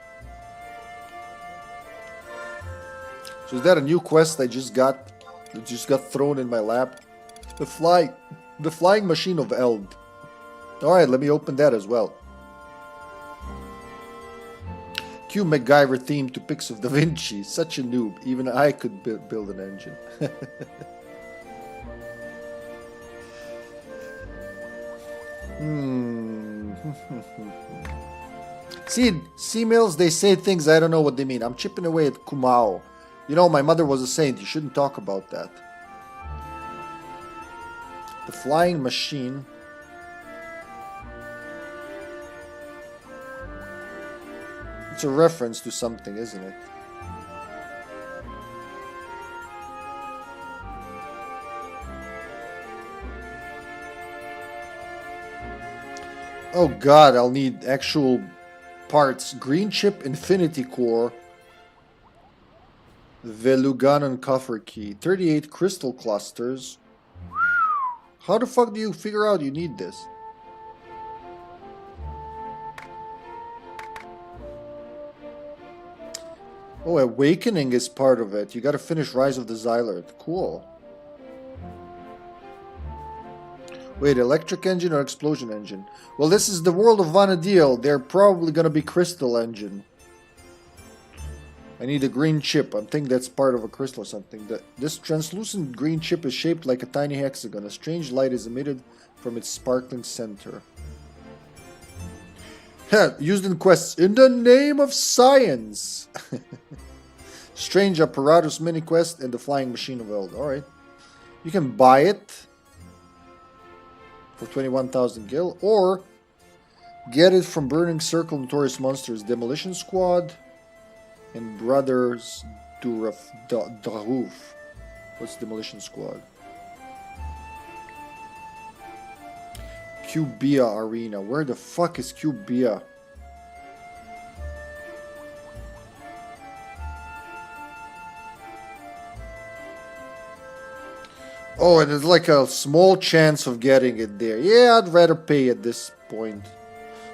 So is that a new quest I just got? That just got thrown in my lap? The flying machine of Eld. Alright, let me open that as well. Cue MacGyver theme to pics of Da Vinci. Such a noob. Even I could build an engine. See, C-mills, they say things I don't know what they mean. I'm chipping away at Kumao. You know, my mother was a saint. You shouldn't talk about that. The flying machine. It's a reference to something, isn't it? Oh god, I'll need actual parts. Green chip, infinity core, Veluganon coffer key, 38 crystal clusters. How the fuck do you figure out you need this? Oh, Awakening is part of it. You gotta finish Rise of the Xylard. Cool. Wait, electric engine or explosion engine? Well, this is the world of Vana'diel. They're probably gonna be crystal engine. I need a green chip. I think that's part of a crystal or something. This translucent green chip is shaped like a tiny hexagon. A strange light is emitted from its sparkling center. Used in quests. In the name of science! Strange apparatus mini quest and the flying machine of Eld. Alright. You can buy it for 21,000 gil, or get it from Burning Circle Notorious Monsters, Demolition Squad, and Brothers Daruf. What's Demolition Squad? Cubia Arena. Where the fuck is Cubia? Oh, and there's like a small chance of getting it there. Yeah, I'd rather pay at this point.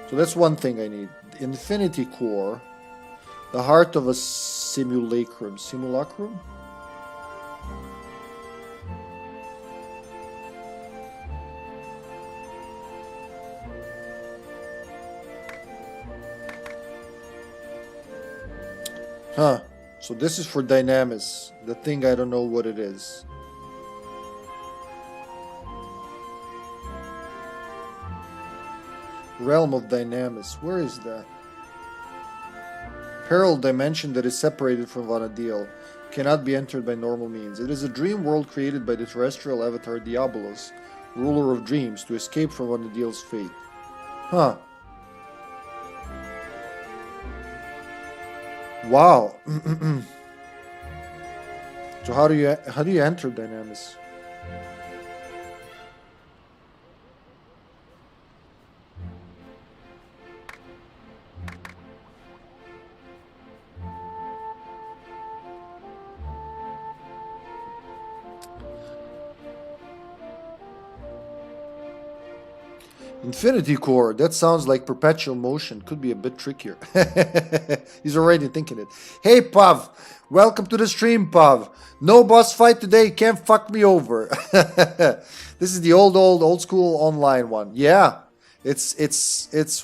So that's one thing I need. Infinity Core. The heart of a simulacrum. Simulacrum? Huh. So this is for Dynamis. The thing I don't know what it is. Realm of Dynamis. Where is that? Peril dimension that is separated from Vana'diel. Cannot be entered by normal means. It is a dream world created by the terrestrial avatar Diabolos, ruler of dreams, to escape from Vana'diel's fate. Huh. Wow. So how do you enter Dynamis? Infinity Core, that sounds like perpetual motion. Could be a bit trickier. He's already thinking it. Hey Pav, welcome to the stream, Pav. No boss fight today, can't fuck me over. This is the old school online one. Yeah, it's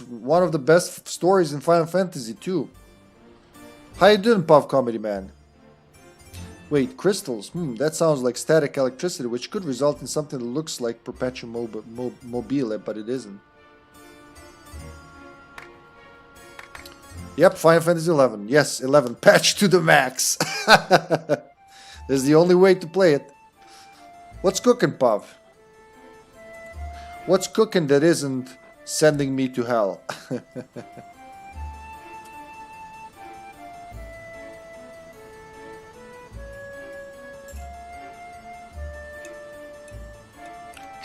one of the best stories in Final Fantasy too. How you doing, Pav Comedy Man? Wait, crystals. That sounds like static electricity, which could result in something that looks like perpetual mobile, but it isn't. Yep, Final Fantasy 11. Yes, 11. Patch to the max. This is the only way to play it. What's cooking, Pav? What's cooking that isn't sending me to hell?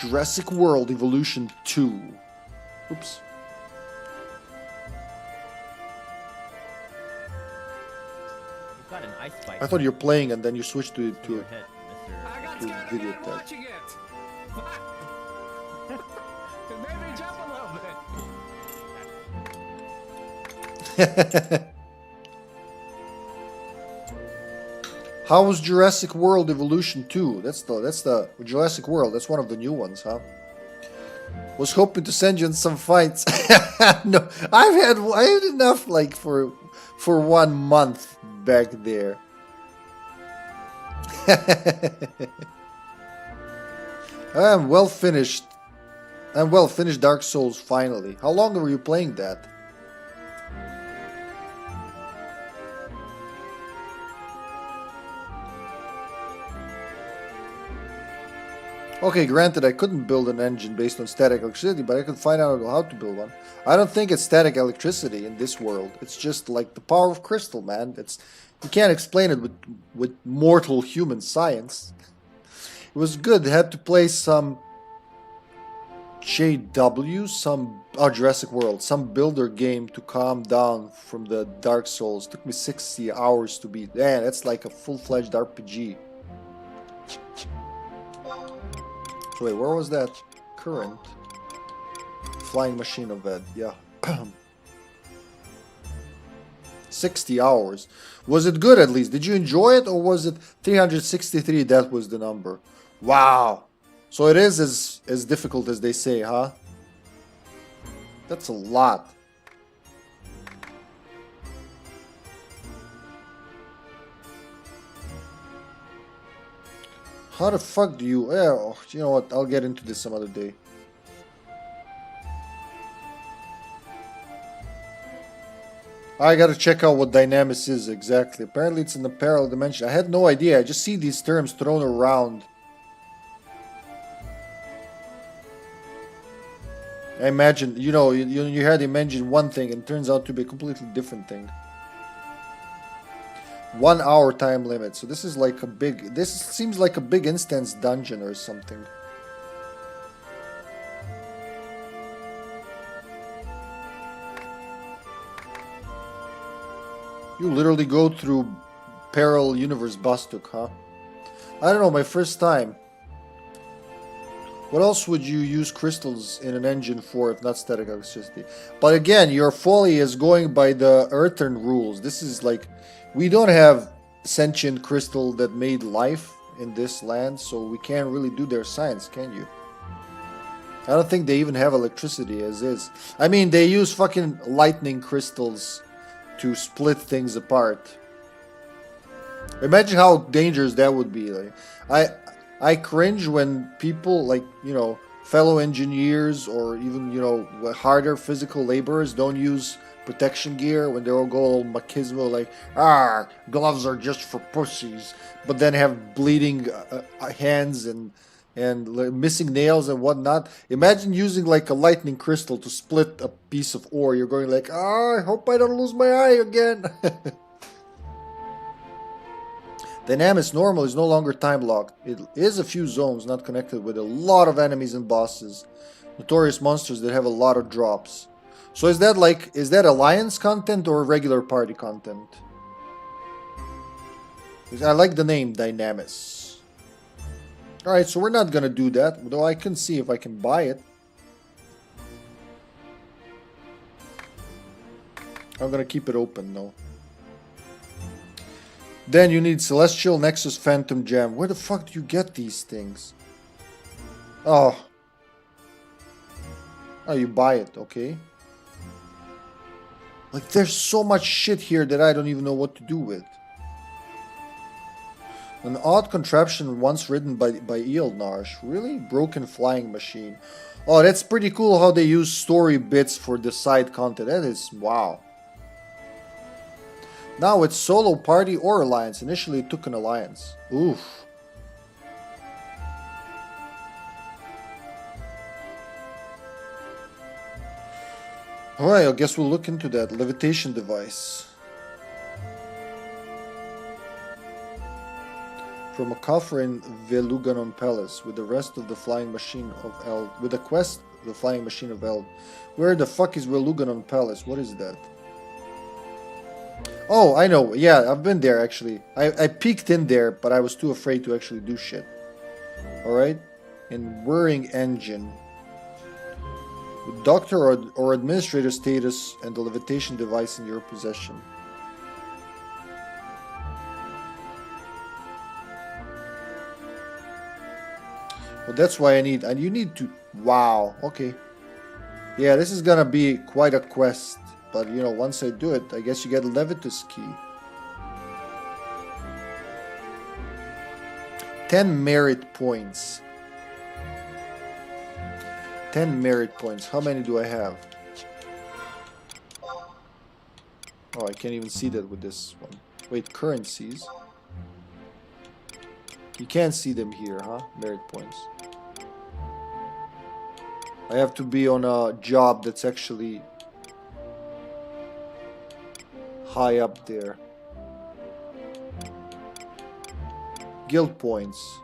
Jurassic World Evolution 2. Oops. Got an ice spike. I thought you were playing and then you switched to your head, I got to scared of video you tag. watching it. It made me jump a little bit. How was Jurassic World Evolution 2? That's the Jurassic World. That's one of the new ones, huh? Was hoping to send you in some fights. No, I had enough like for 1 month back there. I'm well finished. Dark Souls finally. How long were you playing that? Okay, granted, I couldn't build an engine based on static electricity, but I could find out how to build one. I don't think it's static electricity in this world. It's just like the power of crystal, man. You can't explain it with mortal human science. It was good. I had to play some JW, some Jurassic World, some builder game to calm down from the Dark Souls. Took me 60 hours to beat. Man, that's like a full-fledged RPG. So wait, where was that? Current Flying Machine of Ed, yeah. 60 hours. Was it good at least? Did you enjoy it, or was it 363? That was the number. Wow. So it is as difficult as they say, huh? That's a lot. How the fuck do you... Oh, you know what? I'll get into this some other day. I gotta check out what Dynamis is exactly. Apparently it's in the parallel dimension. I had no idea. I just see these terms thrown around. I imagine, you know, you had to imagine one thing and it turns out to be a completely different thing. 1 hour time limit. So this is like a big... This seems like a big instance dungeon or something. You literally go through Parallel Universe Bastuk, huh? I don't know, my first time. What else would you use crystals in an engine for if not static electricity? But again, your folly is going by the earthen rules. This is like... We don't have sentient crystal that made life in this land, so we can't really do their science, can you? I don't think they even have electricity as is. I mean, they use fucking lightning crystals to split things apart. Imagine how dangerous that would be. Like, I cringe when people, like, you know, fellow engineers or even, you know, harder physical laborers don't use protection gear when they all go all machismo, like, gloves are just for pussies, but then have bleeding hands and missing nails and whatnot. Imagine using like a lightning crystal to split a piece of ore. You're going like, I hope I don't lose my eye again. Dynamis normal is no longer time locked. It is a few zones not connected with a lot of enemies and bosses. Notorious monsters that have a lot of drops. So is that alliance content or regular party content? I like the name Dynamis. Alright, so we're not gonna do that, though I can see if I can buy it. I'm gonna keep it open though. Then you need Celestial Nexus Phantom Gem. Where the fuck do you get these things? Oh, you buy it, okay. Like, there's so much shit here that I don't even know what to do with. An odd contraption once written by Eilnarsh. Really? Broken flying machine. Oh, that's pretty cool how they use story bits for the side content. That is, wow. Now it's solo, party, or alliance. Initially it took an alliance. Oof. Alright, I guess we'll look into that. Levitation device. From a coffer in Veluganon Palace with the rest of the flying machine of Eld. With the quest, the flying machine of Eld. Where the fuck is Veluganon Palace? What is that? Oh, I know. Yeah, I've been there actually. I peeked in there, but I was too afraid to actually do shit. Alright? In Whirring Engine. With doctor or administrator status and the levitation device in your possession. Well, that's why I need... And you need to... Wow, okay. Yeah, this is gonna be quite a quest. But, you know, once I do it, I guess you get a Levitus key. 10 merit points. 10 merit points. How many do I have? Oh, I can't even see that with this one. Wait, currencies. You can't see them here, huh? Merit points. I have to be on a job that's actually high up there. Guild points.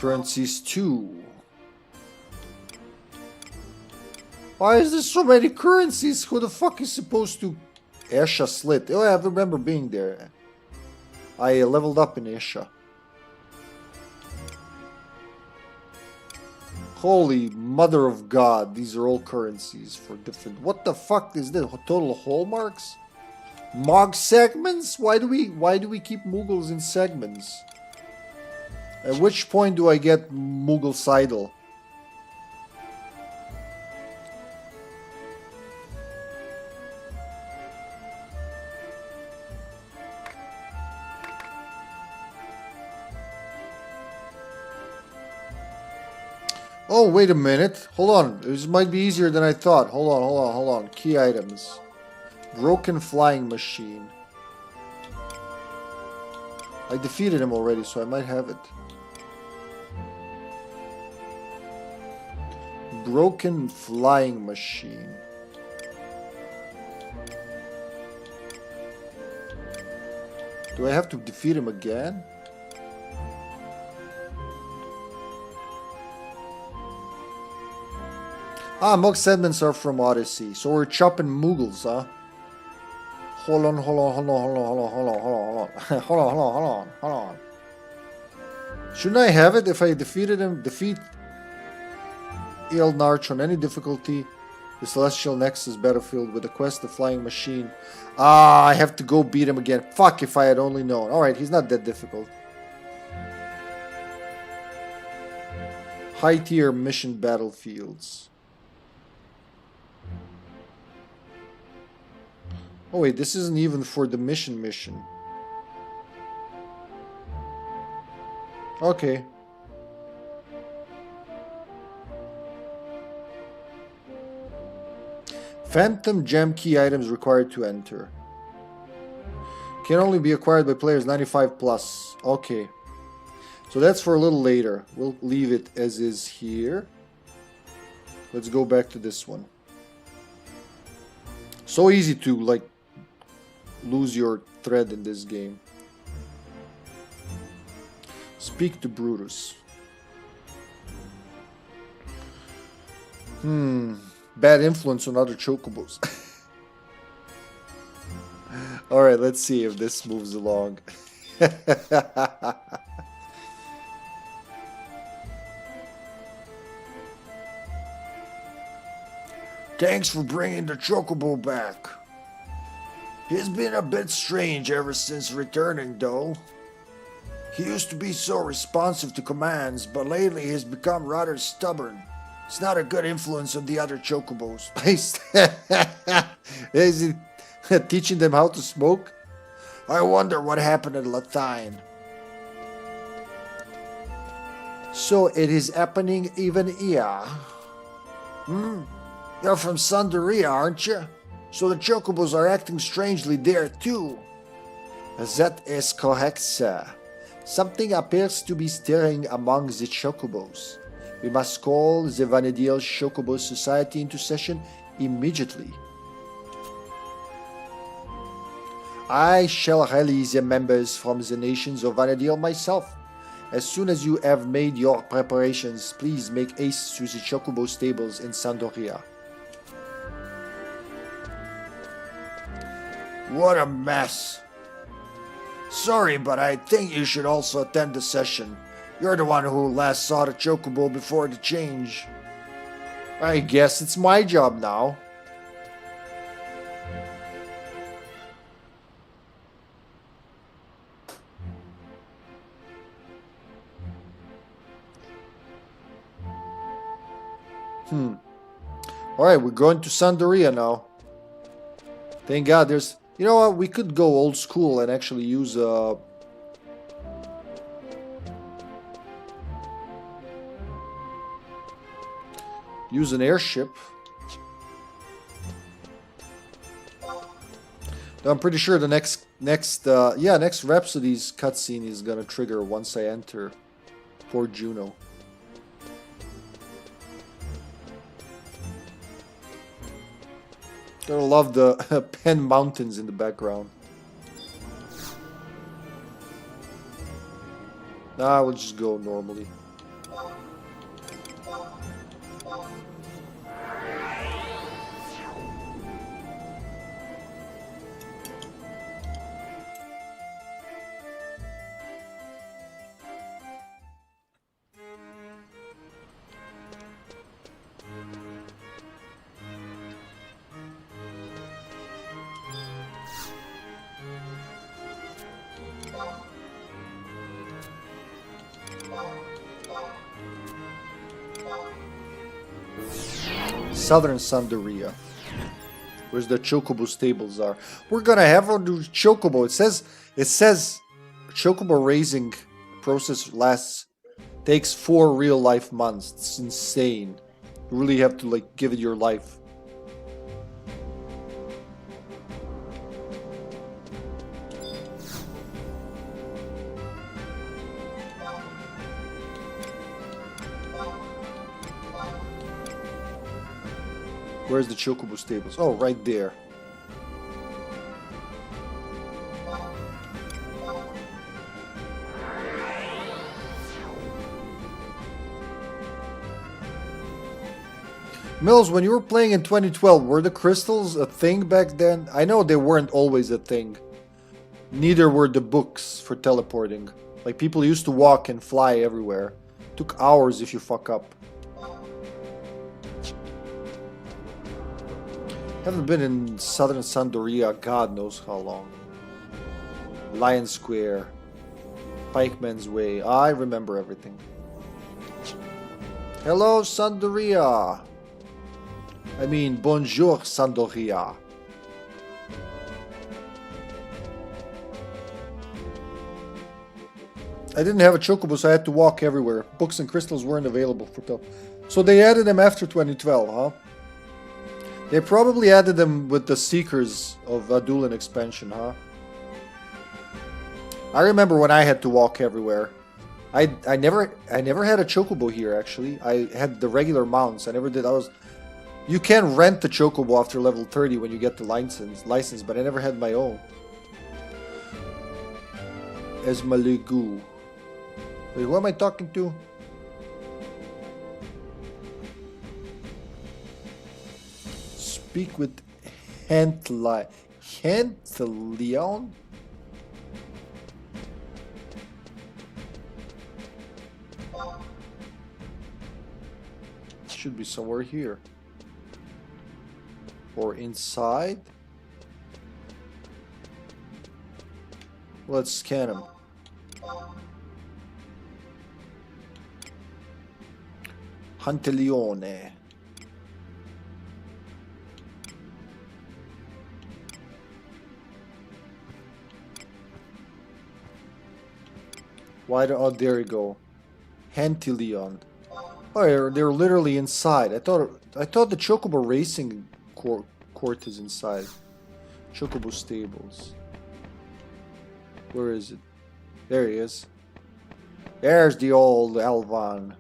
Currencies 2. Why is there so many currencies? Who the fuck is supposed to... Esha Slit. Oh, I remember being there. I leveled up in Esha. Holy mother of God. These are all currencies for different... What the fuck is this? Total hallmarks? Mog segments? Why do we keep Mughals in segments? At which point do I get Mughal-sidal? Oh, wait a minute. Hold on. This might be easier than I thought. Hold on. Key items. Broken flying machine. I defeated him already, so I might have it. Broken flying machine. Do I have to defeat him again? Ah, Mog segments are from Odyssey, so we're chopping Mughals, huh? Hold on. Shouldn't I have it if I defeated him? Defeat Ilnarch on any difficulty. The Celestial Nexus battlefield with the quest, the flying machine. Ah, I have to go beat him again. Fuck, if I had only known. Alright, he's not that difficult. High tier mission battlefields. Oh wait, this isn't even for the mission. Okay. Phantom gem key items required to enter. Can only be acquired by players 95 plus. Okay. So that's for a little later. We'll leave it as is here. Let's go back to this one. So easy to, like, lose your thread in this game. Speak to Brutus. Bad influence on other chocobos. Alright, let's see if this moves along. Thanks for bringing the Chocobo back. He's been a bit strange ever since returning, though. He used to be so responsive to commands, but lately he's become rather stubborn. It's not a good influence on the other Chocobos. Is he teaching them how to smoke? I wonder what happened at Lathine. So it is happening even here. You're from Sandaria, aren't you? So the Chocobos are acting strangely there too. That is correct, sir. Something appears to be stirring among the Chocobos. We must call the Vana'diel Chocobo Society into session immediately. I shall rally the members from the nations of Vana'diel myself. As soon as you have made your preparations, please make haste to the Chocobo stables in Sandoria. What a mess. Sorry, but I think you should also attend the session. You're the one who last saw the Chocobo before the change. I guess it's my job now. Alright, we're going to Sandaria now. Thank God there's... You know what, we could go old school and actually use an airship. I'm pretty sure the next Rhapsody's cutscene is gonna trigger once I enter Port Juno. I love the Penn Mountains in the background. Nah, we'll just go normally. Southern Sandaria. Where's the Chocobo stables are. We're gonna have a new Chocobo. It says Chocobo raising process takes 4 real life months. It's insane. You really have to like give it your life. Where's the Chocobo stables? Oh, right there. Mills, when you were playing in 2012, were the crystals a thing back then? I know they weren't always a thing. Neither were the books for teleporting. Like, people used to walk and fly everywhere. Took hours if you fuck up. Haven't been in Southern Sandaria, God knows how long. Lion Square. Pikeman's Way. I remember everything. Hello, Sandaria. I mean, bonjour, Sandaria. I didn't have a Chocobo, so I had to walk everywhere. Books and crystals weren't available for them. So they added them after 2012, huh? They probably added them with the Seekers of Vana'diel expansion, huh? I remember when I had to walk everywhere. I never had a Chocobo here, actually. I had the regular mounts. I never did. You can rent the Chocobo after level 30 when you get the license, but I never had my own. Esmaligu. Wait, who am I talking to? Speak with Hentleon? Should be somewhere here. Or inside? Let's scan him. Hentleon. Oh, there you go. Hentleon. Oh, they're literally inside. I thought the Chocobo racing court is inside. Chocobo stables. Where is it? There he is. There's the old Elvan.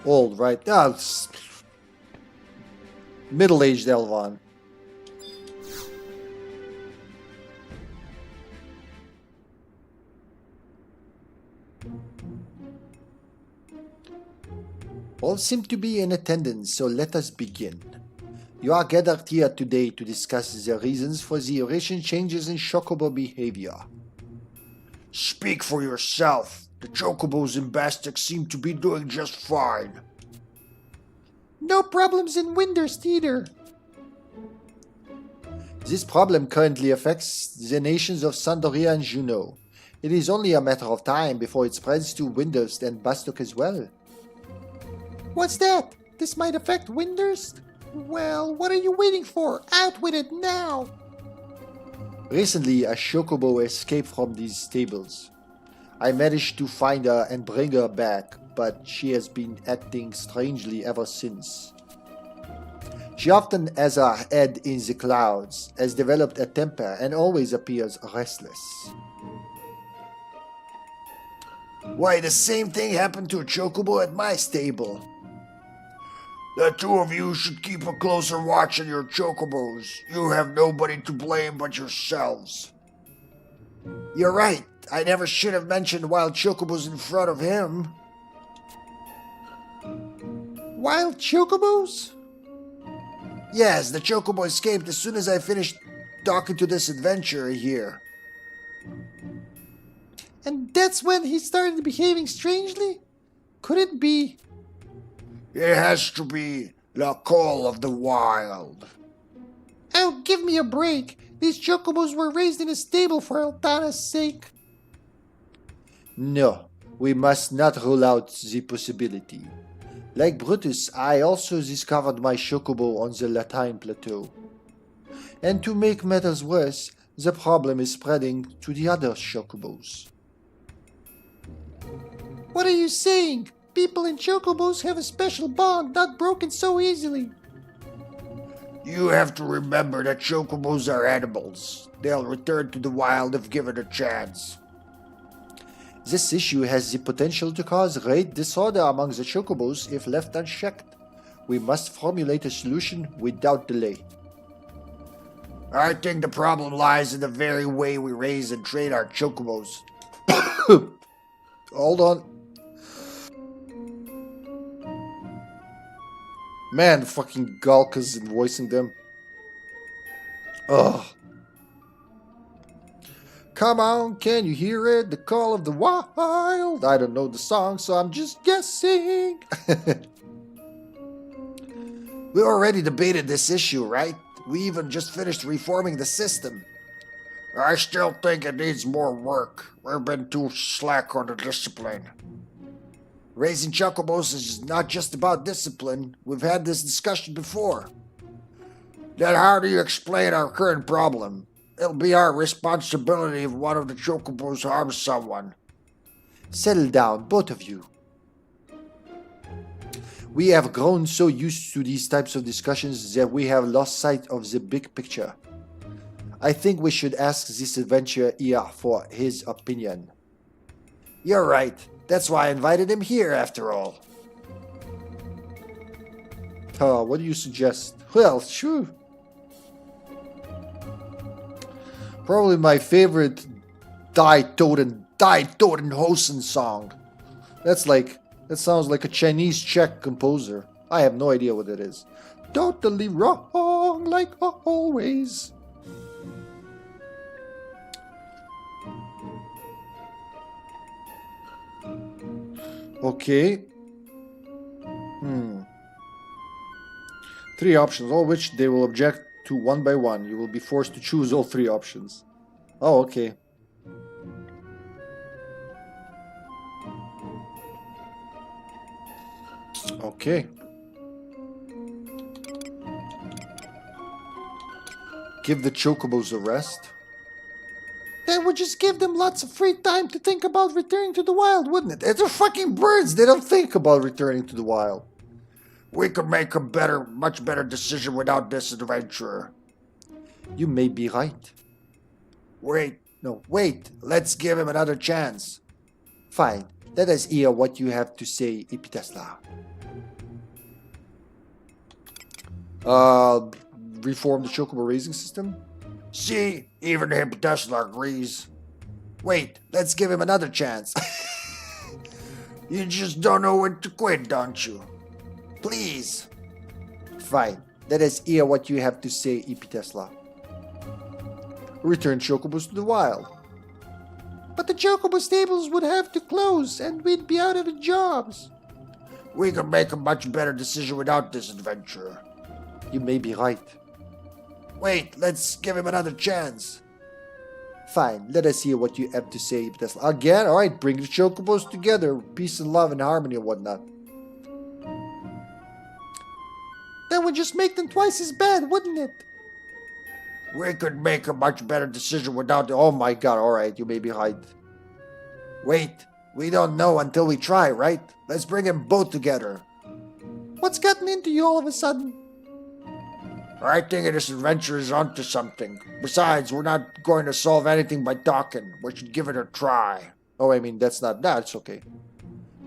Old, right? Ah, middle-aged Elvan. All seem to be in attendance, so let us begin. You are gathered here today to discuss the reasons for the recent changes in Chocobo behavior. Speak for yourself. The Chocobos in Bastic seem to be doing just fine. No problems in Windurst either. This problem currently affects the nations of Sandaria and Juno. It is only a matter of time before it spreads to Windurst and Bastok as well. What's that? This might affect Windurst? Well, what are you waiting for? Out with it now! Recently, a Chocobo escaped from these stables. I managed to find her and bring her back, but she has been acting strangely ever since. She often has her head in the clouds, has developed a temper, and always appears restless. Why, the same thing happened to a Chocobo at my stable. The two of you should keep a closer watch on your Chocobos. You have nobody to blame but yourselves. You're right. I never should have mentioned wild Chocobos in front of him. Wild Chocobos? Yes, the Chocobo escaped as soon as I finished talking to this adventurer here. And that's when he started behaving strangely? Could it be? It has to be the call of the wild. Oh, give me a break. These Chocobos were raised in a stable for Altana's sake. No, we must not rule out the possibility. Like Brutus, I also discovered my Chocobo on the Latine Plateau. And to make matters worse, the problem is spreading to the other Chocobos. What are you saying? People and Chocobos have a special bond, not broken so easily. You have to remember that Chocobos are animals. They'll return to the wild if given a chance. This issue has the potential to cause great disorder among the Chocobos if left unchecked. We must formulate a solution without delay. I think the problem lies in the very way we raise and train our Chocobos. Hold on. Man, fucking Galkas in voicing them. Ugh. Come on, can you hear it? The call of the wild. I don't know the song, so I'm just guessing. We already debated this issue, right? We even just finished reforming the system. I still think it needs more work. We've been too slack on the discipline. Raising Chocobos is not just about discipline. We've had this discussion before. Then how do you explain our current problem? It'll be our responsibility if one of the Chocobos harms someone. Settle down, both of you. We have grown so used to these types of discussions that we have lost sight of the big picture. I think we should ask this adventurer here for his opinion. You're right. That's why I invited him here, after all. What do you suggest? Well, sure. Probably my favorite Die Toten Hosen song. That sounds like a Chinese Czech composer. I have no idea what it is. Totally wrong, like always. Okay. 3 options, all which they will object to one by one. You will be forced to choose all 3 options. Oh, okay. Okay. Give the Chocobos a rest. That would just give them lots of free time to think about returning to the wild, wouldn't it? They're fucking birds. They don't think about returning to the wild. We could make a much better decision without this adventurer. You may be right. Wait. Let's give him another chance. Fine. Let us hear what you have to say, HippyTesla. Reform the Chocobo raising system? See, even HippyTesla agrees. Wait, let's give him another chance. You just don't know when to quit, don't you? Please. Fine, let us hear what you have to say, HippyTesla. Return Chocobos to the wild. But the Chocobo stables would have to close, and we'd be out of the jobs. We can make a much better decision without this adventurer. You may be right. Wait, let's give him another chance. Fine, let us hear what you have to say, HippyTesla. Again? Alright, bring the Chocobos together. Peace and love and harmony and whatnot. That would just make them twice as bad, wouldn't it? We could make a much better decision without... Oh my god, alright, you may be right. Wait, we don't know until we try, right? Let's bring them both together. What's gotten into you all of a sudden? I think this adventure is onto something. Besides, we're not going to solve anything by talking. We should give it a try. Oh, I mean, that's okay.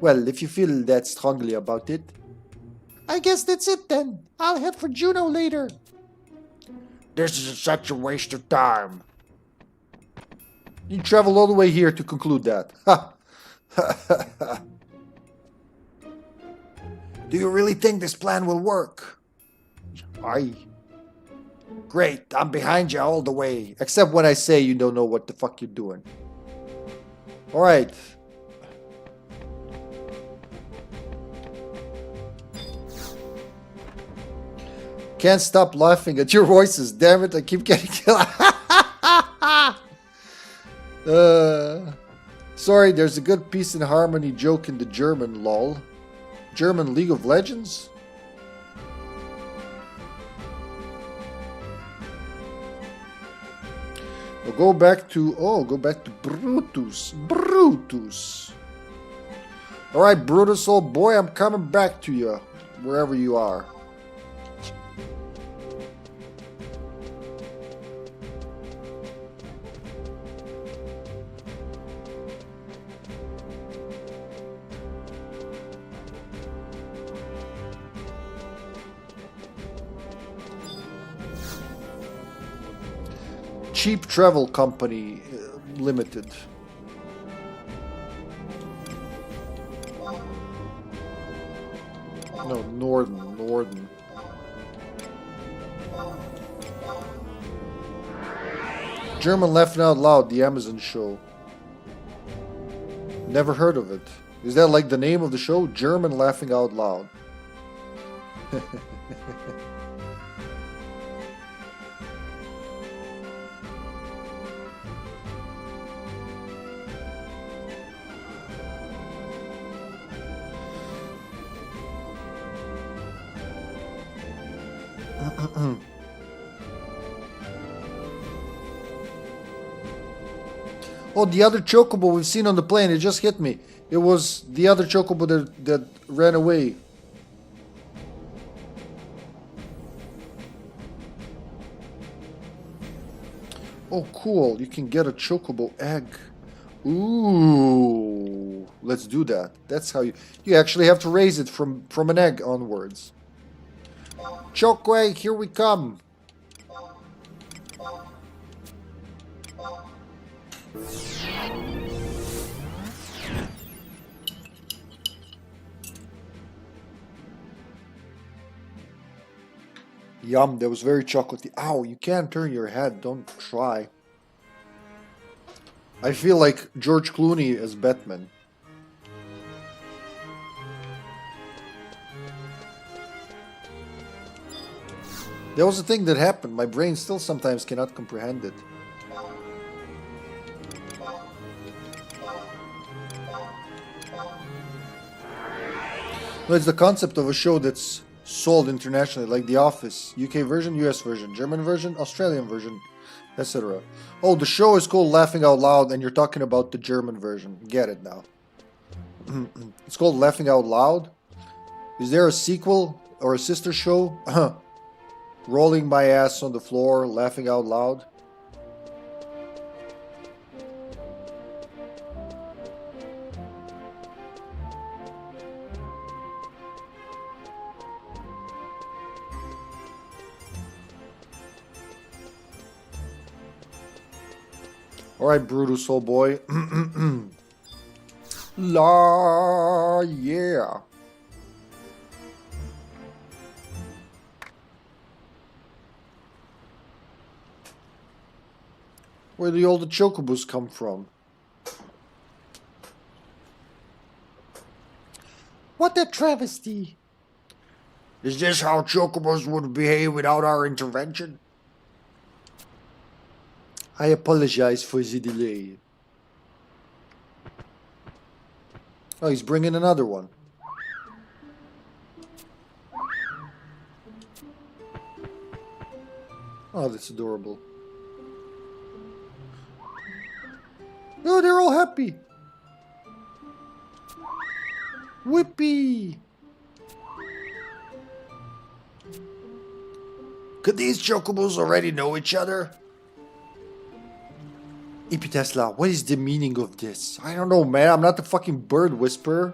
Well, if you feel that strongly about it... I guess that's it then. I'll head for Juneau later. This is such a waste of time. You traveled all the way here to conclude that. Ha! Do you really think this plan will work? Great, I'm behind you all the way. Except when I say you don't know what the fuck you're doing. Alright. Can't stop laughing at your voices, damn it, I keep getting killed. Sorry, there's a good peace and harmony joke in the German, lol. German League of Legends? We'll go back to Brutus. Brutus. Alright, Brutus, old boy, I'm coming back to you, wherever you are. Cheap Travel Company Limited. No, Norden. German Laughing Out Loud, the Amazon show. Never heard of it. Is that like the name of the show? German Laughing Out Loud. Oh, the other Chocobo we've seen on the plane, it just hit me. It was the other Chocobo that ran away. Oh, cool. You can get a Chocobo egg. Ooh. Let's do that. That's how you actually have to raise it from an egg onwards. Choco egg, here we come. Yum, that was very chocolatey. Ow, you can't turn your head. Don't try. I feel like George Clooney as Batman. That was the thing that happened. My brain still sometimes cannot comprehend it. No, it's the concept of a show that's sold internationally, like The Office, UK version, US version, German version, Australian version, etc. Oh, the show is called Laughing Out Loud, and you're talking about the German version. Get it now. It's called Laughing Out Loud. Is there a sequel or a sister show? Rolling my ass on the floor, laughing out loud. Alright, Brutus, old boy. La, yeah. Where do all the Chocobos come from? What a travesty! Is this how Chocobos would behave without our intervention? I apologize for the delay. Oh, he's bringing another one. Oh, that's adorable. Oh, they're all happy. Whippy. Could these Chocobos already know each other? HippyTesla, what is the meaning of this? I don't know, man. I'm not the fucking bird whisperer.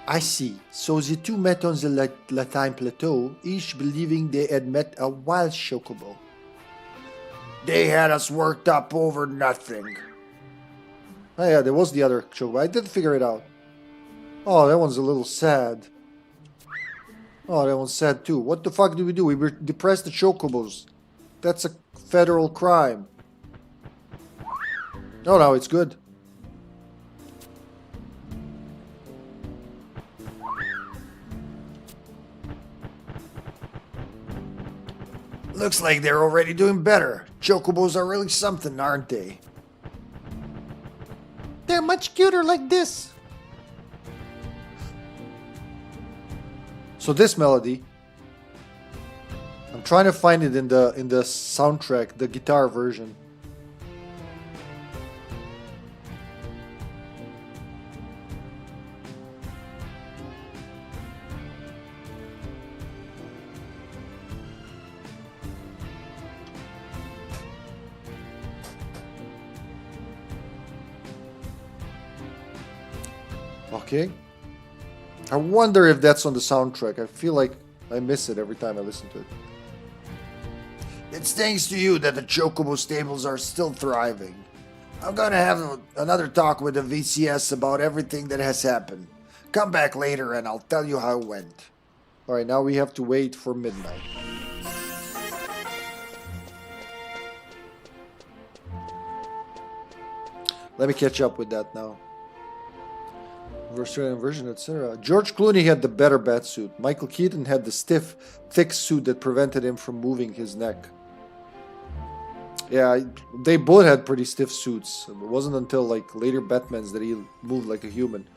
I see. So the two met on the Latin plateau, each believing they had met a wild Chocobo. They had us worked up over nothing. Oh yeah, there was the other Chocobo. I did figure it out. Oh, that one's a little sad. Oh, that one's sad too. What the fuck did we do? We depressed the Chocobos. That's a federal crime. No, it's good. Looks like they're already doing better. Chocobos are really something, aren't they? much cuter like this. So this melody, I'm trying to find it in the soundtrack, the guitar version. Okay. I wonder if that's on the soundtrack. I feel like I miss it every time I listen to it. It's thanks to you that the Chocobo stables are still thriving. I'm gonna have another talk with the VCS about everything that has happened. Come back later and I'll tell you how it went. Alright, now we have to wait for midnight. Let me catch up with that now. Australian version, etc. George Clooney had the better bat suit. Michael Keaton had the stiff, thick suit that prevented him from moving his neck. Yeah, they both had pretty stiff suits. It wasn't until like later Batmans that he moved like a human.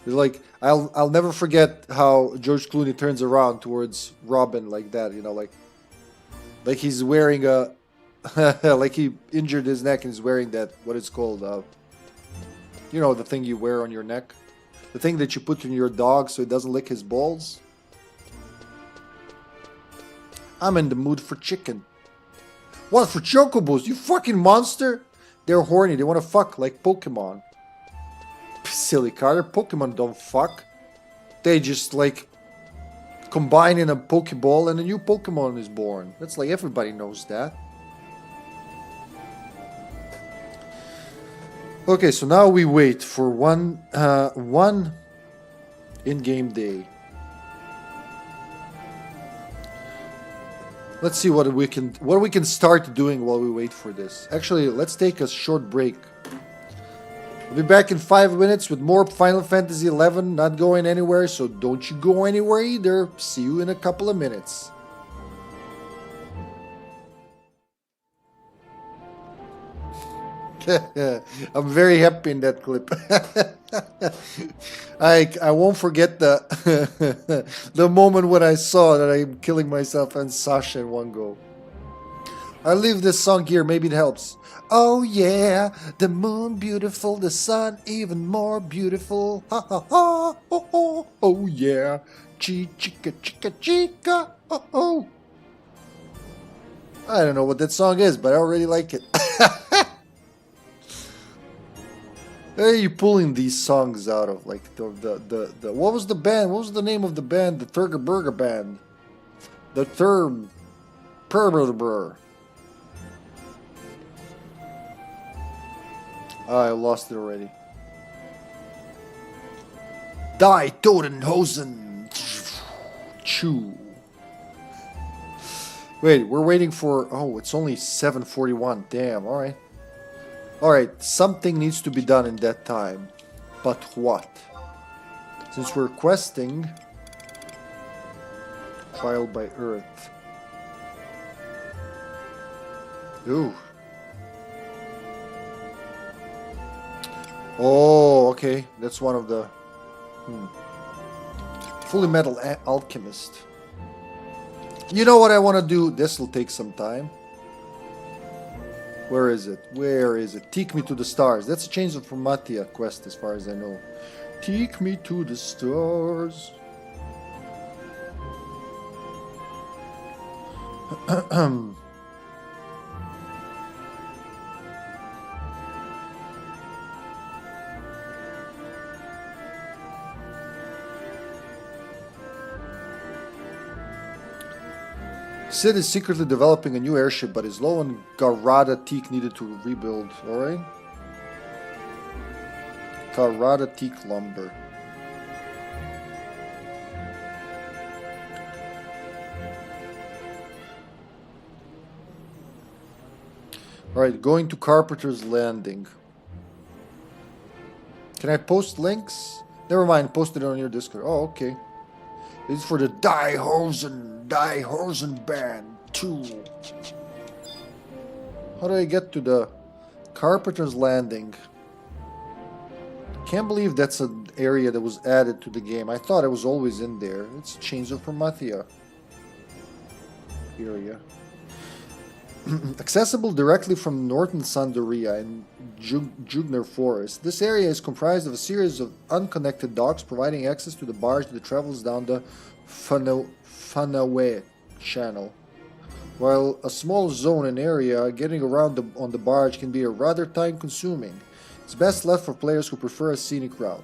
It's like I'll never forget how George Clooney turns around towards Robin like that. You know, like he's wearing a like he injured his neck and is wearing that what it's called. You know, the thing you wear on your neck. The thing that you put in your dog so it doesn't lick his balls. I'm in the mood for chicken. What, for chocobos? You fucking monster! They're horny. They want to fuck like Pokemon. Silly Carter. Pokemon don't fuck. They just like combine in a Pokeball and a new Pokemon is born. That's like everybody knows that. Okay, so now we wait for one in-game day. Let's see what we can start doing while we wait for this. Actually, let's take a short break. We'll be back in 5 minutes with more Final Fantasy XI. Not going anywhere, so don't you go anywhere either. See you in a couple of minutes. I'm very happy in that clip. I won't forget the the moment when I saw that I'm killing myself and Sasha in one go. I'll leave this song here, maybe it helps. Oh yeah, the moon beautiful, the sun even more beautiful. Ha ha ha, oh oh, oh yeah. Chica chica chica, oh oh. I don't know what that song is, but I already like it. Where are you pulling these songs out of? Like the what was the band? What was the name of the band? The Thurger Burger Band. The Thurb Perberber. I lost it already. Die Totenhosen. Chew. Wait, we're waiting for. Oh, it's only 7:41. Damn. All right. Alright, something needs to be done in that time. But what? Since we're questing Trial by Earth. Ooh. Oh, okay. That's one of the... Fully Metal Alchemist. You know what I want to do? This will take some time. Where is it? Where is it? Take me to the stars. That's a Chains of Formatia quest as far as I know. Take me to the stars. Sid is secretly developing a new airship, but is low on Garada teak needed to rebuild. Alright. Garada teak lumber. Alright, going to Carpenter's Landing. Can I post links? Never mind, posted it on your Discord. Oh, okay. This is for the Die Hosen Band 2. How do I get to the Carpenter's Landing? Can't believe that's an area that was added to the game. I thought it was always in there. It's Chains of Promathia area. Accessible directly from northern Sandoria in Jugner Forest, this area is comprised of a series of unconnected docks providing access to the barge that travels down the Vana'diel channel. While a small zone and area, getting around on the barge can be rather time-consuming. It's best left for players who prefer a scenic route.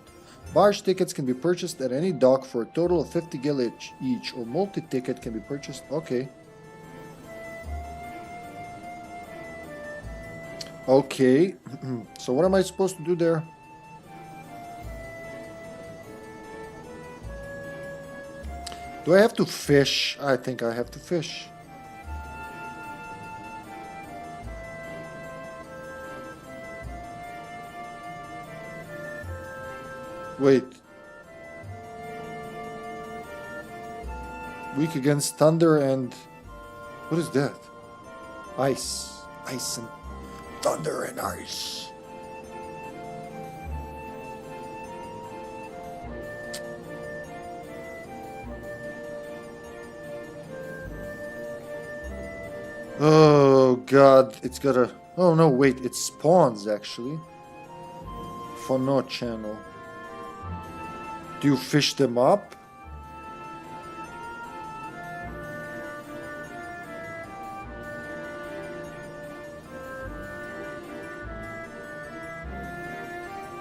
Barge tickets can be purchased at any dock for a total of 50 gil each, or multi-ticket can be purchased. Okay. Okay. So what am I supposed to do there? Do I have to fish? I think I have to fish. Wait. Weak against thunder and... What is that? Ice. Ice and... Thunder and ice. Oh god, it's gotta... Oh no, wait, it spawns actually. Vana'diel channel. Do you fish them up?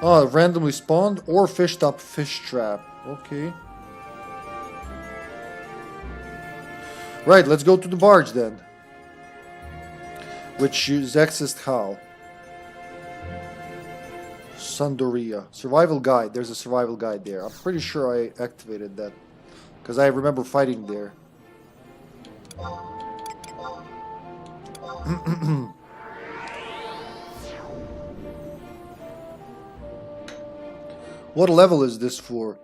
Oh, randomly spawned or fished up fish trap. Okay. Right, let's go to the barge then. Which is accessed how? Sandoria. Survival guide. There's a survival guide there. I'm pretty sure I activated that. Because I remember fighting there. What level is this for?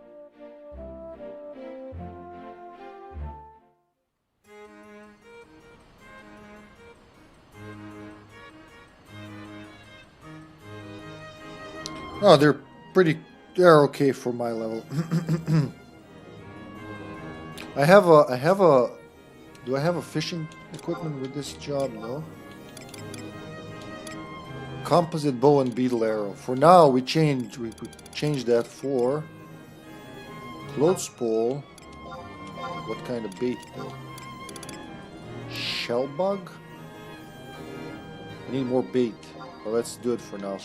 Oh, they're okay for my level. Do I have a fishing equipment with this job? No. Composite bow and beetle arrow. For now, we could change that for clothes pole. What kind of bait though? Shell bug? I need more bait. Well, let's do it for now.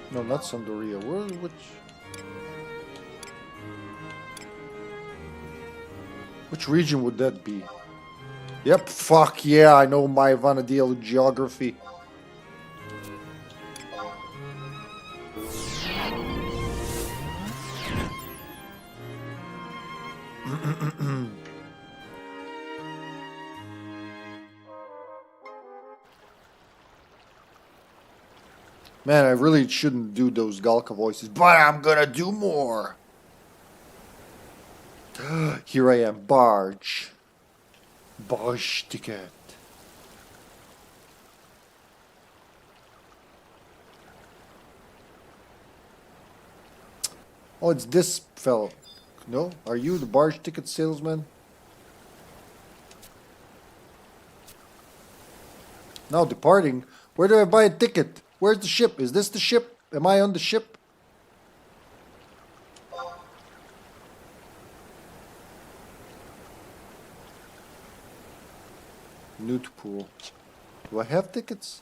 No, not Sandoria. Which region would that be? Yep, fuck yeah, I know my Vana'diel geography. Man, I really shouldn't do those Galka voices, but I'm gonna do more. Here I am, barge. Barge ticket. Oh, it's this fellow. No? Are you the barge ticket salesman? Now departing. Where do I buy a ticket? Where's the ship? Is this the ship? Am I on the ship? Newt pool. Do I have tickets?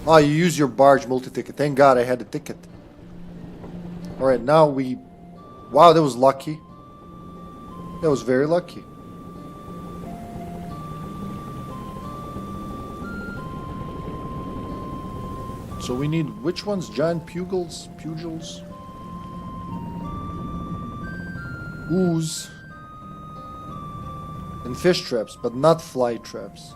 Oh, you use your barge multi-ticket. Thank God I had a ticket. Alright, now we... Wow, that was lucky. That was very lucky. So we need which ones? Giant pugils? Ooze. And fish traps, but not fly traps.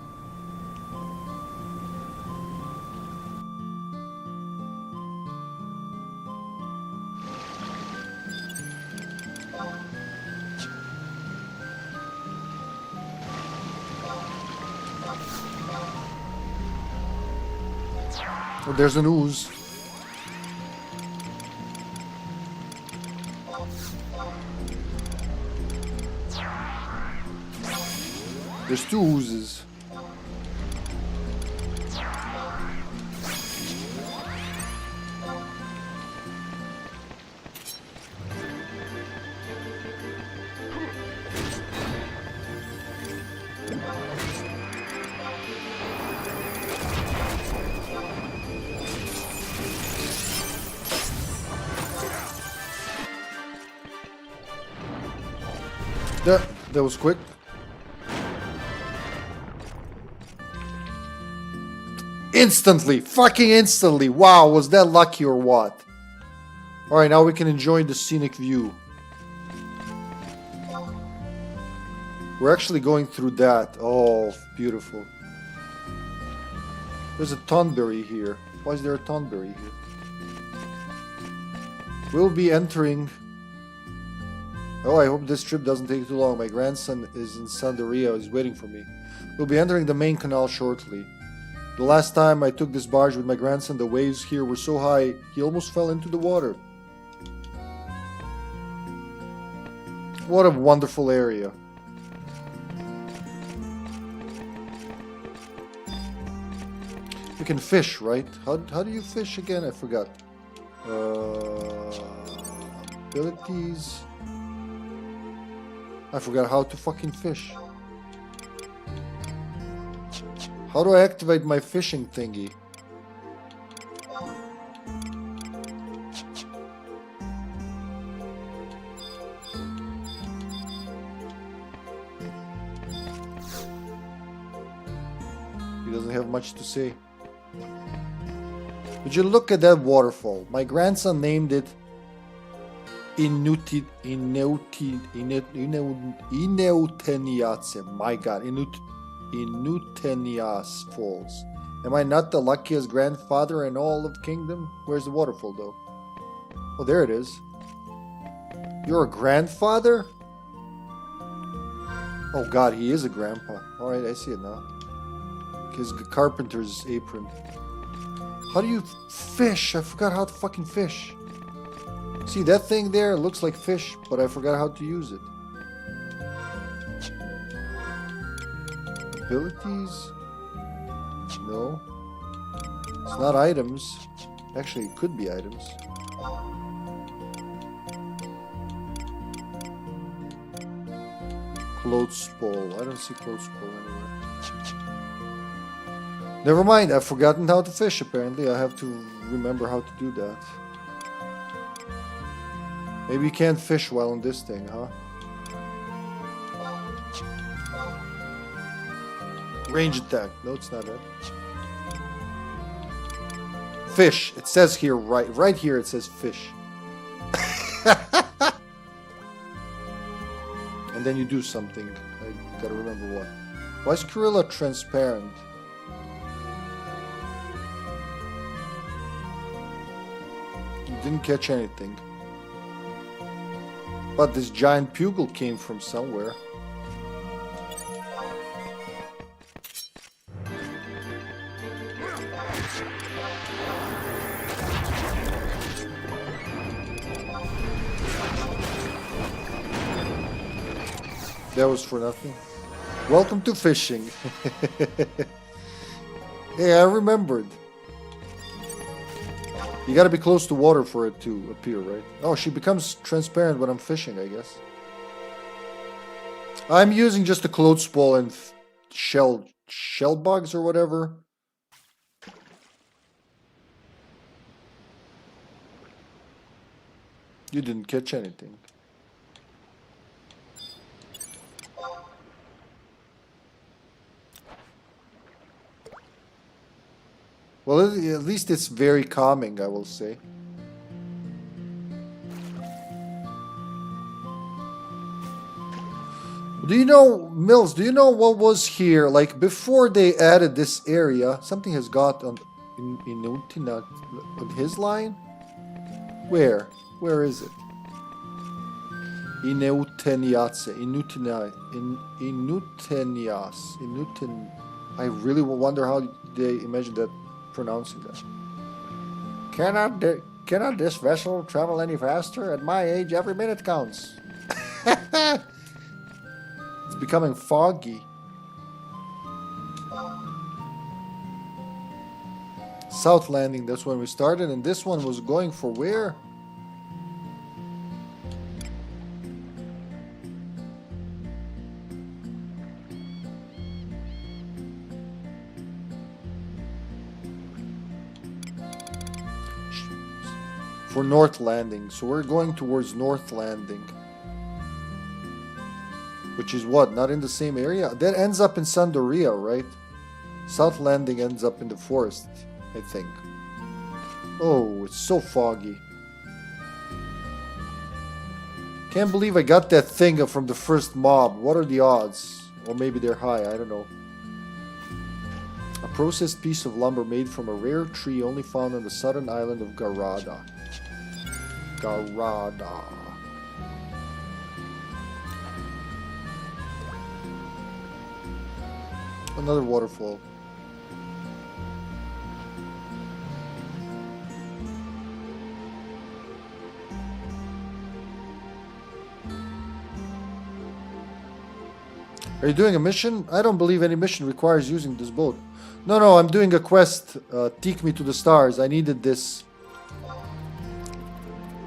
Oh, there's an ooze. There's two oozes. That was quick. Instantly! Fucking instantly! Wow, was that lucky or what? Alright, now we can enjoy the scenic view. We're actually going through that. Oh, beautiful. There's a tonberry here. Why is there a tonberry here? We'll be entering... Oh, I hope this trip doesn't take too long. My grandson is in Sandaria. He's waiting for me. We'll be entering the main canal shortly. The last time I took this barge with my grandson, the waves here were so high, he almost fell into the water. What a wonderful area. You can fish, right? How do you fish again? I forgot. Abilities... I forgot how to fucking fish. How do I activate my fishing thingy? He doesn't have much to say. Would you look at that waterfall? My grandson named it Ineuteniatse. My god, Ineutenias Falls. Am I not the luckiest grandfather in all of the kingdom? Where's the waterfall though? Oh, there it is. You're a grandfather? Oh god, he is a grandpa. Alright, I see it now. His carpenter's apron. How do you fish? I forgot how to fucking fish. See that thing there? It looks like fish, but I forgot how to use it. Abilities? No. It's not items. Actually, it could be items. Clothes spool. I don't see clothes spool anywhere. Never mind, I've forgotten how to fish apparently. I have to remember how to do that. Maybe you can't fish while on this thing, huh? Range attack. No, it's not that. Fish. It says here, right here it says fish. And then you do something. I gotta remember what. Why is Gorilla transparent? You didn't catch anything. But this giant pugil came from somewhere. That was for nothing. Welcome to fishing. Hey, I remembered. You gotta be close to water for it to appear, right? Oh, she becomes transparent when I'm fishing, I guess. I'm using just a clothes spool and shell bugs or whatever. You didn't catch anything. Well, at least it's very calming, I will say. Do you know, Mills, do you know what was here? Like, before they added this area, something has got on his line? Where? Where is it? Ineuteniatse. Inutenias. I really wonder how they imagine that pronouncing that. Cannot this vessel travel any faster? At my age, every minute counts. It's becoming foggy. South landing, that's when we started, and this one was going for where? For North Landing. So we're going towards North Landing. Which is what? Not in the same area? That ends up in Sandoria, right? South Landing ends up in the forest, I think. Oh, it's so foggy. Can't believe I got that thing from the first mob. What are the odds? Or maybe they're high, I don't know. A processed piece of lumber made from a rare tree only found on the southern island of Garada. Garada. Another waterfall. Are you doing a mission? I don't believe any mission requires using this boat. No, I'm doing a quest. Take me to the stars. I needed this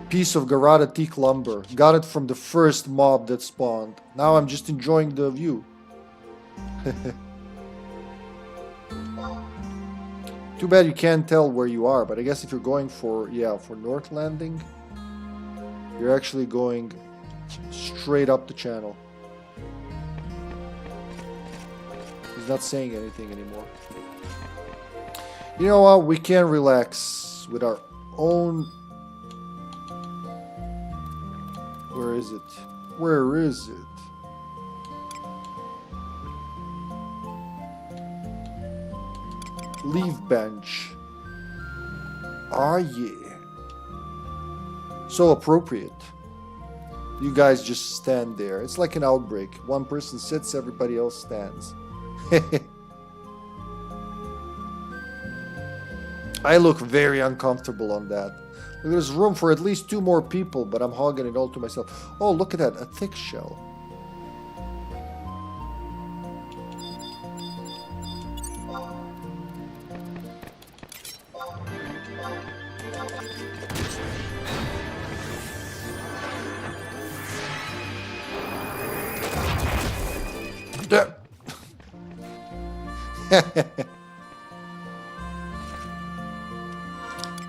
piece of Garada teak lumber. Got it from the first mob that spawned. Now I'm just enjoying the view. Too bad you can't tell where you are, but I guess if you're going for, for North Landing, you're actually going straight up the channel. He's not saying anything anymore. You know what? We can relax with our own... Where is it? Where is it? Leave bench. Ah, yeah. So appropriate. You guys just stand there. It's like an outbreak. One person sits, everybody else stands. I look very uncomfortable on that. There's room for at least 2 more people, but I'm hogging it all to myself. Oh, look at that. A thick shell.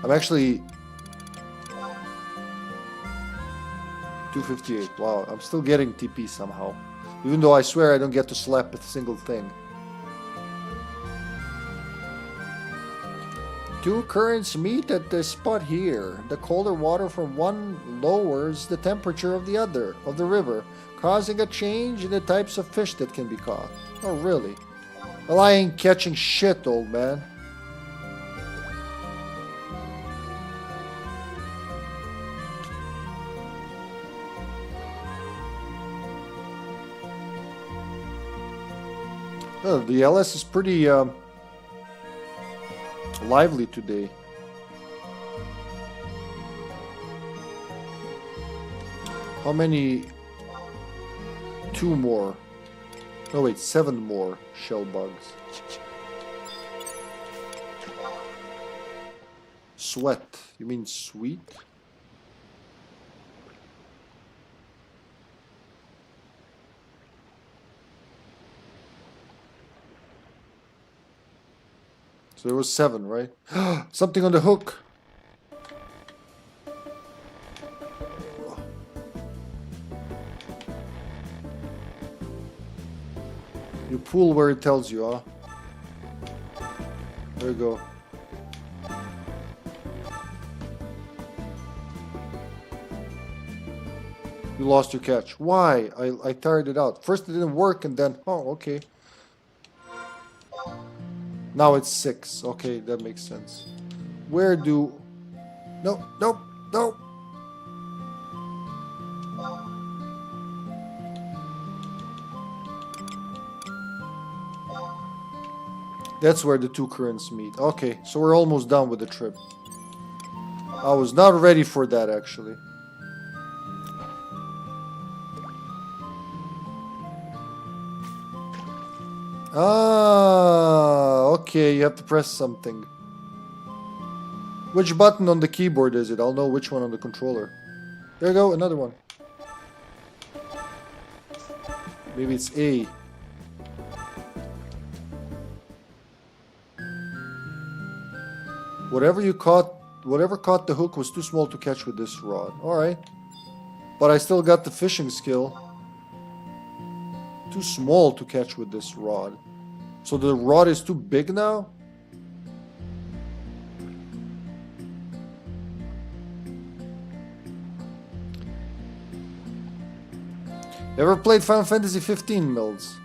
I'm actually 258. Wow, I'm still getting TP somehow. Even though I swear I don't get to slap a single thing. 2 currents meet at this spot here. The colder water from one lowers the temperature of the other, of the river, causing a change in the types of fish that can be caught. Oh, really? Well, I ain't catching shit, old man. Oh, the LS is pretty lively today. How many? 2 more. Oh wait, 7 more shell bugs. Sweat. You mean sweet? So there was 7, right? Something on the hook. You pull where it tells you, huh? There you go. You lost your catch. Why? I tired it out. First it didn't work and then... Oh, okay. Now it's 6. Okay, that makes sense. Where do... No, no, no. That's where the 2 currents meet. Okay, so we're almost done with the trip. I was not ready for that, actually. Ah, okay, you have to press something. Which button on the keyboard is it? I'll know which one on the controller. There you go, another one. Maybe it's A. Whatever caught the hook was too small to catch with this rod. Alright. But I still got the fishing skill. Too small to catch with this rod. So the rod is too big now? Ever played Final Fantasy 15, Mills?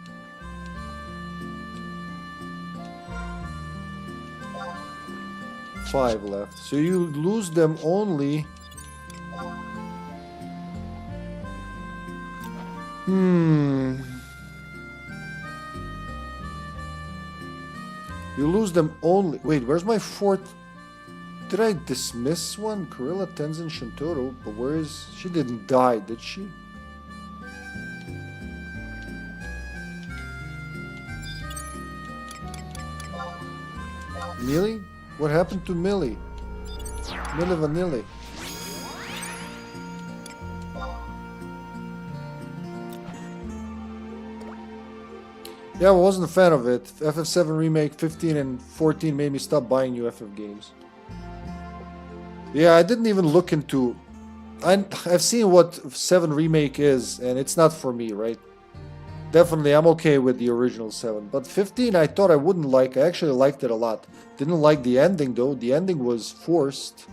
Five left. So you lose them only... You lose them only... Wait, where's my fourth... Did I dismiss one? Gorilla, Tenzin, Shintaro? But where is... She didn't die, did she? Millie? What happened to Millie? Millie Vanilli. Yeah, I wasn't a fan of it. FF7 Remake 15 and 14 made me stop buying new FF games. Yeah, I didn't even look into... I've seen what 7 Remake is, and it's not for me, right? Definitely, I'm okay with the original 7. But 15, I thought I wouldn't like. I actually liked it a lot. Didn't like the ending, though. The ending was forced.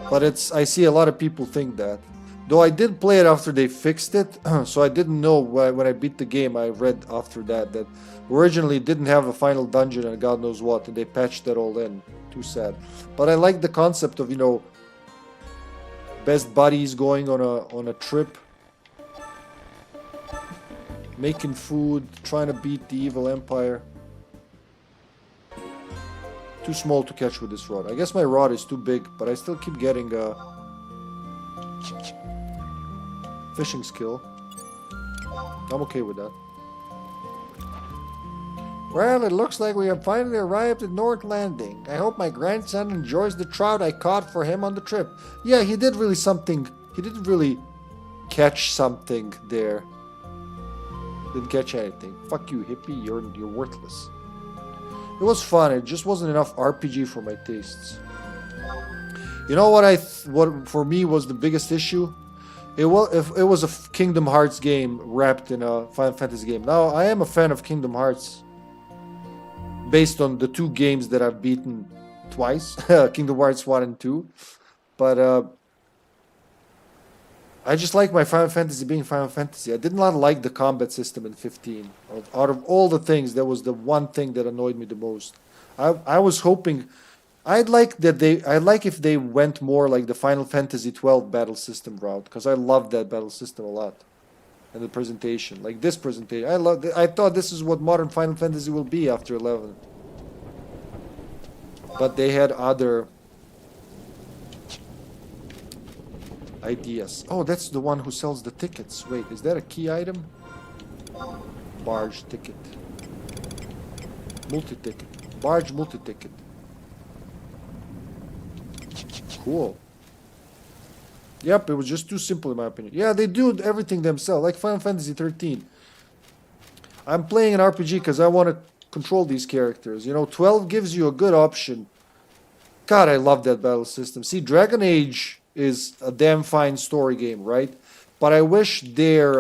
But I see a lot of people think that. Though I did play it after they fixed it, so I didn't know when I beat the game. I read after that originally it didn't have a final dungeon and God knows what, and they patched that all in. Too sad. But I like the concept of, you know, best buddies going on a trip, making food, trying to beat the evil empire. Too small to catch with this rod. I guess my rod is too big, but I still keep getting a fishing skill. I'm okay with that. Well, it looks like we have finally arrived at North Landing. I hope my grandson enjoys the trout I caught for him on the trip. Yeah, he did really something. He didn't really catch something there. Didn't catch anything. Fuck you, hippie. You're worthless. It was fun. It just wasn't enough RPG for my tastes. You know what for me was the biggest issue? It was a Kingdom Hearts game wrapped in a Final Fantasy game. Now, I am a fan of Kingdom Hearts based on the 2 games that I've beaten twice, Kingdom Hearts 1 and 2. But I just like my Final Fantasy being Final Fantasy. I did not like the combat system in 15. Out of all the things, that was the one thing that annoyed me the most. I was hoping... I'd like if they went more like the Final Fantasy 12 battle system route, because I loved that battle system a lot. And the presentation, like this presentation, I thought this is what modern Final Fantasy will be after 11. But they had other ideas. Oh, that's the one who sells the tickets. Wait, is that a key item? Barge ticket. Multi-ticket. Barge multi-ticket. Cool. Yep, it was just too simple in my opinion. Yeah, they do everything themselves, like Final Fantasy 13. I'm playing an RPG because I want to control these characters. You know, 12 gives you a good option. God, I love that battle system. See, Dragon Age is a damn fine story game, right? But I wish their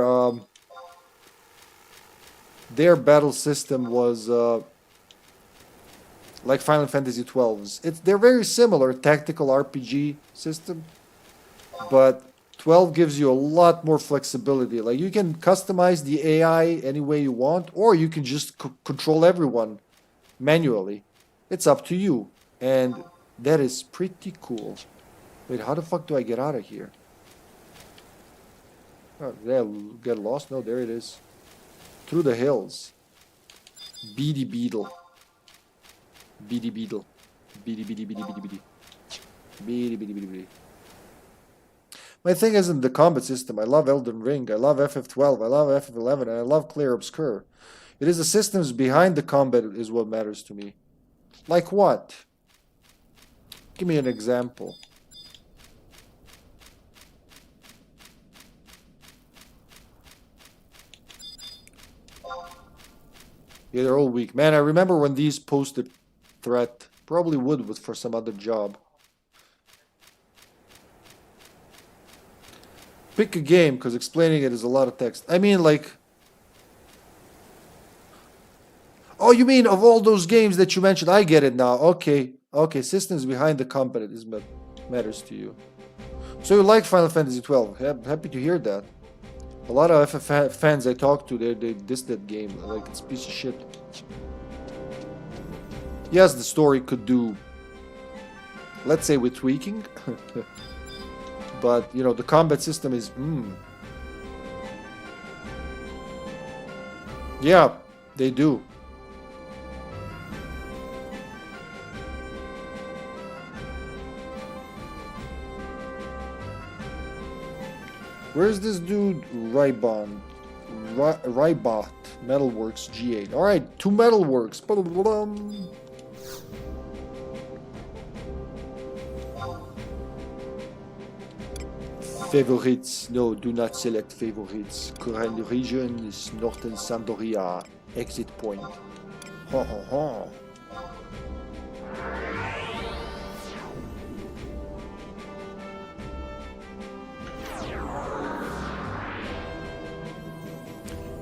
battle system was... like Final Fantasy 12's. They're very similar, tactical RPG system, but 12 gives you a lot more flexibility. Like, you can customize the AI any way you want, or you can just control everyone manually. It's up to you, and that is pretty cool. Wait, how the fuck do I get out of here? Oh, did I get lost? No, there it is. Through the hills. Beady Beetle. Beady Beetle. Beady Beady Beady Beady Beady. Beady, beady, beady, beady. My thing isn't the combat system. I love Elden Ring. I love FF12. I love FF11. And I love Clear Obscure. It is the systems behind the combat is what matters to me. Like what? Give me an example. Yeah, they're all weak. Man, I remember when these posted threat. Probably would for some other job. Pick a game, because explaining it is a lot of text. I mean, like... Oh, you mean of all those games that you mentioned? I get it now. Okay. Okay, systems behind the combat is what matters to you. So you like Final Fantasy XII. Happy to hear that. A lot of FF fans I talk to, they diss that game. Like, it's a piece of shit. Yes, the story could do... Let's say with tweaking. But, you know, the combat system is... Yeah, they do. Where's this dude? Rybot. Metalworks G8. Alright, 2 Metalworks. Favorites. No, do not select favorites. Current region is Northern Sandoria. Exit point. Ha ha ha.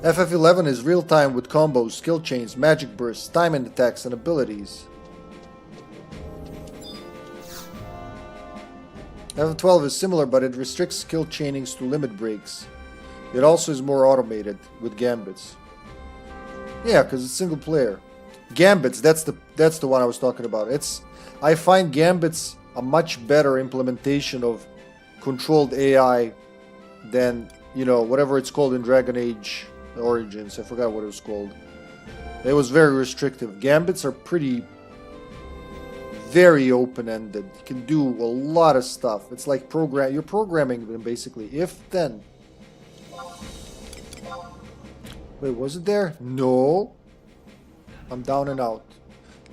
FF11 is real-time with combos, skill chains, magic bursts, timing attacks, and abilities. FF12 is similar, but it restricts skill chainings to limit breaks. It also is more automated with gambits. Yeah, because it's single player. Gambits, that's the one I was talking about. I find gambits a much better implementation of controlled AI than, you know, whatever it's called in Dragon Age Origins. I forgot what it was called. It was very restrictive. Gambits are very open-ended. You can do a lot of stuff. It's like you're programming them basically. If then. Wait, was it there? No. I'm down and out.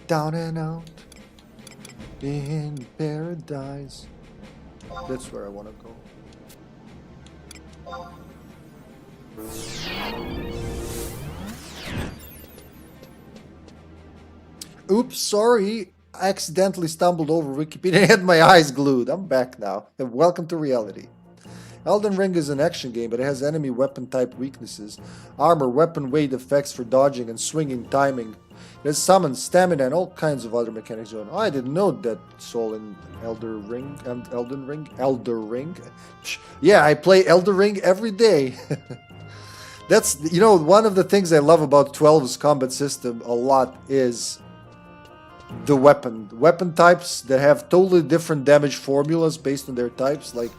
Down and out. In paradise. That's where I want to go. Oops, sorry. I accidentally stumbled over Wikipedia and had my eyes glued. I'm back now. And welcome to reality. Elden Ring is an action game, but it has enemy weapon type weaknesses, armor, weapon weight effects for dodging and swinging timing. It has summons, stamina, and all kinds of other mechanics. Oh, I didn't know that it's all in Elden Ring. Yeah, I play Elden Ring every day. That's, you know, one of the things I love about 12's combat system a lot is the weapon types that have totally different damage formulas based on their types. Like,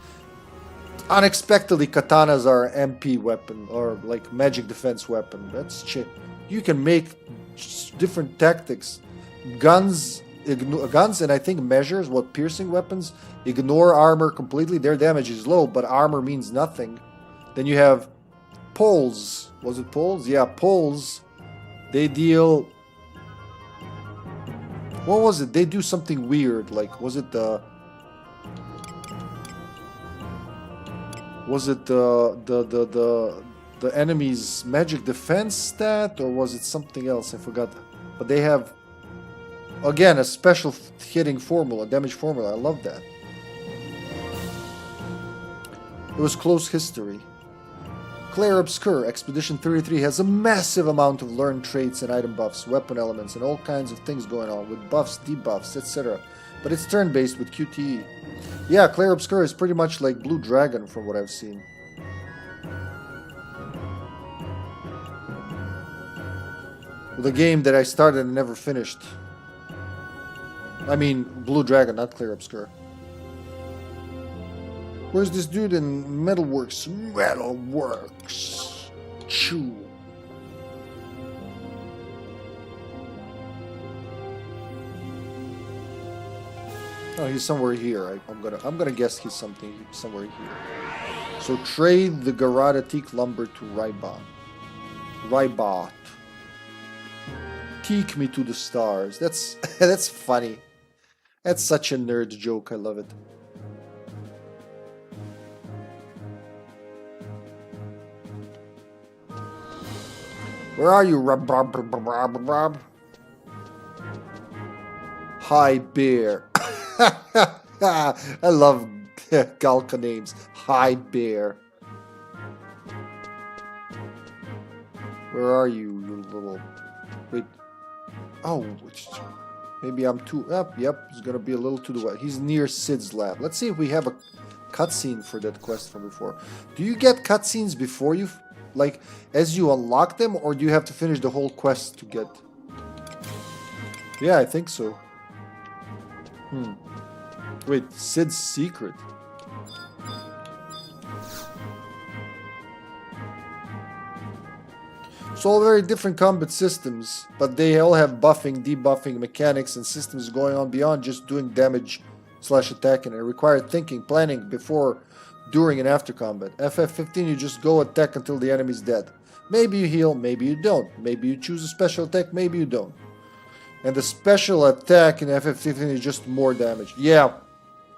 unexpectedly, katanas are MP weapon or like magic defense weapon. That's shit. You can make different tactics. Guns and I think measures, what piercing weapons ignore armor completely. Their damage is low, but armor means nothing. Then you have poles. Was it poles? Yeah, poles. They deal. What was it? They do something weird. Like, was it the enemy's magic defense stat, or was it something else? I forgot. But they have, again, a special hitting formula, damage formula. I love that. It was close history. Claire Obscure, Expedition 33 has a massive amount of learned traits and item buffs, weapon elements, and all kinds of things going on, with buffs, debuffs, etc. But it's turn-based with QTE. Yeah, Claire Obscure is pretty much like Blue Dragon from what I've seen. The game that I started and never finished. I mean, Blue Dragon, not Claire Obscure. Where's this dude in Metalworks? Metalworks. Chew. Oh, he's somewhere here. I'm gonna guess he's somewhere here. So trade the Garada teak lumber to Rybot. Teak me to the stars. That's that's funny. That's such a nerd joke. I love it. Where are you, Rob? Hi, bear. I love Galka names. Hi, bear. Where are you, you little... Wait. Oh, maybe I'm too up. Yep, he's gonna be a little to the west. He's near Sid's lab. Let's see if we have a cutscene for that quest from before. Do you get cutscenes before you... like, as you unlock them, or do you have to finish the whole quest to get... Yeah, I think so. Wait, Sid's secret. It's all very different combat systems, but they all have buffing, debuffing mechanics and systems going on beyond just doing damage / attacking. It required thinking, planning before, during, and after combat. FF15, you just go attack until the enemy's dead. Maybe you heal, maybe you don't. Maybe you choose a special attack, maybe you don't. And the special attack in FF15 is just more damage. Yeah,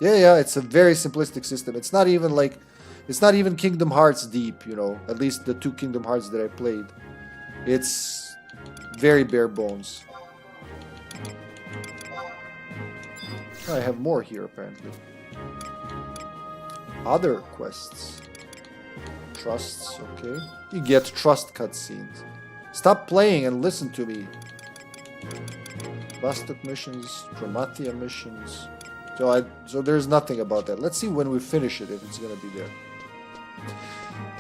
it's a very simplistic system. It's not even like... it's not even Kingdom Hearts deep, you know. At least the 2 Kingdom Hearts that I played. It's very bare bones. I have more here, apparently. Other quests. Trusts, okay. You get trust cutscenes. Stop playing and listen to me. Vostok missions, Chromatia missions. So there's nothing about that. Let's see when we finish it if it's gonna be there.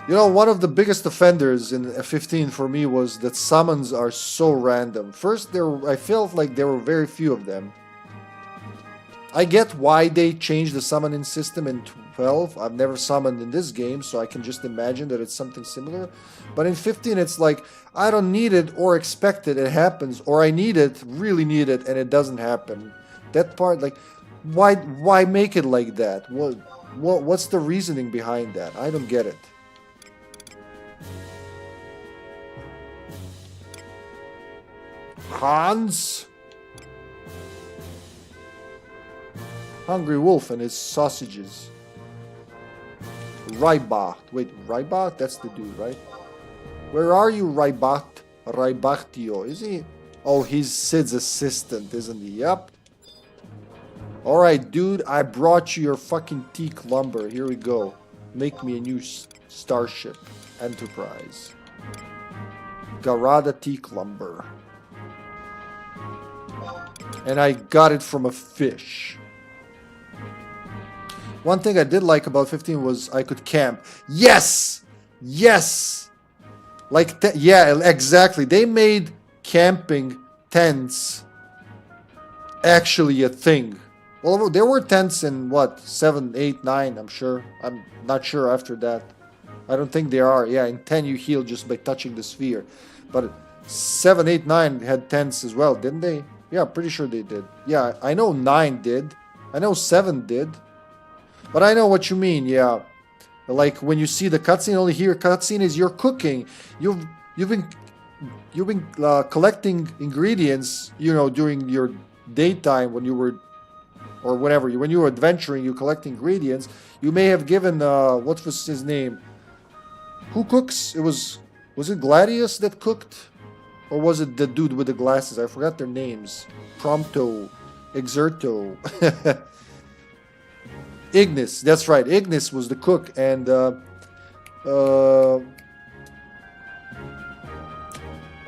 You know, one of the biggest offenders in F15 for me was that summons are so random. First, I felt like there were very few of them. I get why they changed the summoning system in 12. I've never summoned in this game, so I can just imagine that it's something similar. But in 15, it's like, I don't need it or expect it, it happens. Or I need it, really need it, and it doesn't happen. That part, like, why make it like that? What's the reasoning behind that? I don't get it. Hans? Hungry Wolf and his sausages. Rybot. Wait, Rybot? That's the dude, right? Where are you, Rybot? Rybachtio. Is he? Oh, he's Sid's assistant, isn't he? Yep. Alright, dude, I brought you your fucking teak lumber. Here we go. Make me a new starship. Enterprise. Garada teak lumber. And I got it from a fish. One thing I did like about 15 was I could camp. Yes! Yes! Like, yeah, exactly. They made camping tents actually a thing. Well, there were tents in, what, 7, 8, 9, I'm sure. I'm not sure after that. I don't think there are. Yeah, in 10 you heal just by touching the sphere. But 7, 8, 9 had tents as well, didn't they? Yeah, pretty sure they did. Yeah, I know 9 did. I know 7 did. But I know what you mean, yeah. Like when you see the cutscene, only here cutscene is you're cooking. You've been collecting ingredients, you know, during your daytime when you were, or whenever when you were adventuring, you collect ingredients. You may have given what was his name? Who cooks? Was it Gladius that cooked, or was it the dude with the glasses? I forgot their names. Prompto, Exerto. Ignis, that's right. Ignis was the cook, and oh,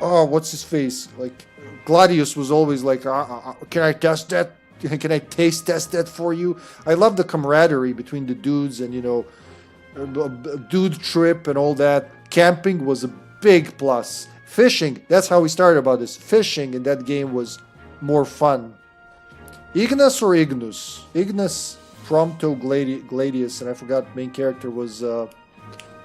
what's his face? Like Gladius was always like, "Can I test that? Can I taste test that for you?" I love the camaraderie between the dudes, and you know, dude trip and all that. Camping was a big plus. Fishing, that's how we started about this. Fishing in that game was more fun. Ignis or Ignus? Ignis. Prompto Gladius, and I forgot main character was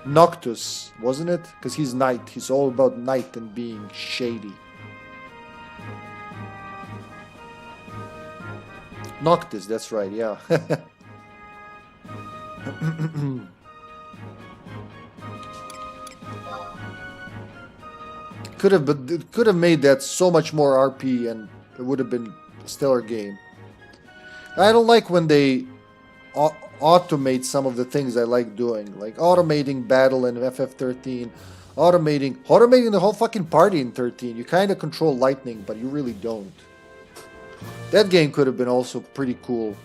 Noctus, wasn't it? Because he's night. He's all about night and being shady. Noctis, that's right, yeah. Could have made that so much more RP and it would have been a stellar game. I don't like when they automate some of the things I like doing, like automating battle in FF13, automating the whole fucking party in 13. You kind of control lightning, but you really don't. That game could have been also pretty cool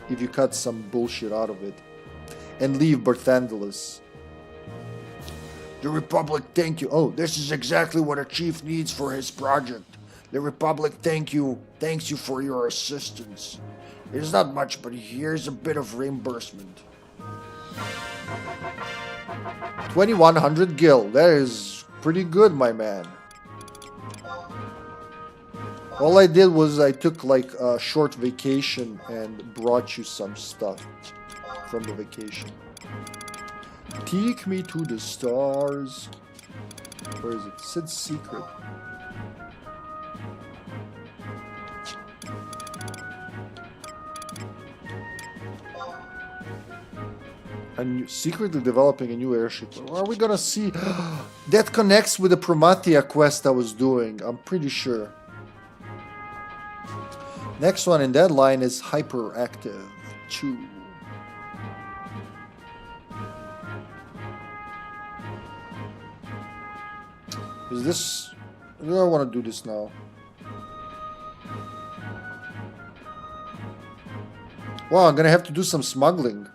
if you cut some bullshit out of it and leave Barthandelus. The Republic, thank you. Oh, this is exactly what a chief needs for his project. The Republic, thanks you for your assistance. It is not much, but here's a bit of reimbursement. 2100 gil. That is pretty good, my man. All I did was I took like a short vacation and brought you some stuff from the vacation. Take me to the stars. Where is it? Sid's secret. And secretly developing a new airship. Are we gonna see? That connects with the Promathia quest I was doing. I'm pretty sure. Next one in that line is Hyperactive 2. Is this... I don't want to do this now. Wow, I'm gonna have to do some smuggling.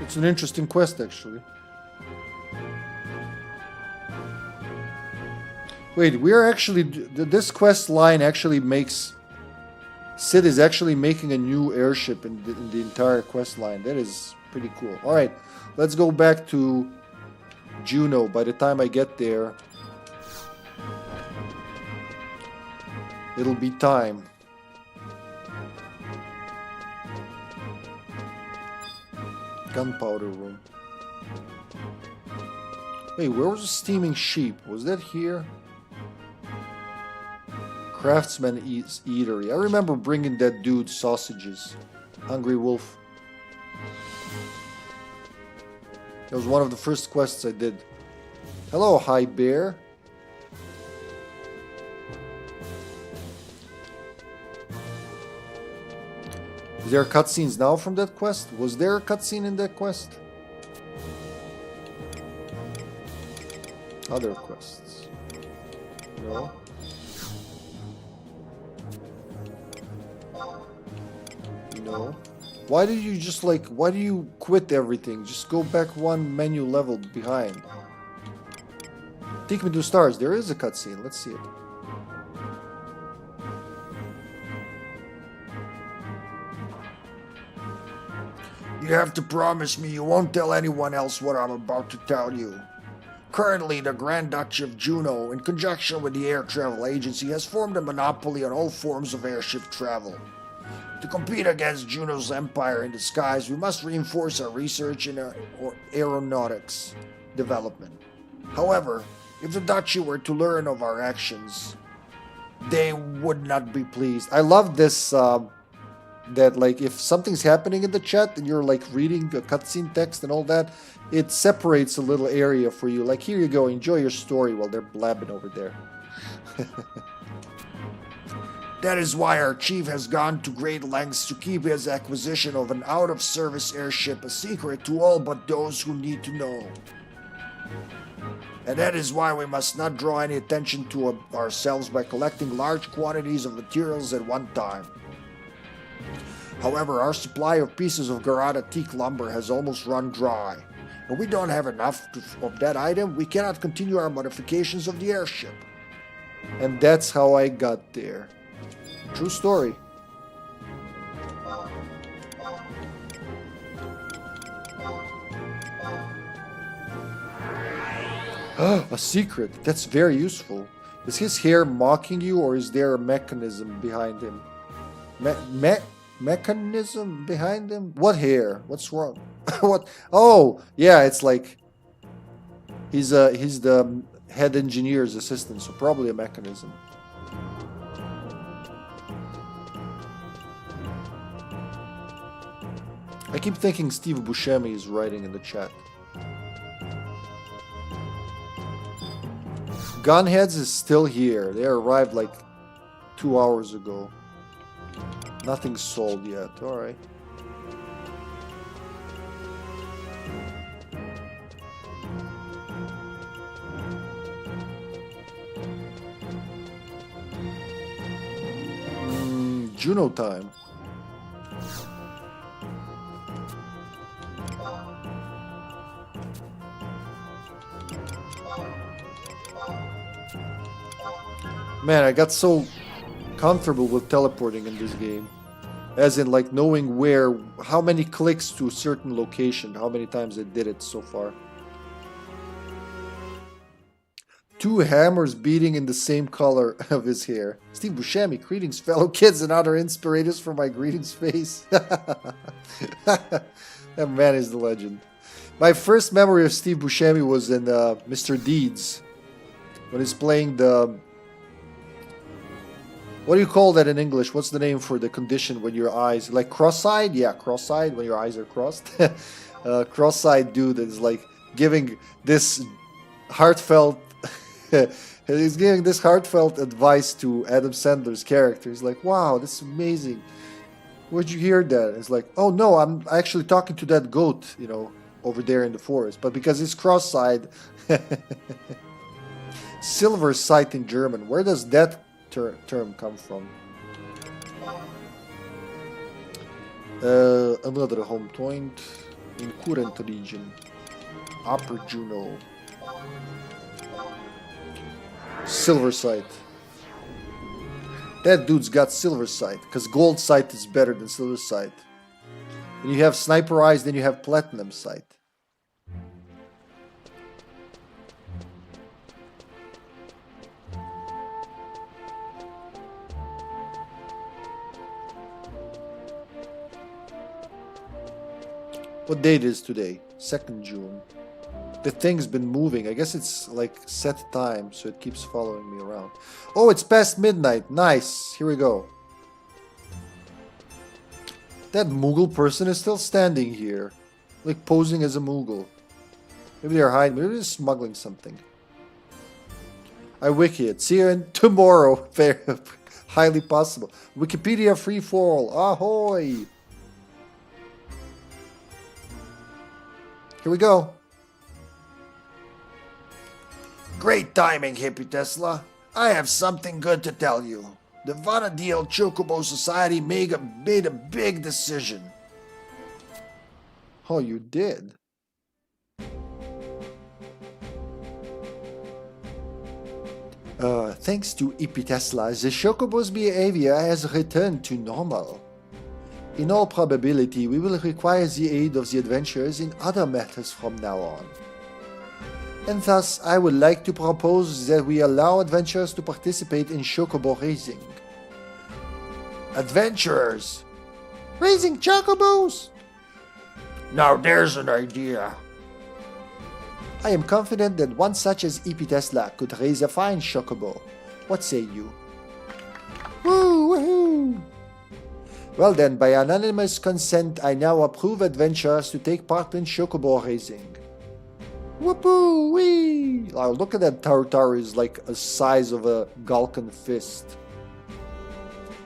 It's an interesting quest, actually. Wait, we are actually... This quest line actually makes... Sid is actually making a new airship in the entire quest line. That is pretty cool. Alright, let's go back to Juno. By the time I get there, it'll be time. Gunpowder room. Hey, where was the steaming sheep? Was that here? Craftsman Eatery. I remember bringing that dude sausages. Hungry Wolf. That was one of the first quests I did. Hello, High Bear. Is there cutscenes now from that quest? Was there a cutscene in that quest? Other quests. No. No. Why do you just like, why do you quit everything? Just go back one menu level behind. Take me to stars. There is a cutscene. Let's see it. You have to promise me you won't tell anyone else what I'm about to tell you. Currently, the Grand Duchy of Juno, in conjunction with the Air Travel Agency, has formed a monopoly on all forms of airship travel. To compete against Juno's empire in the skies, we must reinforce our research in aeronautics development. However, if the Duchy were to learn of our actions, they would not be pleased. I love this... that like if something's happening in the chat and you're like reading a cutscene text and all that, it separates a little area for you. Like, here you go, enjoy your story while they're blabbing over there. That is why our chief has gone to great lengths to keep his acquisition of an out-of-service airship a secret to all but those who need to know. And that is why we must not draw any attention to ourselves by collecting large quantities of materials at one time. However, our supply of pieces of Garada teak lumber has almost run dry. If we don't have enough of that item, we cannot continue our modifications of the airship. And that's how I got there. True story. A secret. That's very useful. Is his hair mocking you, or is there a mechanism behind him? Mechanism behind him? What hair? What's wrong? What? Oh, yeah, it's like he's the head engineer's assistant, so probably a mechanism. I keep thinking Steve Buscemi is writing in the chat. Gunheads is still here. They arrived like 2 hours ago. Nothing's sold yet. Alright. Juno time. Man, I got so comfortable with teleporting in this game. As in, like, knowing where, how many clicks to a certain location, how many times I did it so far. 2 hammers beating in the same color of his hair. Steve Buscemi, greetings fellow kids and other inspirators for my greetings face. That man is the legend. My first memory of Steve Buscemi was in Mr. Deeds. When he's playing the... What do you call that in English? What's the name for the condition when your eyes... Like cross-eyed? Yeah, cross-eyed, when your eyes are crossed. Cross-eyed dude is like giving this heartfelt... He's giving this heartfelt advice to Adam Sandler's character. He's like, wow, this is amazing. Where'd you hear that? It's like, oh no, I'm actually talking to that goat, you know, over there in the forest. But because he's cross-eyed... Silver sight in German. Where does that term come from? Another home point in current region. Upper Juno. Silver sight. That dude's got silver sight, because gold sight is better than silver sight. When you have sniper eyes, then you have platinum sight. What date is today? 2nd June. The thing's been moving. I guess it's like set time, so it keeps following me around. Oh, it's past midnight. Nice. Here we go. That Moogle person is still standing here. Like posing as a Moogle. Maybe they're hiding. Maybe they're smuggling something. I wiki it. See you tomorrow. Highly possible. Wikipedia free for all. Ahoy! Here we go. Great timing, HippyTesla. I have something good to tell you. The Vana'diel Chocobo Society made a big decision. Oh, you did? Thanks to HippyTesla, the Chocobo's behavior has returned to normal. In all probability, we will require the aid of the adventurers in other matters from now on. And thus, I would like to propose that we allow adventurers to participate in Chocobo raising. Adventurers! Raising Chocobos! Now there's an idea. I am confident that one such as HippyTesla could raise a fine Chocobo. What say you? Woo! Woohoo! Well then, by unanimous consent, I now approve adventurers to take part in Chocobo raising. Whoopoo wee! Oh, look at that Tartar is like the size of a Galkan fist.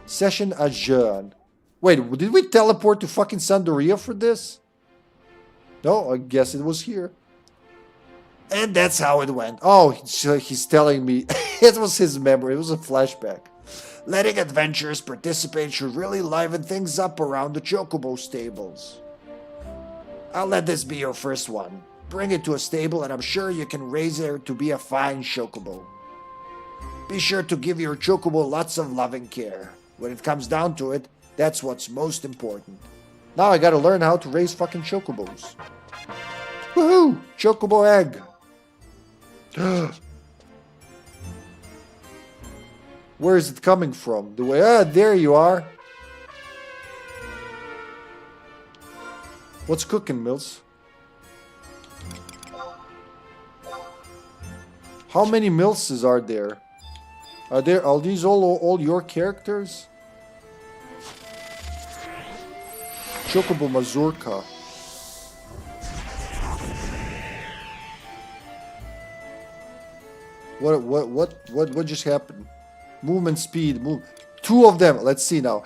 Session adjourned. Wait, did we teleport to fucking Sandoria for this? No, I guess it was here. And that's how it went. Oh, he's telling me it was his memory. It was a flashback. Letting adventurers participate should really liven things up around the Chocobo stables. I'll let this be your first one. Bring it to a stable and I'm sure you can raise it to be a fine Chocobo. Be sure to give your Chocobo lots of loving care. When it comes down to it, that's what's most important. Now I gotta learn how to raise fucking Chocobos. Woohoo! Chocobo egg! Where is it coming from? The way, there you are. What's cooking, Mills? How many Millses are there? Are these all your characters? Chocobo Mazurka. What just happened? Movement speed, move. 2 of them. Let's see now.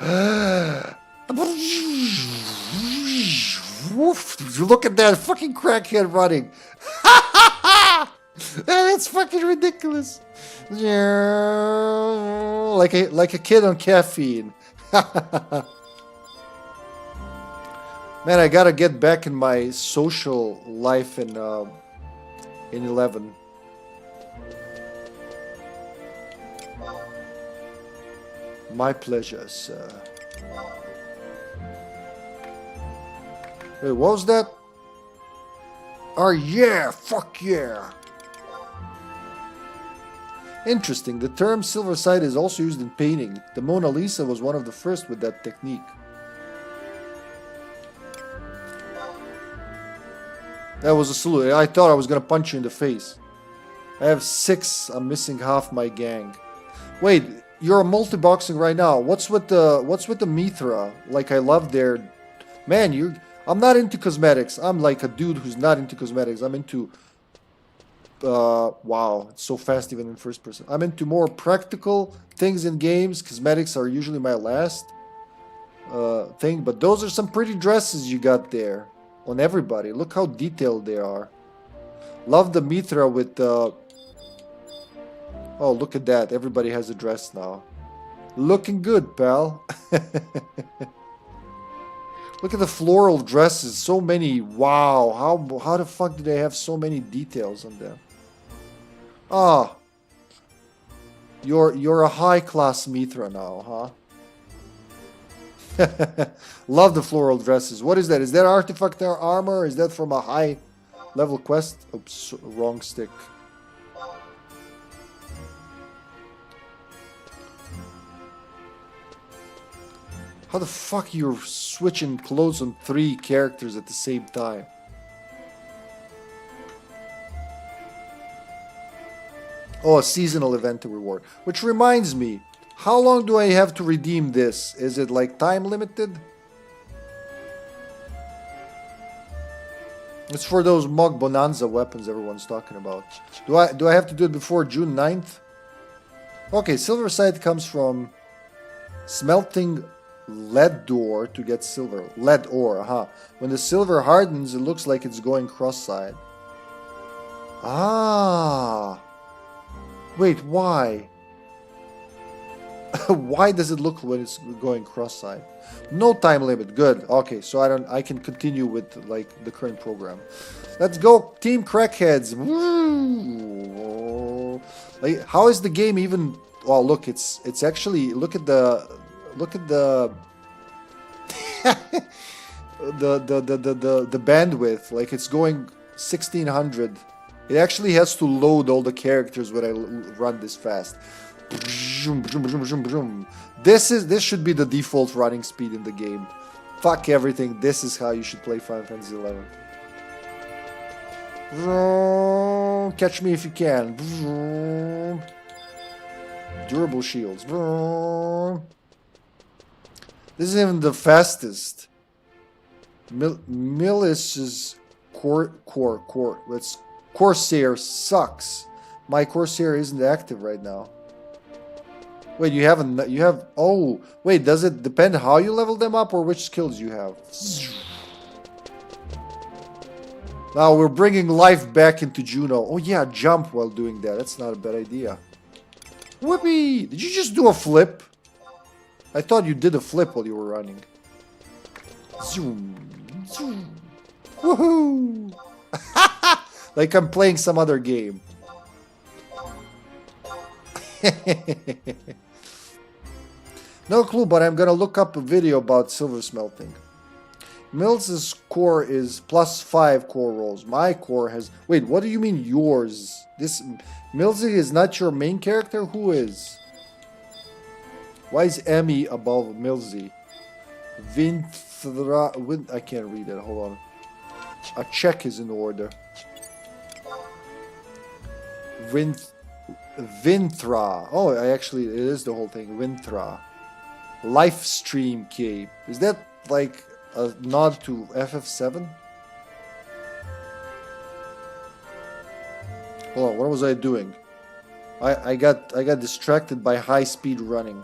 Look at that fucking crackhead running. That's fucking ridiculous. Like a kid on caffeine. Man, I gotta get back in my social life in 11. My pleasure, sir. Wait, what was that? Oh yeah, fuck yeah. Interesting, the term silver side is also used in painting. The Mona Lisa was one of the first with that technique. That was a salute. I thought I was gonna punch you in the face. I have 6, I'm missing half my gang. Wait, you're multi-boxing right now. What's with the Mithra? Like, I love their... Man, I'm not into cosmetics. I'm like a dude who's not into cosmetics. I'm into... wow, it's so fast even in first person. I'm into more practical things in games. Cosmetics are usually my last thing. But those are some pretty dresses you got there. On everybody. Look how detailed they are. Love the Mithra with the... Oh, look at that. Everybody has a dress now. Looking good, pal. Look at the floral dresses. So many. Wow. How the fuck do they have so many details on them? Ah. You're a high-class Mithra now, huh? Love the floral dresses. What is that? Is that artifact armor? Is that from a high level quest? Oops, wrong stick. How the fuck you're switching clothes on 3 characters at the same time? Oh, a seasonal event reward. Which reminds me, how long do I have to redeem this? Is it like time limited? It's for those Mog Bonanza weapons everyone's talking about. Do I have to do it before June 9th? Okay, silver side comes from smelting lead ore to get silver. Lead ore, huh? When the silver hardens, it looks like it's going cross-side. Ah. Wait, why? Why does it look when it's going cross-side? No time limit. Good. Okay, so I can continue with like the current program. Let's go, Team Crackheads. Woo! Like, how is the game even? Well, look, it's actually look at the the bandwidth. Like, it's going 1600. It actually has to load all the characters when I run this fast. This should be the default running speed in the game. Fuck everything. This is how you should play Final Fantasy XI. Catch me if you can. Durable shields. This isn't even the fastest. Millis's Corsair sucks. My Corsair isn't active right now. Wait, you have, oh, wait, does it depend how you level them up or which skills you have? Now we're bringing life back into Juno. Oh yeah, jump while doing that. That's not a bad idea. Whoopee! Did you just do a flip? I thought you did a flip while you were running. Zoom, zoom. Woohoo! Like I'm playing some other game. No clue, but I'm gonna look up a video about silver smelting. Mills' core is +5 core rolls. My core has... Wait, what do you mean yours? This... Millsy is not your main character? Who is? Why is Emmy above Millsy? I can't read it. Hold on. A check is in order. Vinthra. Oh, it is the whole thing. Vinthra. Life stream cape. Is that like a nod to FF7? Hold on, what was I doing? I got distracted by high speed running.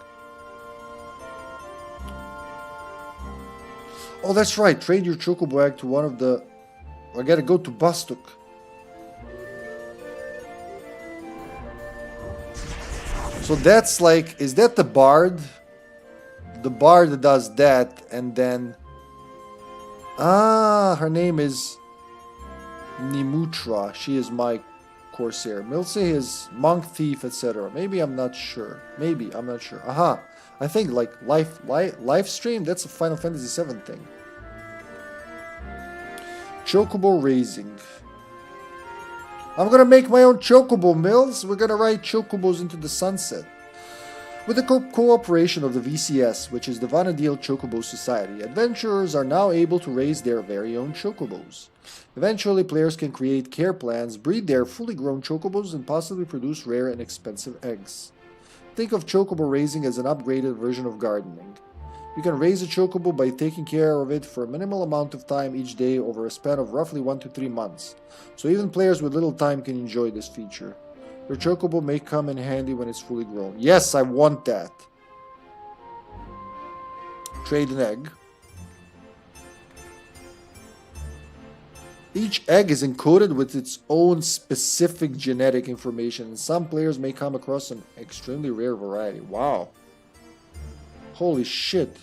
Oh, that's right. Trade your Chocobo egg to one of the... I gotta go to Bastuk. So that's like... Is that the bard? The bard does that, and then... Ah, her name is... Nimutra. She is my Corsair. Milsey is Monk, Thief, etc. Maybe, I'm not sure. Maybe, I'm not sure. Aha. I think like live stream, that's a Final Fantasy VII thing. Chocobo raising. I'm gonna make my own Chocobo, Mills. We're gonna ride Chocobos into the sunset. With the cooperation of the VCS, which is the Vana'diel Chocobo Society, adventurers are now able to raise their very own Chocobos. Eventually, players can create care plans, breed their fully grown Chocobos, and possibly produce rare and expensive eggs. Think of Chocobo raising as an upgraded version of gardening. You can raise a Chocobo by taking care of it for a minimal amount of time each day over a span of roughly 1 to 3 months, so even players with little time can enjoy this feature. Your Chocobo may come in handy when it's fully grown. Yes, I want that. Trade an egg. Each egg is encoded with its own specific genetic information, and some players may come across an extremely rare variety. Wow. Holy shit.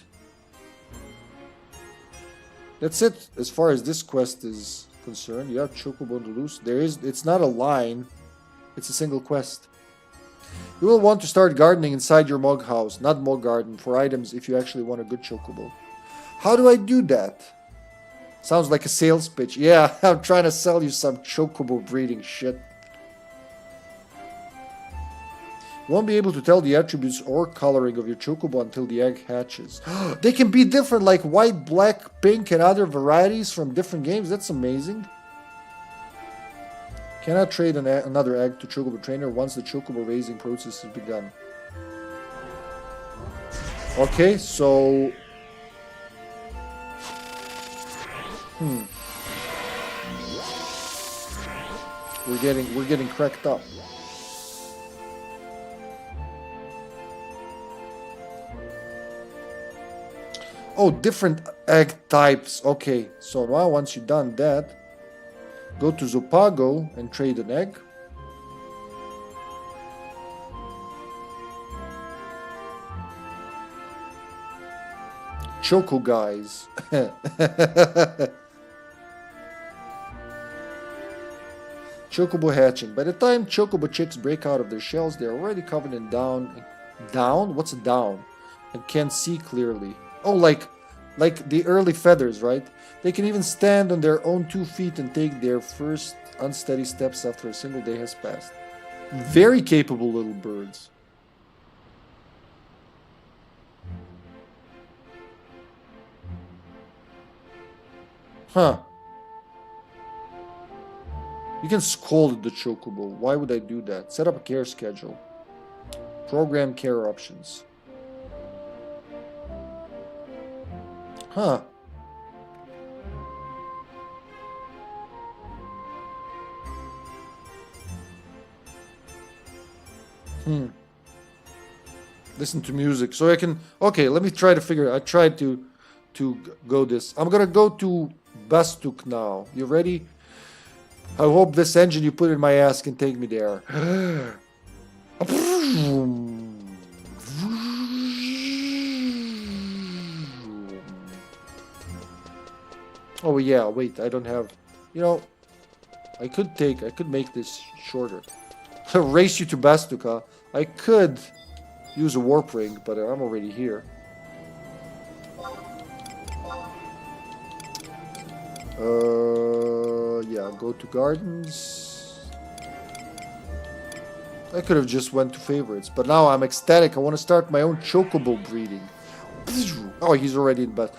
That's it as far as this quest is concerned. Yeah, Chocobo to loose. It's not a line, it's a single quest. You will want to start gardening inside your mug house, not mug garden, for items if you actually want a good Chocobo. How do I do that? Sounds like a sales pitch. Yeah, I'm trying to sell you some Chocobo breeding shit. You won't be able to tell the attributes or coloring of your Chocobo until the egg hatches. They can be different, like white, black, pink, and other varieties from different games. That's amazing. Cannot trade another egg to Chocobo Trainer once the Chocobo raising process has begun. Okay, so... We're getting cracked up. Oh, different egg types. Okay, so now once you've done that, go to Zopago and trade an egg. Choco guys. Chocobo hatching. By the time Chocobo chicks break out of their shells, they're already covered in down. Down? What's a down? And can't see clearly. Oh, like the early feathers, right? They can even stand on their own 2 feet and take their first unsteady steps after a single day has passed. Very capable little birds. Huh. You can scold the Chocobo. Why would I do that? Set up a care schedule. Program care options. Huh. Listen to music. So I can... Okay, let me try to figure it. I tried to go this. I'm gonna go to Bastuk now. You ready? I hope this engine you put in my ass can take me there. Oh yeah, wait, I don't have... You know, I could make this shorter. Race you to Bastuka. I could use a warp ring, but I'm already here. Yeah, go to gardens. I could have just went to favorites, but now I'm ecstatic. I want to start my own Chocobo breeding. Oh, he's already in bed.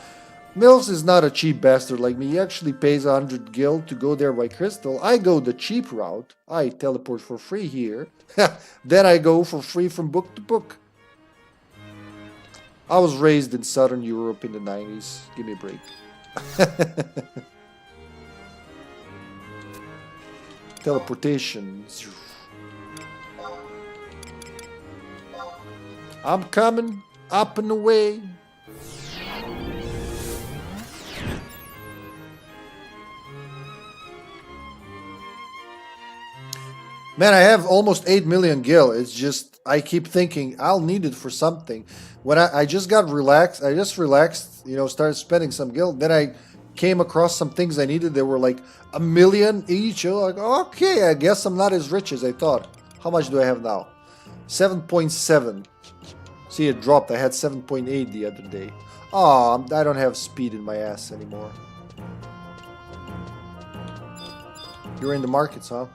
Mills is not a cheap bastard like me. He actually pays 100 gil to go there by crystal. I go the cheap route. I teleport for free here. Then I go for free from book to book. I was raised in Southern Europe in the 90s. Give me a break. Teleportation. I'm coming up and away. Man, I have almost 8 million gil. It's just, I keep thinking I'll need it for something. When I just got relaxed, I just relaxed, you know, started spending some gil. Then I came across some things I needed. They were like 1 million each. I'm like, okay, I guess I'm not as rich as I thought. How much do I have now? 7.7. See, it dropped. I had 7.8 the other day. Oh, I don't have speed in my ass anymore. You're in the markets, huh?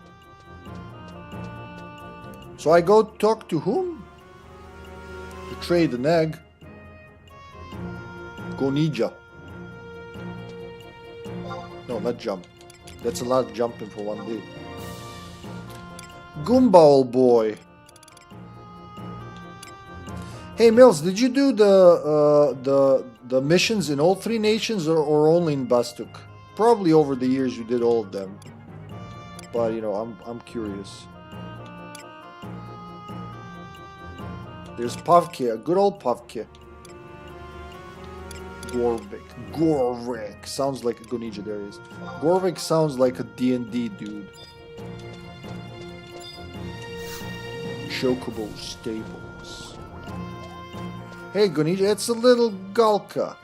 So I go talk to whom? To trade an egg. Go ninja. No, not jump. That's a lot of jumping for one day. Goomba, old boy. Hey Mills, did you do the missions in all 3 nations or only in Bastuk? Probably over the years you did all of them. But you know, I'm curious. There's Pavke, a good old Pavke. Gorvik. Sounds like a Gonija, there is. Gorvik sounds like a D&D dude. Chocobo stables. Hey Gonija, it's a little Galka.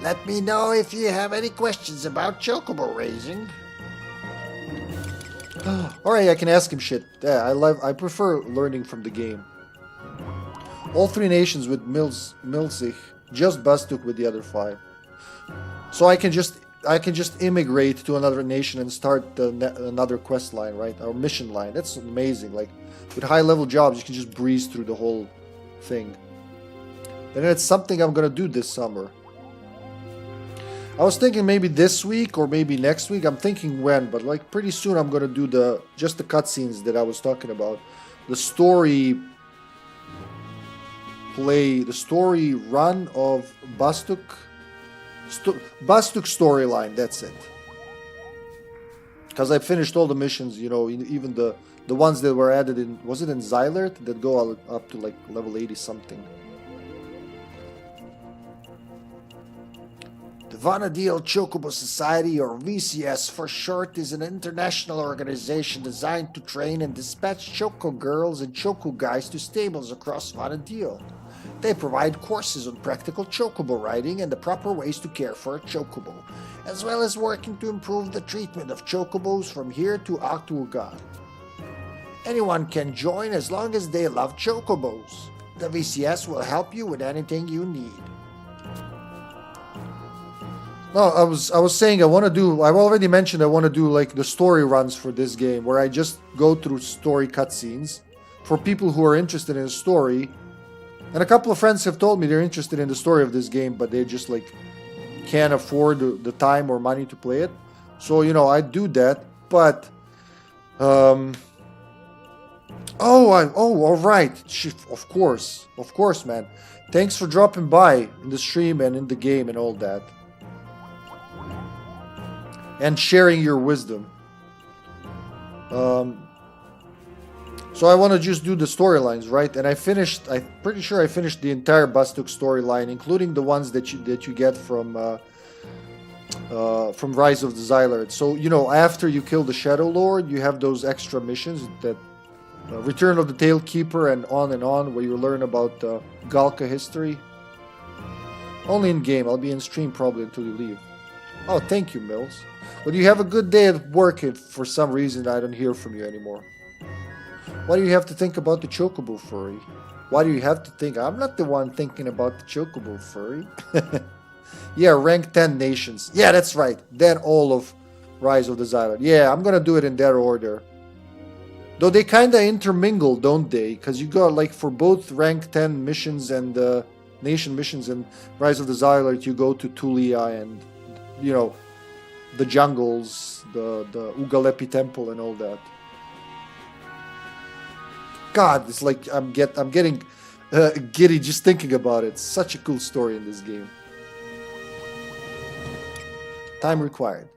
Let me know if you have any questions about Chocobo raising. Alright, I can ask him shit. Yeah, I prefer learning from the game. All 3 nations with Milzich, just Bastuk with the other 5. So I can just immigrate to another nation and start another quest line, right? Or mission line. That's amazing. Like with high level jobs, you can just breeze through the whole thing. And it's something I'm gonna do this summer. I was thinking maybe this week or maybe next week. I'm thinking when, but like pretty soon I'm gonna do just the cutscenes that I was talking about. The story run of Bastuk. Bastuk storyline, that's it. Because I finished all the missions, you know, even the ones that were added in, was it in Xylert, that go up to like level 80 something. The Vana'diel Chocobo Society, or VCS for short, is an international organization designed to train and dispatch Choco girls and Choco guys to stables across Vana'diel. They provide courses on practical Chocobo riding and the proper ways to care for a Chocobo, as well as working to improve the treatment of Chocobos from here to Aktugan. Anyone can join as long as they love Chocobos. The VCS will help you with anything you need. No, I was saying I've already mentioned I want to do like the story runs for this game, where I just go through story cutscenes for people who are interested in the story. And a couple of friends have told me they're interested in the story of this game, but they just like can't afford the time or money to play it. So, you know, I do that, but all right. Of course, man. Thanks for dropping by in the stream and in the game and all that. And sharing your wisdom. So I want to just do the storylines, right? And I'm pretty sure I finished the entire Bastuk storyline, including the ones that you get from Rise of the Xylard. So, you know, after you kill the Shadow Lord, you have those extra missions that Return of the Tailkeeper and on, where you learn about Galka history. Only in game. I'll be in stream probably until you leave. Oh, thank you, Mills. Well, you have a good day at work if for some reason I don't hear from you anymore. Why do you have to think about the Chocobo furry? Why do you have to think? I'm not the one thinking about the Chocobo furry. Yeah, rank 10 nations. Yeah, that's right. Then all of Rise of the Xylem. Yeah, I'm gonna do it in that order. Though they kinda intermingle, don't they? Because you got like for both rank 10 missions and nation missions in Rise of the Xylem, you go to Tulia and, you know, the jungles, the Ugalepi temple and all that. God, it's like I'm getting giddy just thinking about it. Such a cool story in this game. Time required.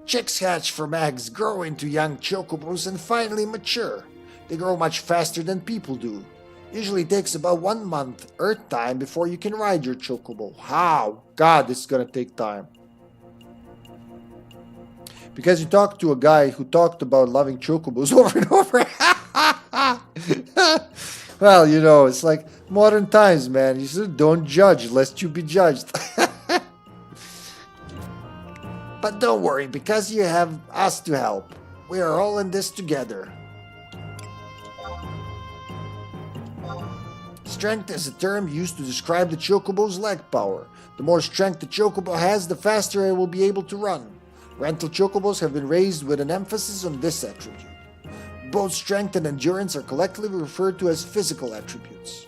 Chicks hatch from eggs, grow into young chocobos, and finally mature. They grow much faster than people do. Usually takes about 1 month Earth time before you can ride your chocobo. How? God, this is gonna take time. Because you talked to a guy who talked about loving chocobos over and over. Well, you know, it's like modern times, man. You said don't judge lest you be judged. But don't worry, because you have us to help. We are all in this together. Strength is a term used to describe the chocobo's leg power. The more strength the chocobo has, the faster it will be able to run. Rental chocobos have been raised with an emphasis on this attribute. Both strength and endurance are collectively referred to as physical attributes.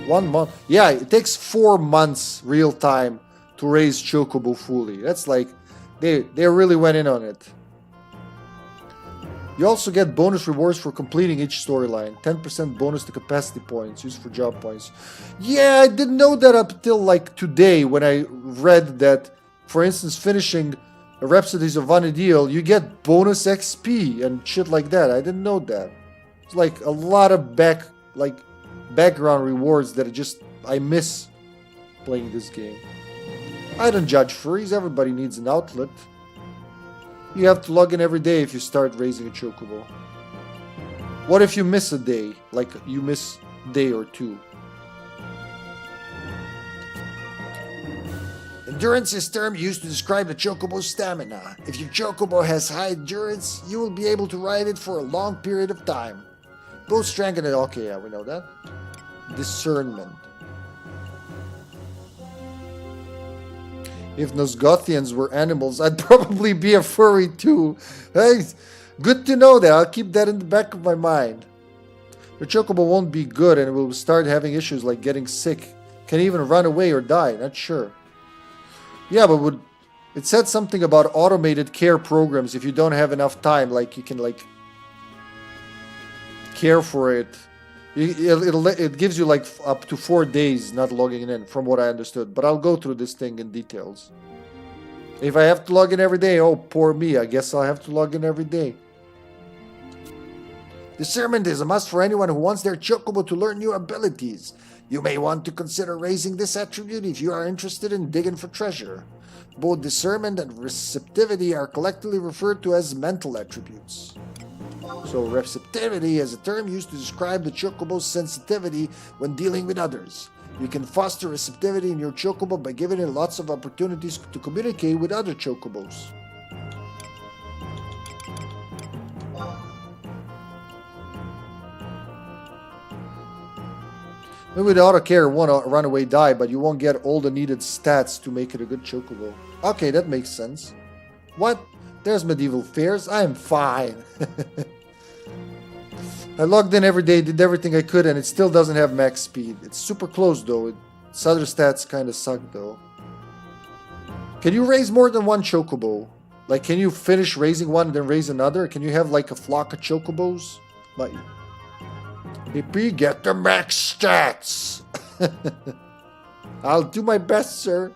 1 month. Yeah, it takes 4 months real time to raise chocobo fully. That's like, they really went in on it. You also get bonus rewards for completing each storyline. 10% bonus to capacity points used for job points. Yeah, I didn't know that up till like today when I read that, for instance, finishing Rhapsodies of Vana'diel, you get bonus XP and shit like that. I didn't know that. It's like a lot of background rewards that I miss playing this game. I don't judge furries. Everybody needs an outlet. You have to log in every day if you start raising a chocobo. What if you miss a day? Like you miss a day or two. Endurance is a term used to describe the chocobo's stamina. If your chocobo has high endurance, you will be able to ride it for a long period of time. Both strength and... Okay, yeah, we know that. Discernment. If Nosgothians were animals, I'd probably be a furry too. Hey, good to know that. I'll keep that in the back of my mind. Your chocobo won't be good and will start having issues like getting sick. Can even run away or die, not sure. Yeah, but it said something about automated care programs if you don't have enough time, like you can like care for it. It gives you like up to 4 days not logging in, from what I understood. But I'll go through this thing in details. If I have to log in every day, oh, poor me. I guess I'll have to log in every day. Discernment is a must for anyone who wants their chocobo to learn new abilities. You may want to consider raising this attribute if you are interested in digging for treasure. Both discernment and receptivity are collectively referred to as mental attributes. So receptivity is a term used to describe the chocobo's sensitivity when dealing with others. You can foster receptivity in your chocobo by giving it lots of opportunities to communicate with other chocobos. Maybe the auto care won't run away die, but you won't get all the needed stats to make it a good chocobo. Okay, that makes sense. What? There's medieval fairs? I am fine. I logged in every day, did everything I could, and it still doesn't have max speed. It's super close though. Its other stats kind of suck though. Can you raise more than one chocobo? Like, can you finish raising one and then raise another? Can you have like a flock of chocobos? Like, Hippy, get the max stats. I'll do my best, sir.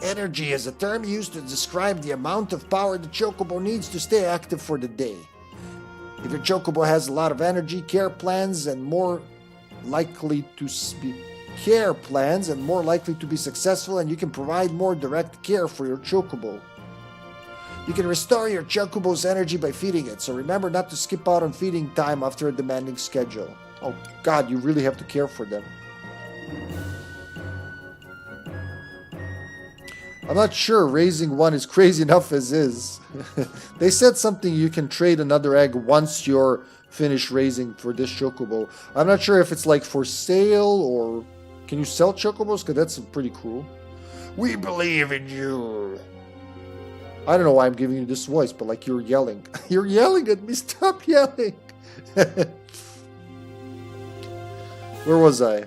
Energy is a term used to describe the amount of power the chocobo needs to stay active for the day. If your chocobo has a lot of energy, care plans and more likely to be successful, and you can provide more direct care for your chocobo. You can restore your chocobo's energy by feeding it, so remember not to skip out on feeding time after a demanding schedule. Oh god, you really have to care for them. I'm not sure raising one is crazy enough as is. They said something you can trade another egg once your finish raising for this Chocobo. I'm not sure if it's like for sale or can you sell Chocobos? Because that's pretty cool. We believe in you. I don't know why I'm giving you this voice, but like you're yelling. You're yelling at me. Stop yelling. Where was I?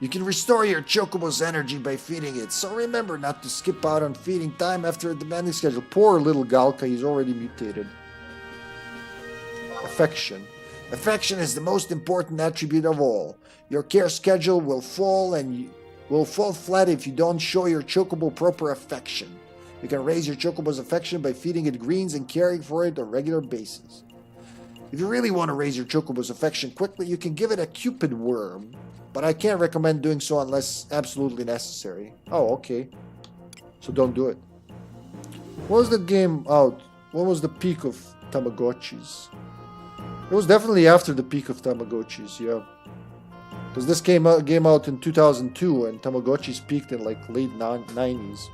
You can restore your Chocobo's energy by feeding it, so remember not to skip out on feeding time after a demanding schedule. Poor little Galka, he's already mutated. Affection. Affection is the most important attribute of all. Your care schedule will fall flat if you don't show your Chocobo proper affection. You can raise your Chocobo's affection by feeding it greens and caring for it on a regular basis. If you really want to raise your Chocobo's affection quickly, you can give it a Cupid worm, but I can't recommend doing so unless absolutely necessary. Oh, okay. So don't do it. What was the game out? What was the peak of Tamagotchis? It was definitely after the peak of Tamagotchis, yeah. Because this came out in 2002 and Tamagotchis peaked in like late 90s.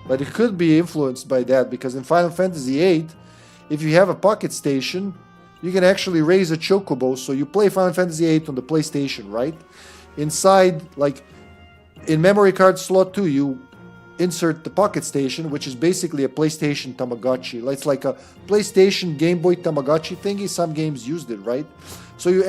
But it could be influenced by that because in Final Fantasy VIII, if you have a pocket station, you can actually raise a Chocobo. So you play Final Fantasy VIII on the PlayStation, right? Inside, like in memory card slot 2, you insert the pocket station, which is basically a PlayStation Tamagotchi. It's like a PlayStation Game Boy Tamagotchi thingy. Some games used it, right? So you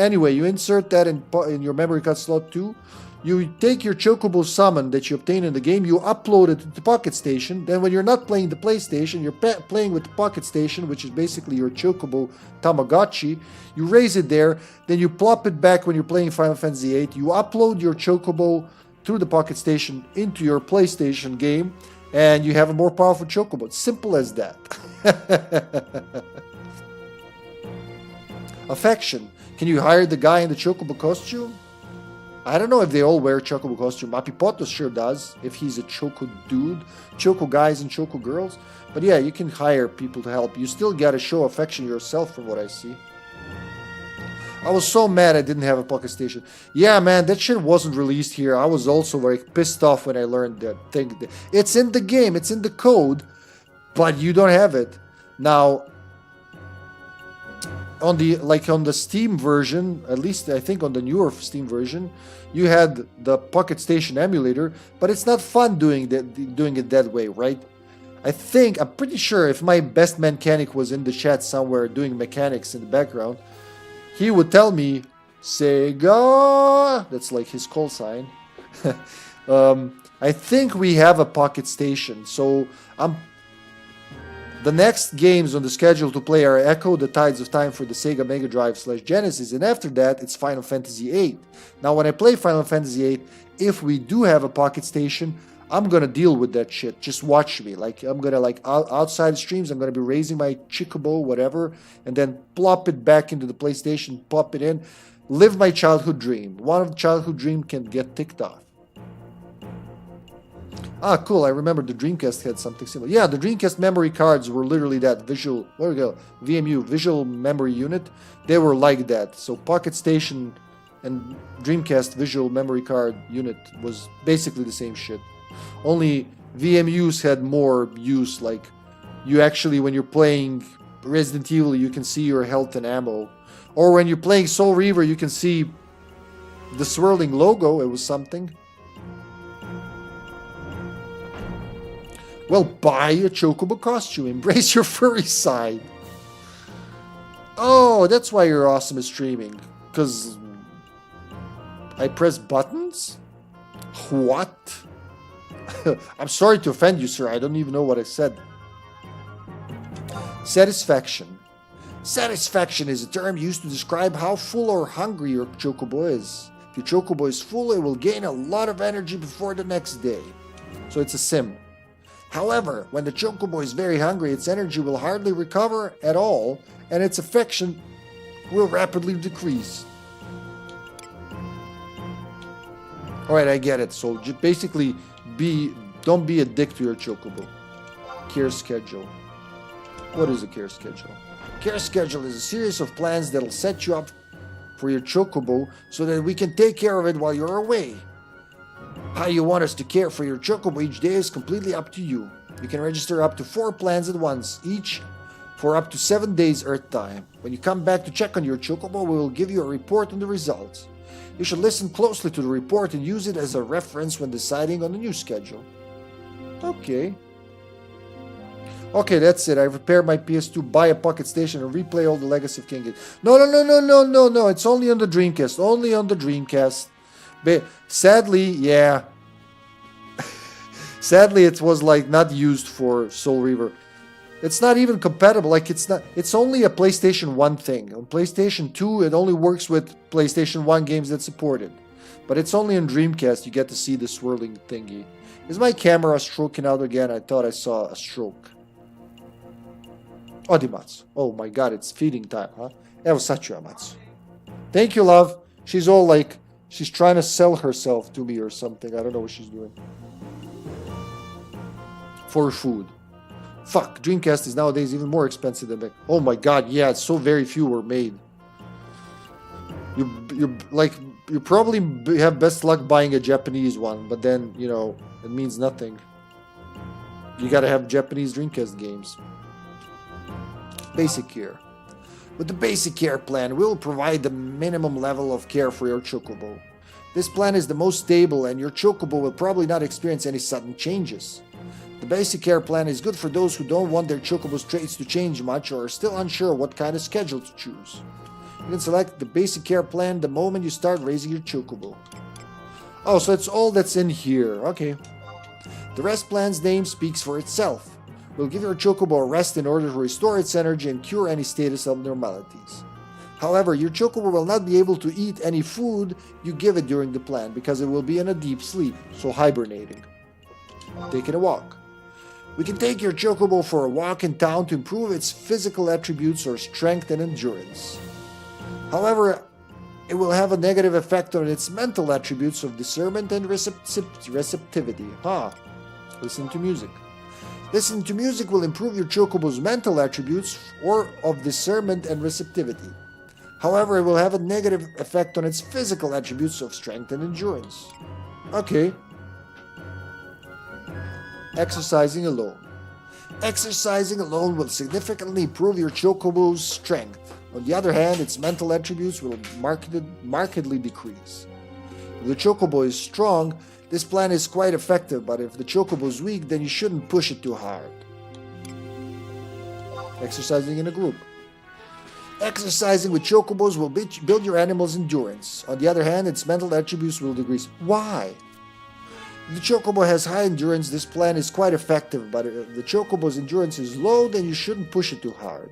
insert that in your memory card slot 2. You take your Chocobo summon that you obtain in the game, you upload it to the pocket station. Then when you're not playing the PlayStation, you're playing with the pocket station, which is basically your Chocobo Tamagotchi. You raise it there, then you plop it back when you're playing Final Fantasy VIII. You upload your Chocobo through the pocket station into your PlayStation game, and you have a more powerful Chocobo. It's simple as that. Affection. Can you hire the guy in the Chocobo costume? I don't know if they all wear Chocobo costume. Mapipoto sure does, if he's a Choco dude. Choco guys and Choco girls. But yeah, you can hire people to help. You still gotta show affection yourself from what I see. I was so mad I didn't have a pocket station. Yeah, man, that shit wasn't released here. I was also very pissed off when I learned that thing. It's in the game, it's in the code, but you don't have it. Now, on the Steam version, at least I think on the newer Steam version, you had the Pocket Station emulator, but it's not fun doing it that way, right? I'm pretty sure if my best mechanic was in the chat somewhere doing mechanics in the background, he would tell me, Sega! That's like his call sign. I think we have a Pocket Station, so the next games on the schedule to play are Echo, The Tides of Time for the Sega Mega Drive / Genesis, and after that, it's Final Fantasy VIII. Now, when I play Final Fantasy VIII, if we do have a pocket station, I'm gonna deal with that shit. Just watch me. I'm gonna, outside streams, I'm gonna be raising my Chocobo, whatever, and then plop it back into the PlayStation, pop it in, live my childhood dream. One of the childhood dream can get ticked off. Ah, cool. I remember the Dreamcast had something similar. Yeah, the Dreamcast memory cards were literally that VMU, Visual Memory Unit. They were like that. So Pocket Station and Dreamcast Visual Memory Card Unit was basically the same shit. Only VMUs had more use. Like, you actually, when you're playing Resident Evil, you can see your health and ammo. Or when you're playing Soul Reaver, you can see the swirling logo. It was something. Well, buy a Chocobo costume. Embrace your furry side. Oh, that's why you're awesome at streaming. Because I press buttons? What? I'm sorry to offend you, sir. I don't even know what I said. Satisfaction. Satisfaction is a term used to describe how full or hungry your Chocobo is. If your Chocobo is full, it will gain a lot of energy before the next day. So it's a sim. However, when the Chocobo is very hungry, its energy will hardly recover at all, and its affection will rapidly decrease. Alright, I get it. So basically, don't be a dick to your Chocobo. Care schedule. What is a care schedule? Care schedule is a series of plans that'll set you up for your Chocobo so that we can take care of it while you're away. How you want us to care for your Chocobo each day is completely up to you. You can register up to 4 plans at once, each for up to 7 days Earth time. When you come back to check on your Chocobo, we will give you a report on the results. You should listen closely to the report and use it as a reference when deciding on the new schedule. Okay. Okay, that's it. I repaired my PS2, buy a pocket station, and replay all the Legacy of King games. No. It's only on the Dreamcast. Only on the Dreamcast. Sadly, yeah. Sadly, it was like not used for Soul Reaver. It's not even compatible. Like it's only a PlayStation 1 thing. On PlayStation 2, it only works with PlayStation 1 games that support it. But it's only on Dreamcast you get to see the swirling thingy. Is my camera stroking out again? I thought I saw a stroke. Odimatsu. Oh my god, it's feeding time, huh? Amatsu. Thank you, love. She's all like, she's trying to sell herself to me or something. I don't know what she's doing. For food. Fuck, Dreamcast is nowadays even more expensive than back. Oh my god, yeah, so very few were made. You probably have best luck buying a Japanese one, but then, you know, it means nothing. You gotta have Japanese Dreamcast games. Basic care. With the basic care plan, we'll provide the minimum level of care for your Chocobo. This plan is the most stable, and your Chocobo will probably not experience any sudden changes. The basic care plan is good for those who don't want their Chocobo's traits to change much or are still unsure what kind of schedule to choose. You can select the basic care plan the moment you start raising your Chocobo. Oh, so it's all that's in here. Okay. The rest plan's name speaks for itself. We'll give your Chocobo a rest in order to restore its energy and cure any status abnormalities. However, your Chocobo will not be able to eat any food you give it during the plan because it will be in a deep sleep, so hibernating. Taking a walk. We can take your Chocobo for a walk in town to improve its physical attributes or strength and endurance. However, it will have a negative effect on its mental attributes of discernment and receptivity. Listen to music. Listening to music will improve your Chocobo's mental attributes or of discernment and receptivity. However, it will have a negative effect on its physical attributes of strength and endurance. Okay. Exercising alone. Exercising alone will significantly improve your Chocobo's strength. On the other hand, its mental attributes will markedly decrease. If the Chocobo is strong, this plan is quite effective, but if the Chocobo is weak, then you shouldn't push it too hard. Exercising in a group. Exercising with Chocobos will build your animal's endurance. On the other hand, its mental attributes will decrease. Why? If the Chocobo has high endurance, this plan is quite effective, but if the Chocobo's endurance is low, then you shouldn't push it too hard.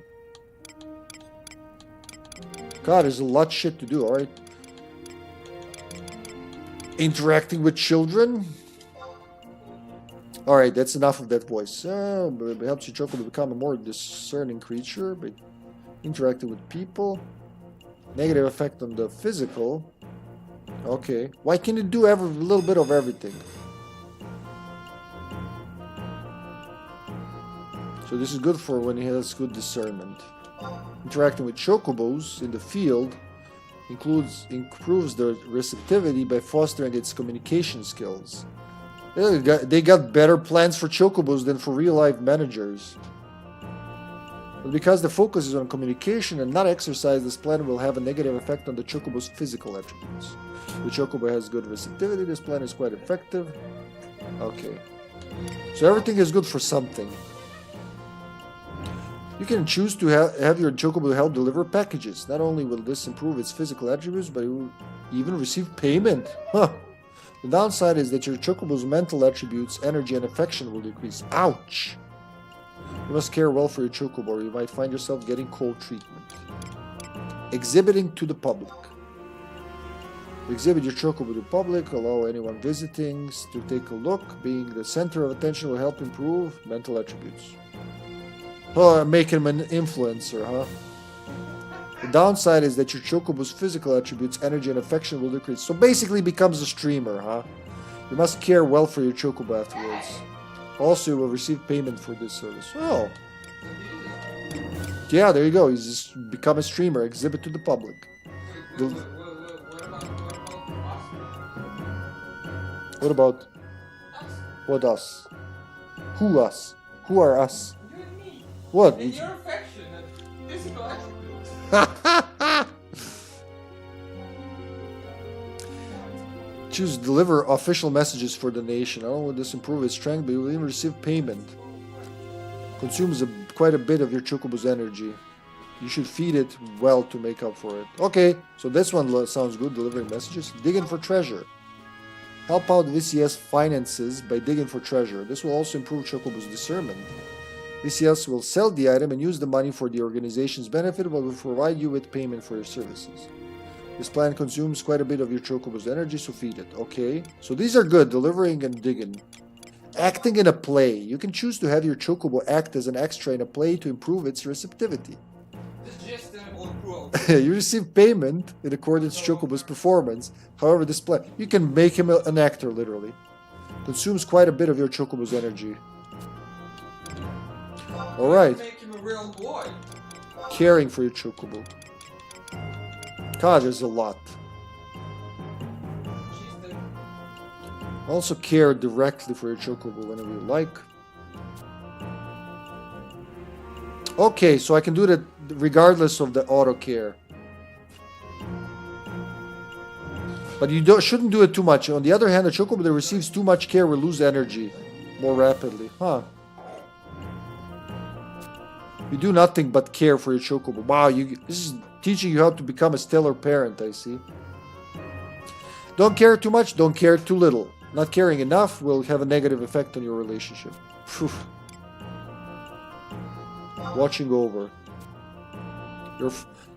God, there's a lot of shit to do, alright? Interacting with children. Alright, that's enough of that voice. It helps your Chocobo become a more discerning creature, but interacting with people. Negative effect on the physical. Okay. Why can't it do a little bit of everything? So this is good for when he has good discernment. Interacting with Chocobos in the field improves their receptivity by fostering its communication skills. They got better plans for Chocobos than for real-life managers. But because the focus is on communication and not exercise, this plan will have a negative effect on the Chocobo's physical attributes. The Chocobo has good receptivity, this plan is quite effective. Okay. So everything is good for something. You can choose to have your Chocobo help deliver packages. Not only will this improve its physical attributes, but it will even receive payment. Huh. The downside is that your Chocobo's mental attributes, energy, and affection will decrease. Ouch! You must care well for your Chocobo, or you might find yourself getting cold treatment. Exhibiting to the public. Exhibit your Chocobo to the public, allow anyone visiting to take a look. Being the center of attention will help improve mental attributes. Oh, make him an influencer, huh? The downside is that your Chocobo's physical attributes, energy, and affection will decrease. So basically becomes a streamer, huh? You must care well for your Chocobo afterwards. Also, you will receive payment for this service. Oh. Yeah, there you go. He's just become a streamer. Exhibit to the public. What about... What us? Who us? Who are us? What? In your affection. physical attributes. Choose deliver official messages for the nation. Not only will this improve its strength, but you will even receive payment. Consumes quite a bit of your Chocobo's energy. You should feed it well to make up for it. Okay, so this one sounds good, delivering messages. Digging for treasure. Help out VCS finances by digging for treasure. This will also improve Chocobo's discernment. VCS will sell the item and use the money for the organization's benefit, but will provide you with payment for your services. This plan consumes quite a bit of your Chocobo's energy, so feed it. Okay, so these are good, delivering and digging. Acting in a play. You can choose to have your Chocobo act as an extra in a play to improve its receptivity. You receive payment in accordance with Chocobo's performance. However, this plan, you can make him an actor, literally. Consumes quite a bit of your Chocobo's energy. Alright. Make him a real boy. Caring for your Chocobo. God, there's a lot. Also care directly for your Chocobo whenever you like. Okay, so I can do that regardless of the auto care. But you shouldn't do it too much. On the other hand, a Chocobo that receives too much care will lose energy more rapidly. Huh. You do nothing but care for your Chocobo. Wow, this is teaching you how to become a stellar parent, I see. Don't care too much, don't care too little. Not caring enough will have a negative effect on your relationship. Phew. Watching over.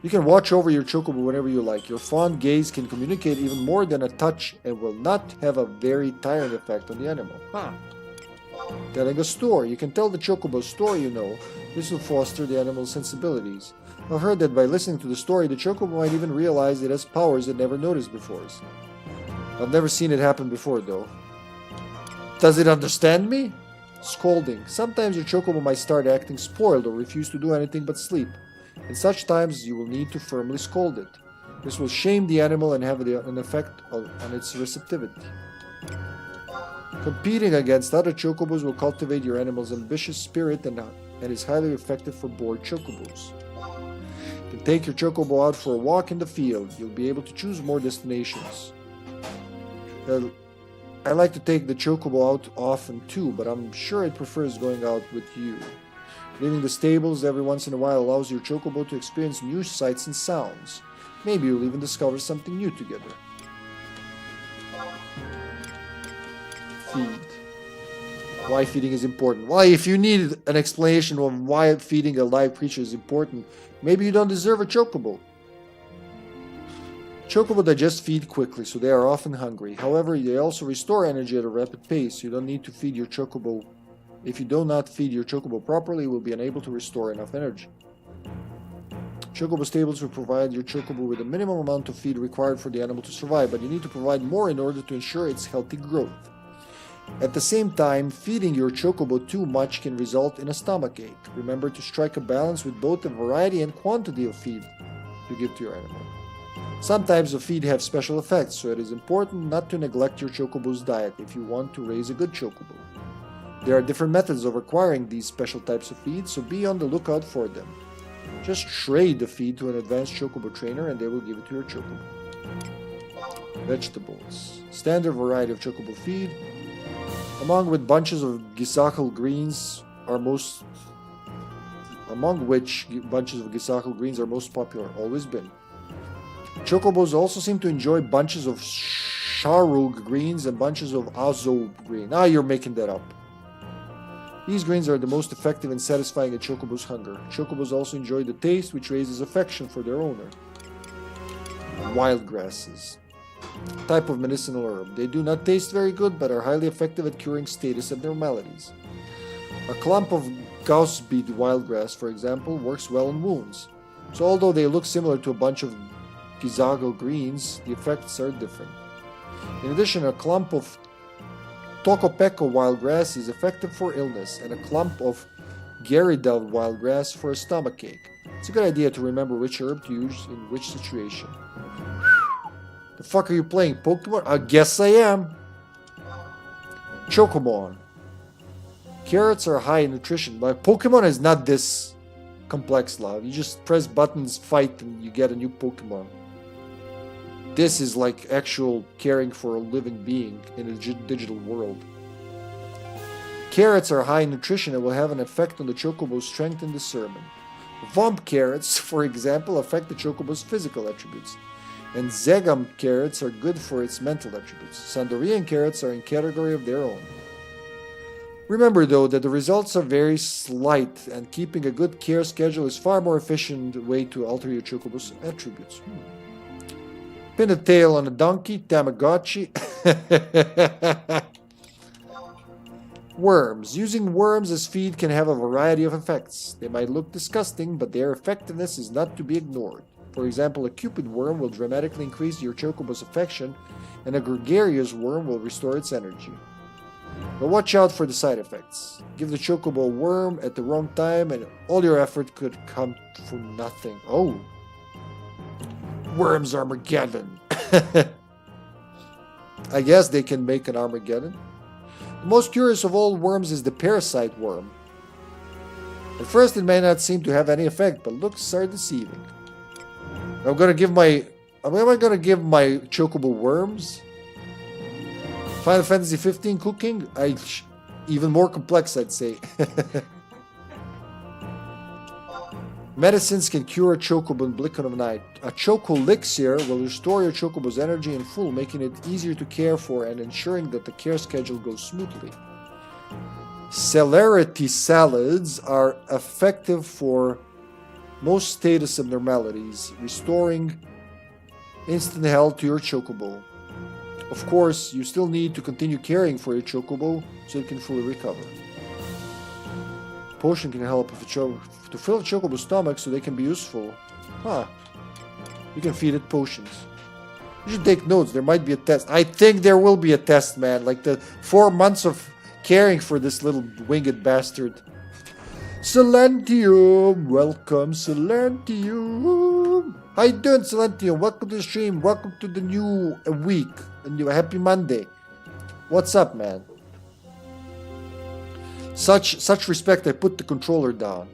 You can watch over your Chocobo whenever you like. Your fond gaze can communicate even more than a touch and will not have a very tiring effect on the animal. Huh. Telling a story. You can tell the Chocobo a story you know. This will foster the animal's sensibilities. I've heard that by listening to the story, the Chocobo might even realize it has powers it never noticed before. I've never seen it happen before, though. Does it understand me? Scolding. Sometimes your Chocobo might start acting spoiled or refuse to do anything but sleep. In such times, you will need to firmly scold it. This will shame the animal and have an effect on its receptivity. Competing against other Chocobos will cultivate your animal's ambitious spirit and is highly effective for bored Chocobos. You can take your Chocobo out for a walk in the field. You'll be able to choose more destinations. I like to take the Chocobo out often too, but I'm sure it prefers going out with you. Leaving the stables every once in a while allows your Chocobo to experience new sights and sounds. Maybe you'll even discover something new together. Feed. Why feeding is important. Well, if you need an explanation of why feeding a live creature is important, maybe you don't deserve a Chocobo. Chocobo digest feed quickly, so they are often hungry. However, they also restore energy at a rapid pace. You don't need to feed your Chocobo. If you do not feed your Chocobo properly, you will be unable to restore enough energy. Chocobo stables will provide your Chocobo with the minimum amount of feed required for the animal to survive, but you need to provide more in order to ensure its healthy growth. At the same time, feeding your Chocobo too much can result in a stomachache. Remember to strike a balance with both the variety and quantity of feed you give to your animal. Sometimes the feed have special effects, so it is important not to neglect your Chocobo's diet if you want to raise a good Chocobo. There are different methods of acquiring these special types of feed, so be on the lookout for them. Just trade the feed to an advanced Chocobo trainer and they will give it to your Chocobo. Vegetables. Standard variety of Chocobo feed, among which bunches of Gisakal greens are most popular, always been. Chocobos also seem to enjoy bunches of Sharug greens and bunches of Azob green. Now you're making that up. These greens are the most effective in satisfying a Chocobo's hunger. Chocobos also enjoy the taste, which raises affection for their owner. Wild grasses. Type of medicinal herb. They do not taste very good, but are highly effective at curing status abnormalities. A clump of gaussbead wildgrass, for example, works well in wounds. So although they look similar to a bunch of Gizago greens, the effects are different. In addition, a clump of Tokopeko wildgrass is effective for illness, and a clump of Geridel wildgrass for a stomachache. It's a good idea to remember which herb to use in which situation. The fuck are you playing, Pokemon? I guess I am. Chocomon. Carrots are high in nutrition, but Pokemon is not this complex, love. You just press buttons, fight, and you get a new Pokemon. This is like actual caring for a living being in a digital world. Carrots are high in nutrition and will have an effect on the Chocobo's strength and discernment. Vomp carrots, for example, affect the Chocobo's physical attributes. And Zegam carrots are good for its mental attributes. Sandorian carrots are in category of their own. Remember, though, that the results are very slight, and keeping a good care schedule is far more efficient way to alter your Chocobo's attributes. Pin a tail on a donkey, Tamagotchi. Worms. Using worms as feed can have a variety of effects. They might look disgusting, but their effectiveness is not to be ignored. For example, a cupid worm will dramatically increase your Chocobo's affection, and a gregarious worm will restore its energy. But watch out for the side effects. Give the Chocobo a worm at the wrong time, and all your effort could come for nothing. Oh. Worms Armageddon. I guess they can make an Armageddon. The most curious of all worms is the parasite worm. At first it may not seem to have any effect, but looks are deceiving. Am I gonna give my Chocobo worms? Final Fantasy 15 cooking? Even more complex, I'd say. Medicines can cure a Chocobo in blink of an eye. A Choco Elixir will restore your Chocobo's energy in full, making it easier to care for and ensuring that the care schedule goes smoothly. Celerity salads are effective for most status abnormalities, restoring instant health to your Chocobo. Of course, you still need to continue caring for your Chocobo so it can fully recover. Potion can help to fill the Chocobo's stomach so they can be useful. Huh. You can feed it potions. You should take notes. There might be a test. I think there will be a test, man. Like the 4 months of caring for this little winged bastard. Silentium! Welcome, Silentium! How you doing, Silentium? Welcome to the stream. Welcome to the new week. A new happy Monday. What's up, man? Such respect, I put the controller down.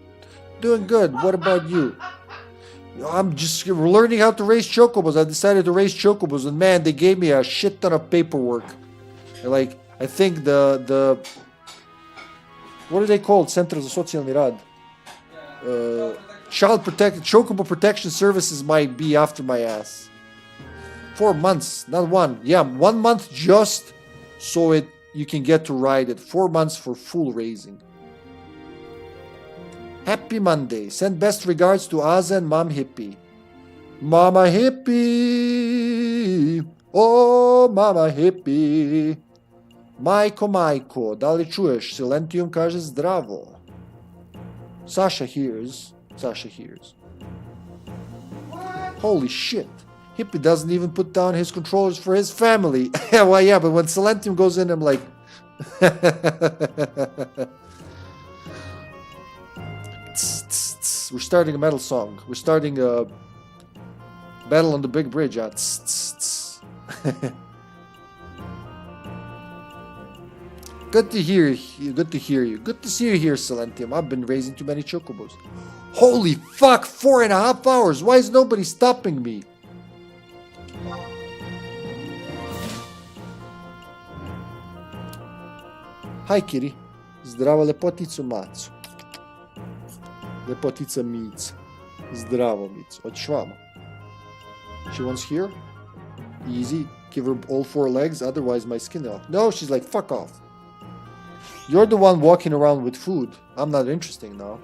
Doing good. What about you? I'm just learning how to raise Chocobos. I decided to raise Chocobos, and man, they gave me a shit ton of paperwork. Like, I think the what are they called? Centro de Socijalni Rad. Chocobo Protection Services might be after my ass. 4 months, not one. Yeah, 1 month just so you can get to ride it. 4 months for full raising. Happy Monday. Send best regards to Aza and Mom Hippie. Mama Hippie. Oh, Mama Hippie. Majko, da li čuješ? Silentium kaže zdravo. Sasha hears. Holy shit. Hippie doesn't even put down his controllers for his family. Well, yeah, but when Silentium goes in, I'm like... We're starting a metal song. We're starting a battle on the big bridge. Good to hear you. Good to hear you. Good to see you here, Silentium. I've been raising too many Chocobos. Holy fuck! 4.5 hours. Why is nobody stopping me? Hi, kitty. Zdravo lepotico maco. Lepotica Mica. Zdravo, Mica. Hoćeš vamo? She wants here? Easy. Give her all 4 legs, otherwise my skin off. No, she's like, fuck off. You're the one walking around with food. I'm not interesting now.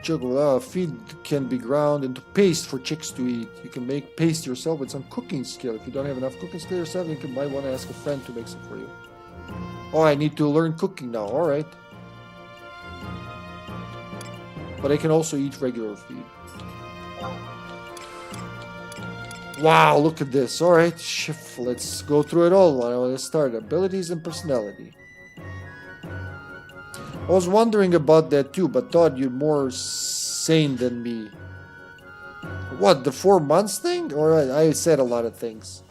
Choco, feed can be ground into paste for chicks to eat. You can make paste yourself with some cooking skill. If you don't have enough cooking skill yourself, you might want to ask a friend to make some for you. Oh, I need to learn cooking now. Alright. But I can also eat regular feed. Wow, look at this. Alright, let's go through it all. Let's start. Abilities and personality. I was wondering about that too, but thought you're more sane than me. What, the 4 months thing? Alright, I said a lot of things.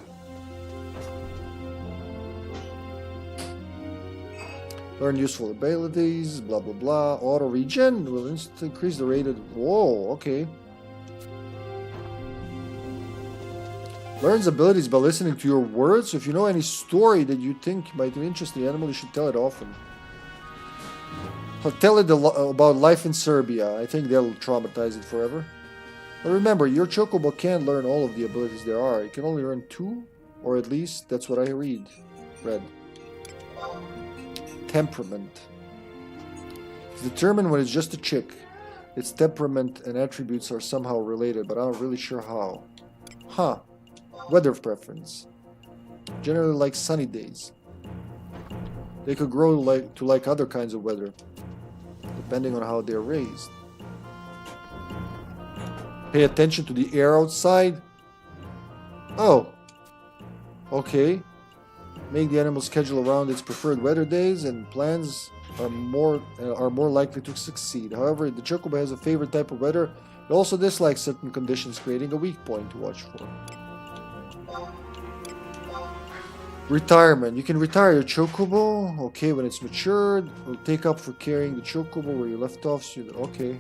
Learn useful abilities, blah blah blah. Auto regen will increase the rate of... Whoa, okay. Learns abilities by listening to your words. So if you know any story that you think might interest the animal, you should tell it often. I'll tell it about life in Serbia. I think that'll traumatize it forever. But remember, your Chocobo can't learn all of the abilities there are. It can only learn 2, or at least that's what I read. Temperament. It's determined when it's just a chick. Its temperament and attributes are somehow related, but I'm not really sure how. Huh. Weather preference. Generally like sunny days. They could grow to like other kinds of weather, depending on how they're raised. Pay attention to the air outside. Oh. Okay. Make the animal schedule around its preferred weather days, and plans are more likely to succeed. However, the Chocobo has a favorite type of weather. It also dislikes certain conditions, creating a weak point to watch for. Retirement. You can retire your Chocobo. Okay, when it's matured, it will take up for carrying the Chocobo where you left off. So okay.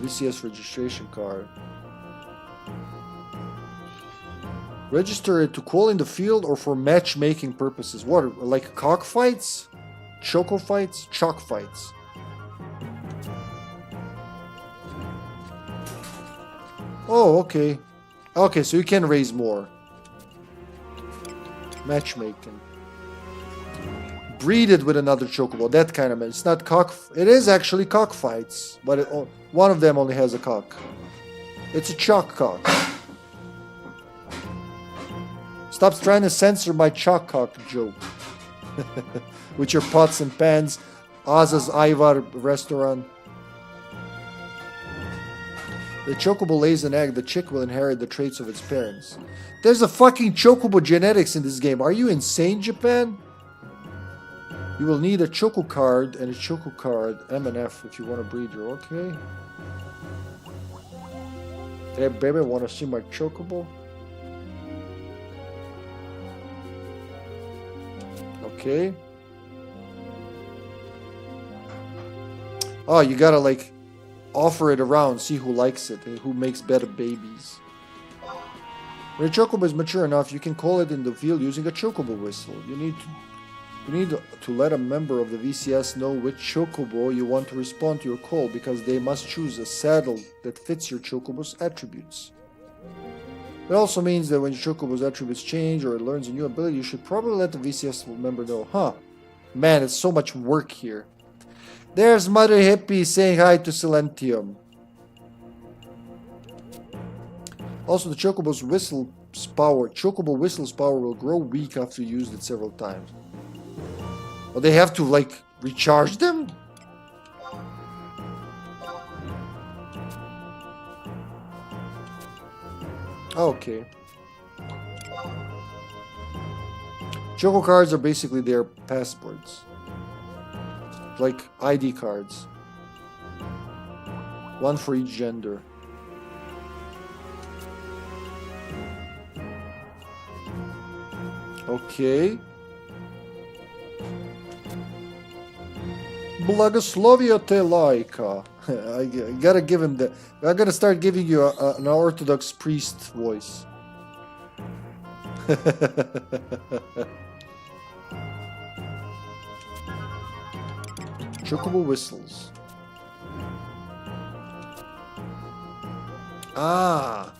VCS registration card. Register it to call in the field or for matchmaking purposes. What, like cockfights? Choco fights? Chalk fights. Oh, okay. Okay, so you can raise more. Matchmaking. Breed it with another Chocobo. That kind of... It's not cock... It is actually cockfights. But one of them only has a cock. It's a chalk cock. Stop trying to censor my chalk cock joke. With your pots and pans. Aza's Ivar restaurant. The Chocobo lays an egg, the chick will inherit the traits of its parents. There's a fucking Chocobo genetics in this game. Are you insane, Japan? You will need a Choco card and a Choco card, M and F, if you want to breed your... Okay. Hey, baby, want to see my Chocobo? Okay. Oh, you gotta, like... offer it around, see who likes it and who makes better babies. When a Chocobo is mature enough, you can call it in the field using a Chocobo whistle. You need to let a member of the VCS know which Chocobo you want to respond to your call, because they must choose a saddle that fits your Chocobo's attributes. It also means that when your Chocobo's attributes change or it learns a new ability, you should probably let the VCS member know. Huh. Man, it's so much work here. There's Mother Hippie saying hi to Silentium. Also, the Chocobo whistle's power will grow weak after you used it several times. Well, they have to, like, recharge them? Okay. Choco cards are basically their passports. Like ID cards. One for each gender. Okay. Blagoslovia te laika. I gotta give him the... I gotta start giving you an Orthodox priest voice. Chocobo whistles. Ah.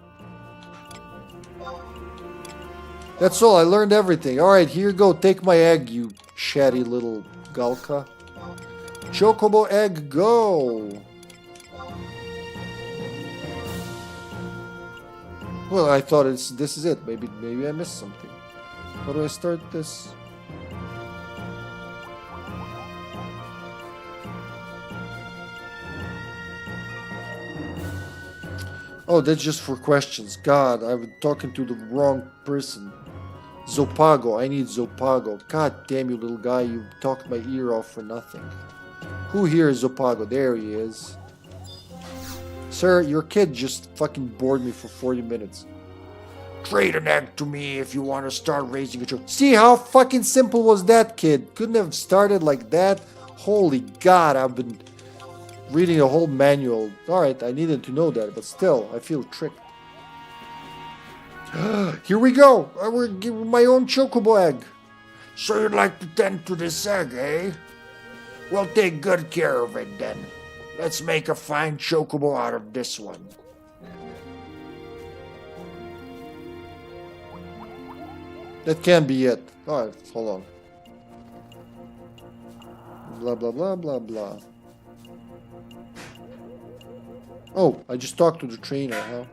That's all. I learned everything. Alright, here you go. Take my egg, you chatty little Galka. Chocobo egg, go! Well, I thought this is it. Maybe I missed something. How do I start this? Oh, that's just for questions. God, I'm talking to the wrong person. Zopago. I need Zopago. God damn you, little guy. You talked my ear off for nothing. Who here is Zopago? There he is. Sir, your kid just fucking bored me for 40 minutes. Trade an egg to me if you want to start raising a chocobo. See how fucking simple was that, kid? Couldn't have started like that? Holy God, I've been reading a whole manual. Alright, I needed to know that, but still, I feel tricked. Here we go! I will give my own chocobo egg. So you'd like to tend to this egg, eh? Well, take good care of it then. Let's make a fine chocobo out of this one. That can't be it. Alright, hold on. Blah, blah, blah, blah, blah. Oh, I just talked to the trainer, huh?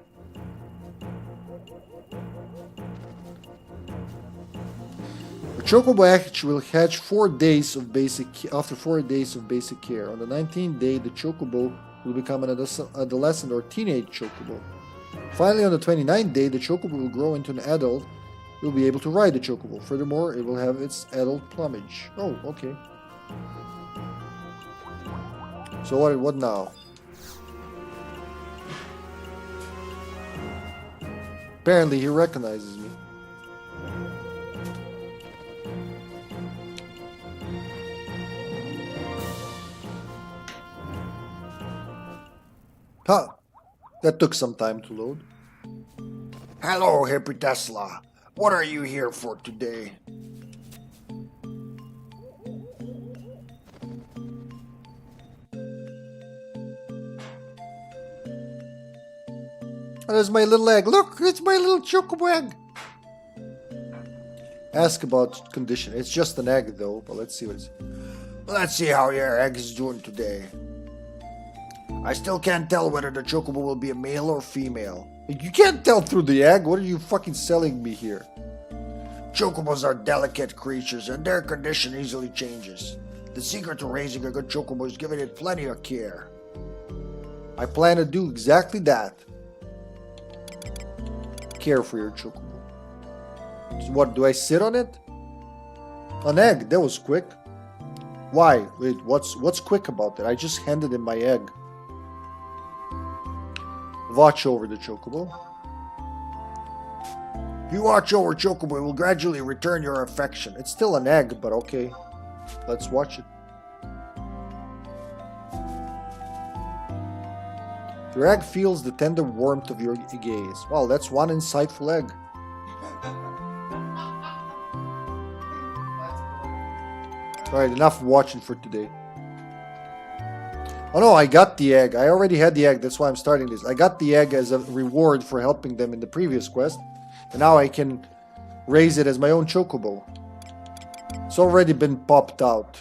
A chocobo hatch will hatch 4 days of after 4 days of basic care. On the 19th day, the chocobo will become an adolescent or teenage chocobo. Finally, on the 29th day, the chocobo will grow into an adult. It will be able to ride the chocobo. Furthermore, it will have its adult plumage. Oh, okay. So what now? Apparently, he recognizes me. Huh. That took some time to load. Hello, HippyTesla. What are you here for today? Oh, there's my little egg. Look, it's my little chocobo egg. Ask about condition. It's just an egg, though. But let's see what it's. Let's see how your egg is doing today. I still can't tell whether the chocobo will be a male or female. You can't tell through the egg. What are you fucking selling me here? Chocobos are delicate creatures, and their condition easily changes. The secret to raising a good chocobo is giving it plenty of care. I plan to do exactly that. Care for your chocobo. So what, do I sit on it? An egg, that was quick. Why? Wait, what's quick about that? I just handed him my egg. Watch over the chocobo. If you watch over chocobo, it will gradually return your affection. It's still an egg, but okay. Let's watch it. Your egg feels the tender warmth of your gaze. Wow, that's one insightful egg. Alright, enough watching for today. Oh no, I got the egg. I already had the egg, that's why I'm starting this. I got the egg as a reward for helping them in the previous quest. And now I can raise it as my own chocobo. It's already been popped out.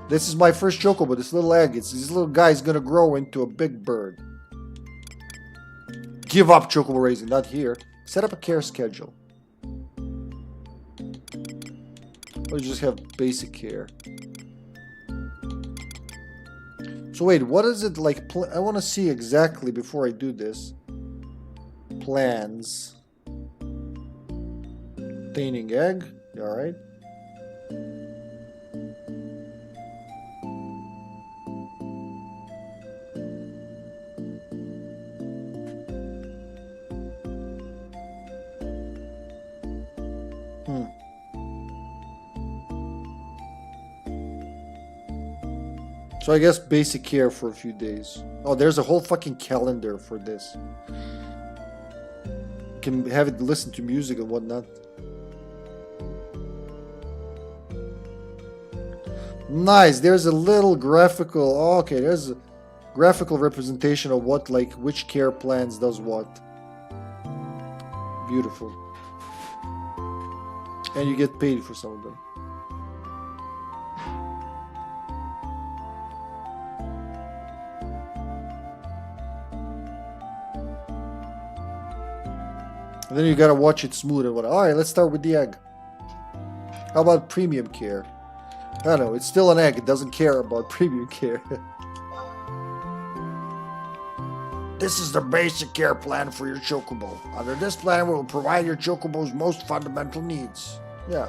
This is my first chocobo, this little egg. This little guy is gonna grow into a big bird. Give up chocobo raising, not here. Set up a care schedule. Or just have basic care. So wait, what is it like? I want to see exactly before I do this. Plans. Obtaining egg. Alright. So I guess basic care for a few days. Oh, there's a whole fucking calendar for this. You can have it listen to music and whatnot. Nice, there's a little graphical, oh, okay, there's a graphical representation of what, like, which care plans does what. Beautiful. And you get paid for some of them. And then you gotta watch it smooth and whatnot. Alright, let's start with the egg. How about premium care? I don't know, it's still an egg. It doesn't care about premium care. This is the basic care plan for your chocobo. Under this plan, we will provide your chocobo's most fundamental needs. Yeah.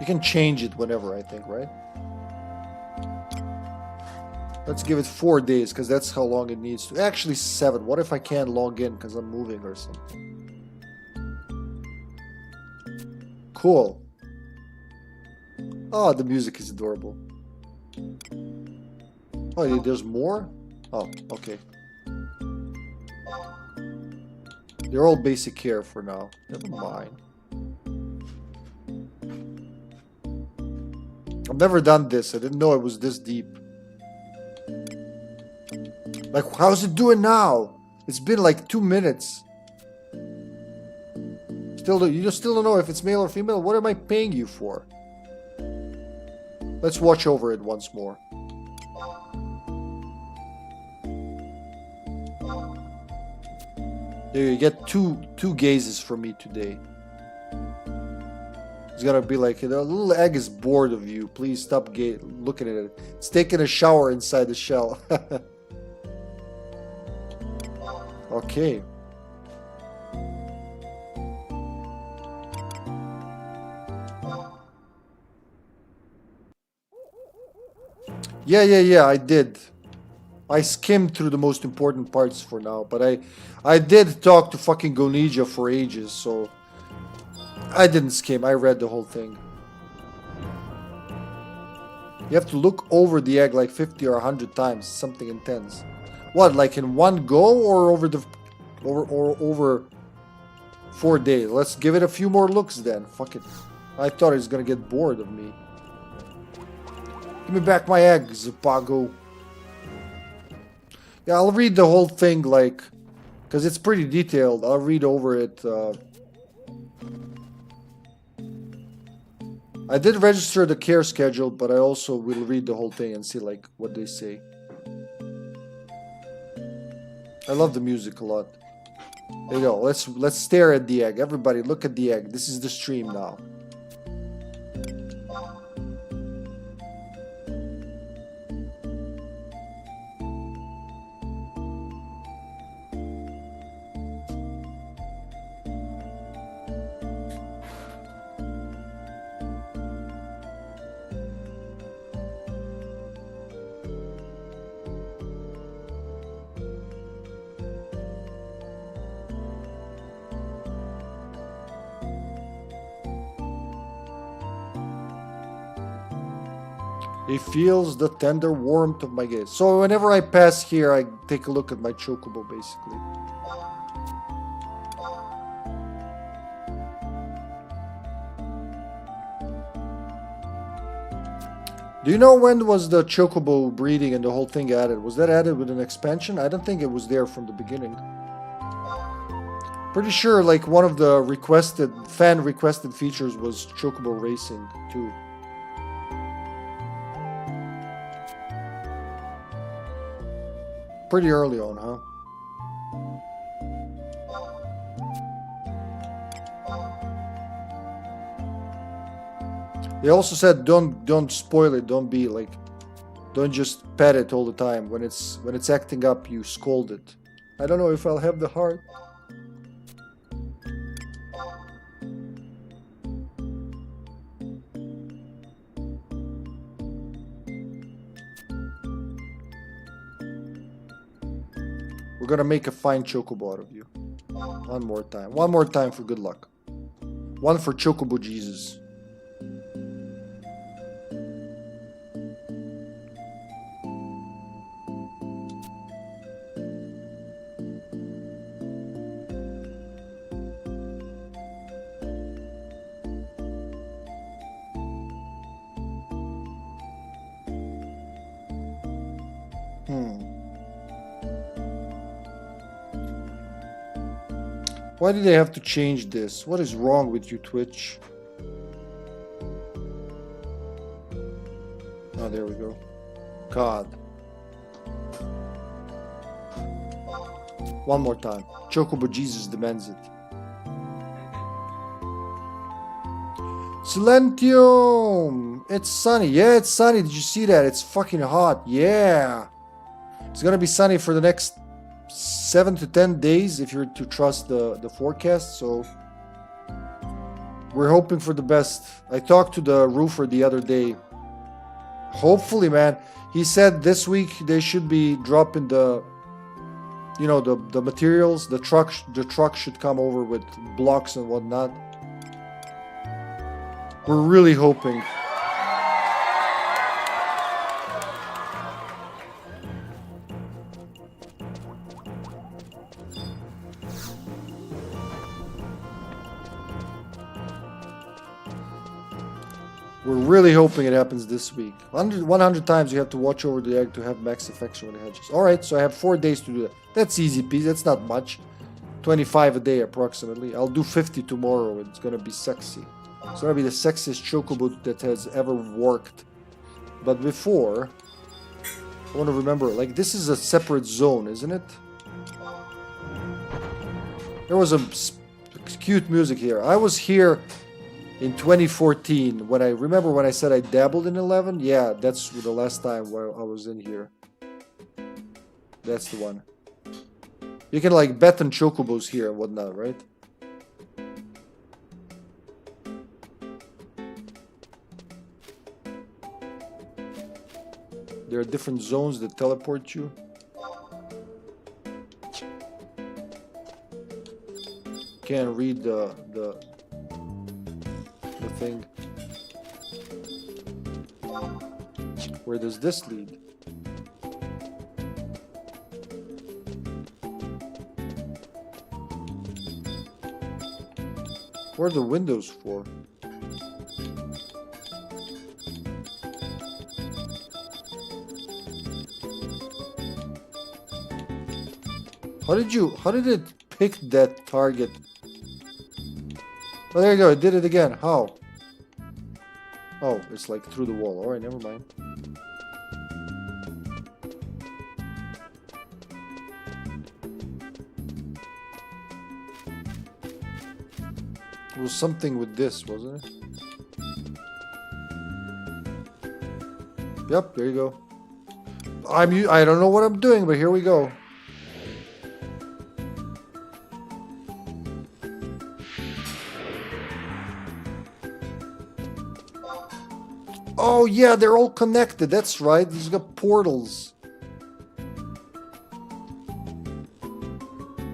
You can change it whenever, I think, right? Let's give it 4 days, because that's how long it needs to. Actually, 7. What if I can't log in because I'm moving or something? Cool. Oh, the music is adorable. Oh, there's more? Oh, okay. They're all basic care for now. Never mind. I've never done this. I didn't know it was this deep. Like, how's it doing now? It's been like 2 minutes. You still don't know if it's male or female? What am I paying you for? Let's watch over it once more. There, you get two gazes from me today. It's gonna be like, the little egg is bored of you. Please stop looking at it. It's taking a shower inside the shell. Okay. Yeah, I did. I skimmed through the most important parts for now, but I did talk to fucking Gonija for ages, so I didn't skim. I read the whole thing. You have to look over the egg like 50 or 100 times. Something intense. What, like in one go or over 4 days? Let's give it a few more looks then. Fuck it. I thought he was gonna get bored of me. Give me back my egg, Zupago. Yeah, I'll read the whole thing, like, because it's pretty detailed. I'll read over it. I did register the care schedule, but I also will read the whole thing and see, like, what they say. I love the music a lot. There you go. Let's stare at the egg. Everybody, look at the egg. This is the stream now. It feels the tender warmth of my gaze. So whenever I pass here, I take a look at my Chocobo, basically. Do you know when was the Chocobo breeding and the whole thing added? Was that added with an expansion? I don't think it was there from the beginning. Pretty sure like one of the fan requested features was Chocobo racing too. Pretty early on, huh? They also said don't spoil it, don't just pet it all the time. When it's acting up, you scold it. I don't know if I'll have the heart. We're gonna make a fine Chocobo out of you. One more time. One more time for good luck. One for Chocobo Jesus. Why did they have to change this? What is wrong with you, Twitch? Oh, there we go. God. One more time. Chocobo Jesus demands it. Silentium! It's sunny. Yeah, it's sunny. Did you see that? It's fucking hot. Yeah. It's gonna be sunny for the next 7 to 10 days if you're to trust the forecast, so we're hoping for the best. I talked to the roofer the other day. Hopefully, man. He said this week they should be dropping the, you know, the materials. The truck should come over with blocks and whatnot. We're really hoping. We're really hoping it happens this week. 100 times you have to watch over the egg to have max affection when it hatches. Alright, so I have 4 days to do that. That's easy peasy, that's not much. 25 a day approximately. I'll do 50 tomorrow. It's gonna be sexy. It's gonna be the sexiest chocobo that has ever worked. But before, I want to remember, like, this is a separate zone, isn't it? There was a cute music here. I was here in 2014 when I said I dabbled in 11. Yeah, that's the last time where I was in here. That's the one. You can like bet on chocobos here and whatnot, right? There are different zones that teleport you. Can't read the thing. Where does this lead? What are the windows for? How did it pick that target? Oh, there you go, it did it again. How? Oh, it's like through the wall. Alright, never mind. It was something with this, wasn't it? Yep, there you go. I don't know what I'm doing, but here we go. Oh yeah, they're all connected. That's right. These got portals.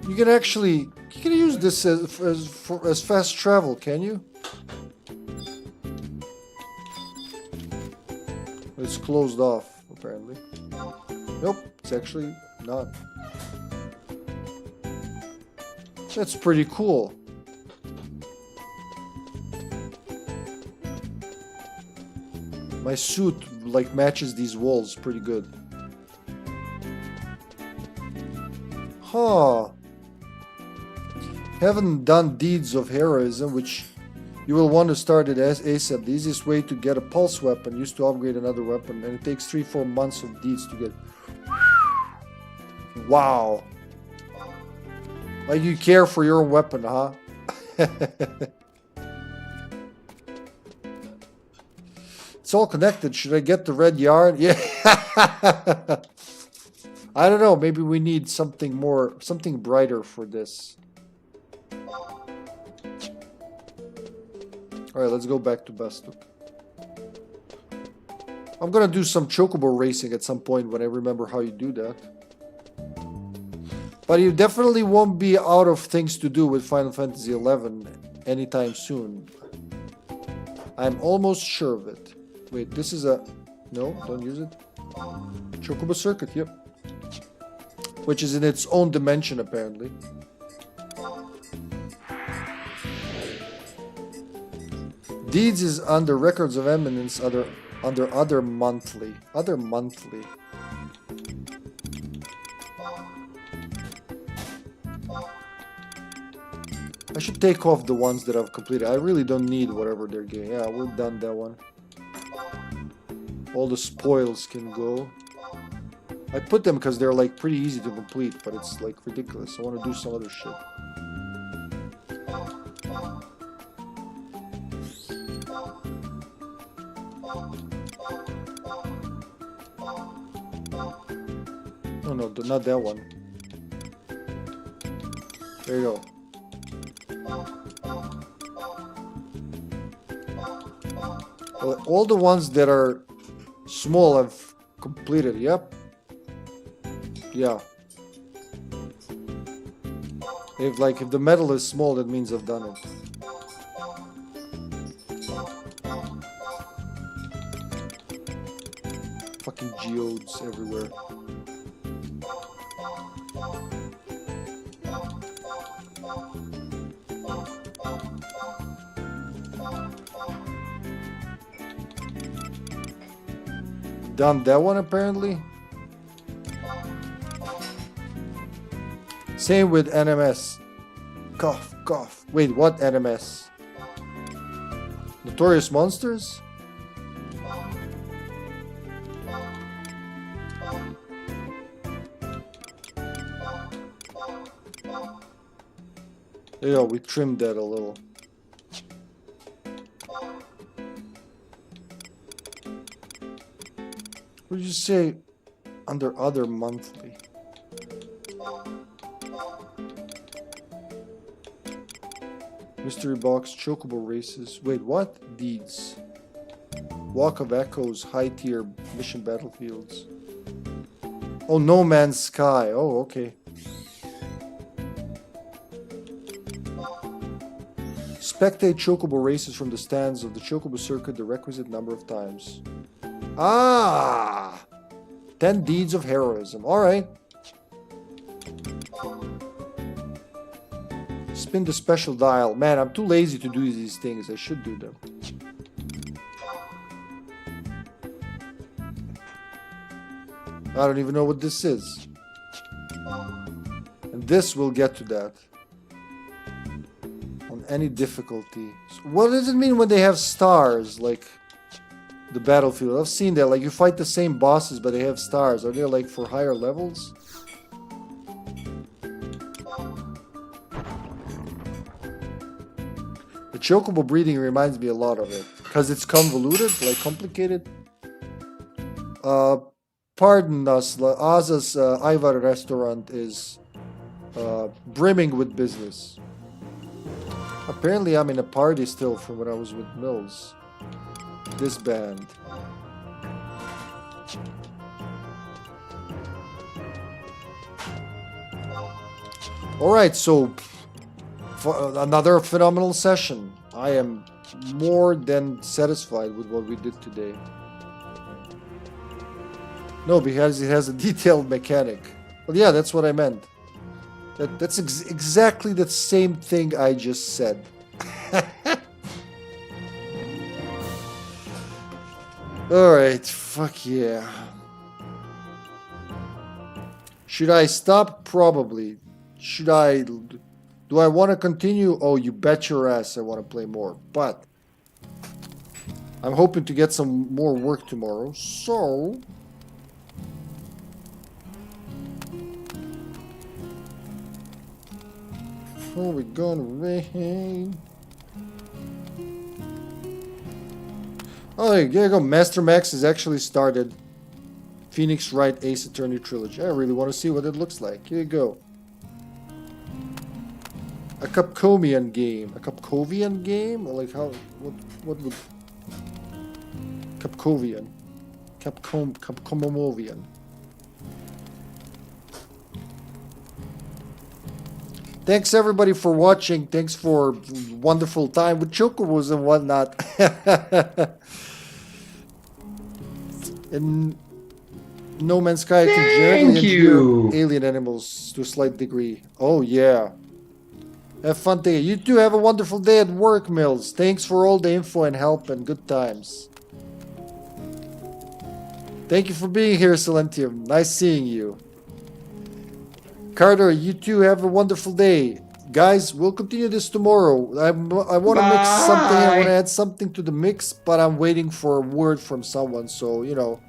You can actually use this as fast travel, can you? It's closed off apparently. Nope, it's actually not. That's pretty cool. My suit like matches these walls pretty good. Huh. Haven't done deeds of heroism, which you will want to start it as ASAP. The easiest way to get a pulse weapon, used to upgrade another weapon, and it takes 3-4 months of deeds to get. Wow. Like you care for your own weapon, huh? It's all connected. Should I get the red yarn? Yeah. I don't know. Maybe we need something more, something brighter for this. Alright, let's go back to Bastuk. I'm gonna do some Chocobo racing at some point when I remember how you do that. But you definitely won't be out of things to do with Final Fantasy XI anytime soon. I'm almost sure of it. Wait, this is a... No, don't use it. Chocobo Circuit, yep. Which is in its own dimension, apparently. Deeds is under Records of Eminence, under Other Monthly. Other Monthly. I should take off the ones that I've completed. I really don't need whatever they're getting. Yeah, we've done that one. All the spoils can go. I put them because they're like pretty easy to complete, but it's like ridiculous. I want to do some other shit. Oh no, not that one. There you go. Well, all the ones that are Small, I've completed, yep. Yeah. If the medal is small, that means I've done it. Fucking geodes everywhere. Done that one apparently. Same with NMS. Cough, cough. Wait, what NMS? Notorious Monsters? Yeah, we trimmed that a little. What did you say under other monthly? Mystery box, Chocobo races. Wait, what? Deeds. Walk of Echoes, high tier mission battlefields. Oh, No Man's Sky. Oh, okay. Spectate Chocobo races from the stands of the Chocobo circuit the requisite number of times. Ah! 10 deeds of heroism. Alright. Spin the special dial. Man, I'm too lazy to do these things. I should do them. I don't even know what this is. And this will get to that. On any difficulty. So what does it mean when they have stars? Like the battlefield. I've seen that. Like you fight the same bosses but they have stars. Are they like for higher levels? The Chocobo breeding reminds me a lot of it. Because it's convoluted, like complicated. Pardon us, Aza's Ivar restaurant is brimming with business. Apparently I'm in a party still from when I was with Mills. This band. Alright, so for another phenomenal session. I am more than satisfied with what we did today. No, because it has a detailed mechanic. Well, yeah, that's what I meant. That's exactly the same thing I just said. Alright, fuck yeah. Should I stop? Probably. Should I... Do I want to continue? Oh, you bet your ass I want to play more. But I'm hoping to get some more work tomorrow. So... before we go to rain... Oh, here you go. Master Max has actually started Phoenix Wright Ace Attorney Trilogy. I really want to see what it looks like. Here you go. A Capcomian game. A Capcovian game? Or like how... What would... Capcovian. Capcomovian. Thanks everybody for watching. Thanks for wonderful time with Chocobos and whatnot. In No Man's Sky, you can generally engineer alien animals to a slight degree. Oh yeah. Have fun day. You too have a wonderful day at work, Mills. Thanks for all the info and help and good times. Thank you for being here, Silentium. Nice seeing you. Carter, you too have a wonderful day. Guys, we'll continue this tomorrow. I want to mix something. I want to add something to the mix, but I'm waiting for a word from someone. So, you know,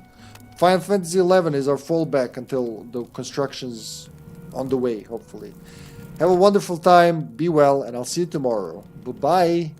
Final Fantasy XI is our fallback until the construction's on the way, hopefully. Have a wonderful time. Be well, and I'll see you tomorrow. Bye-bye.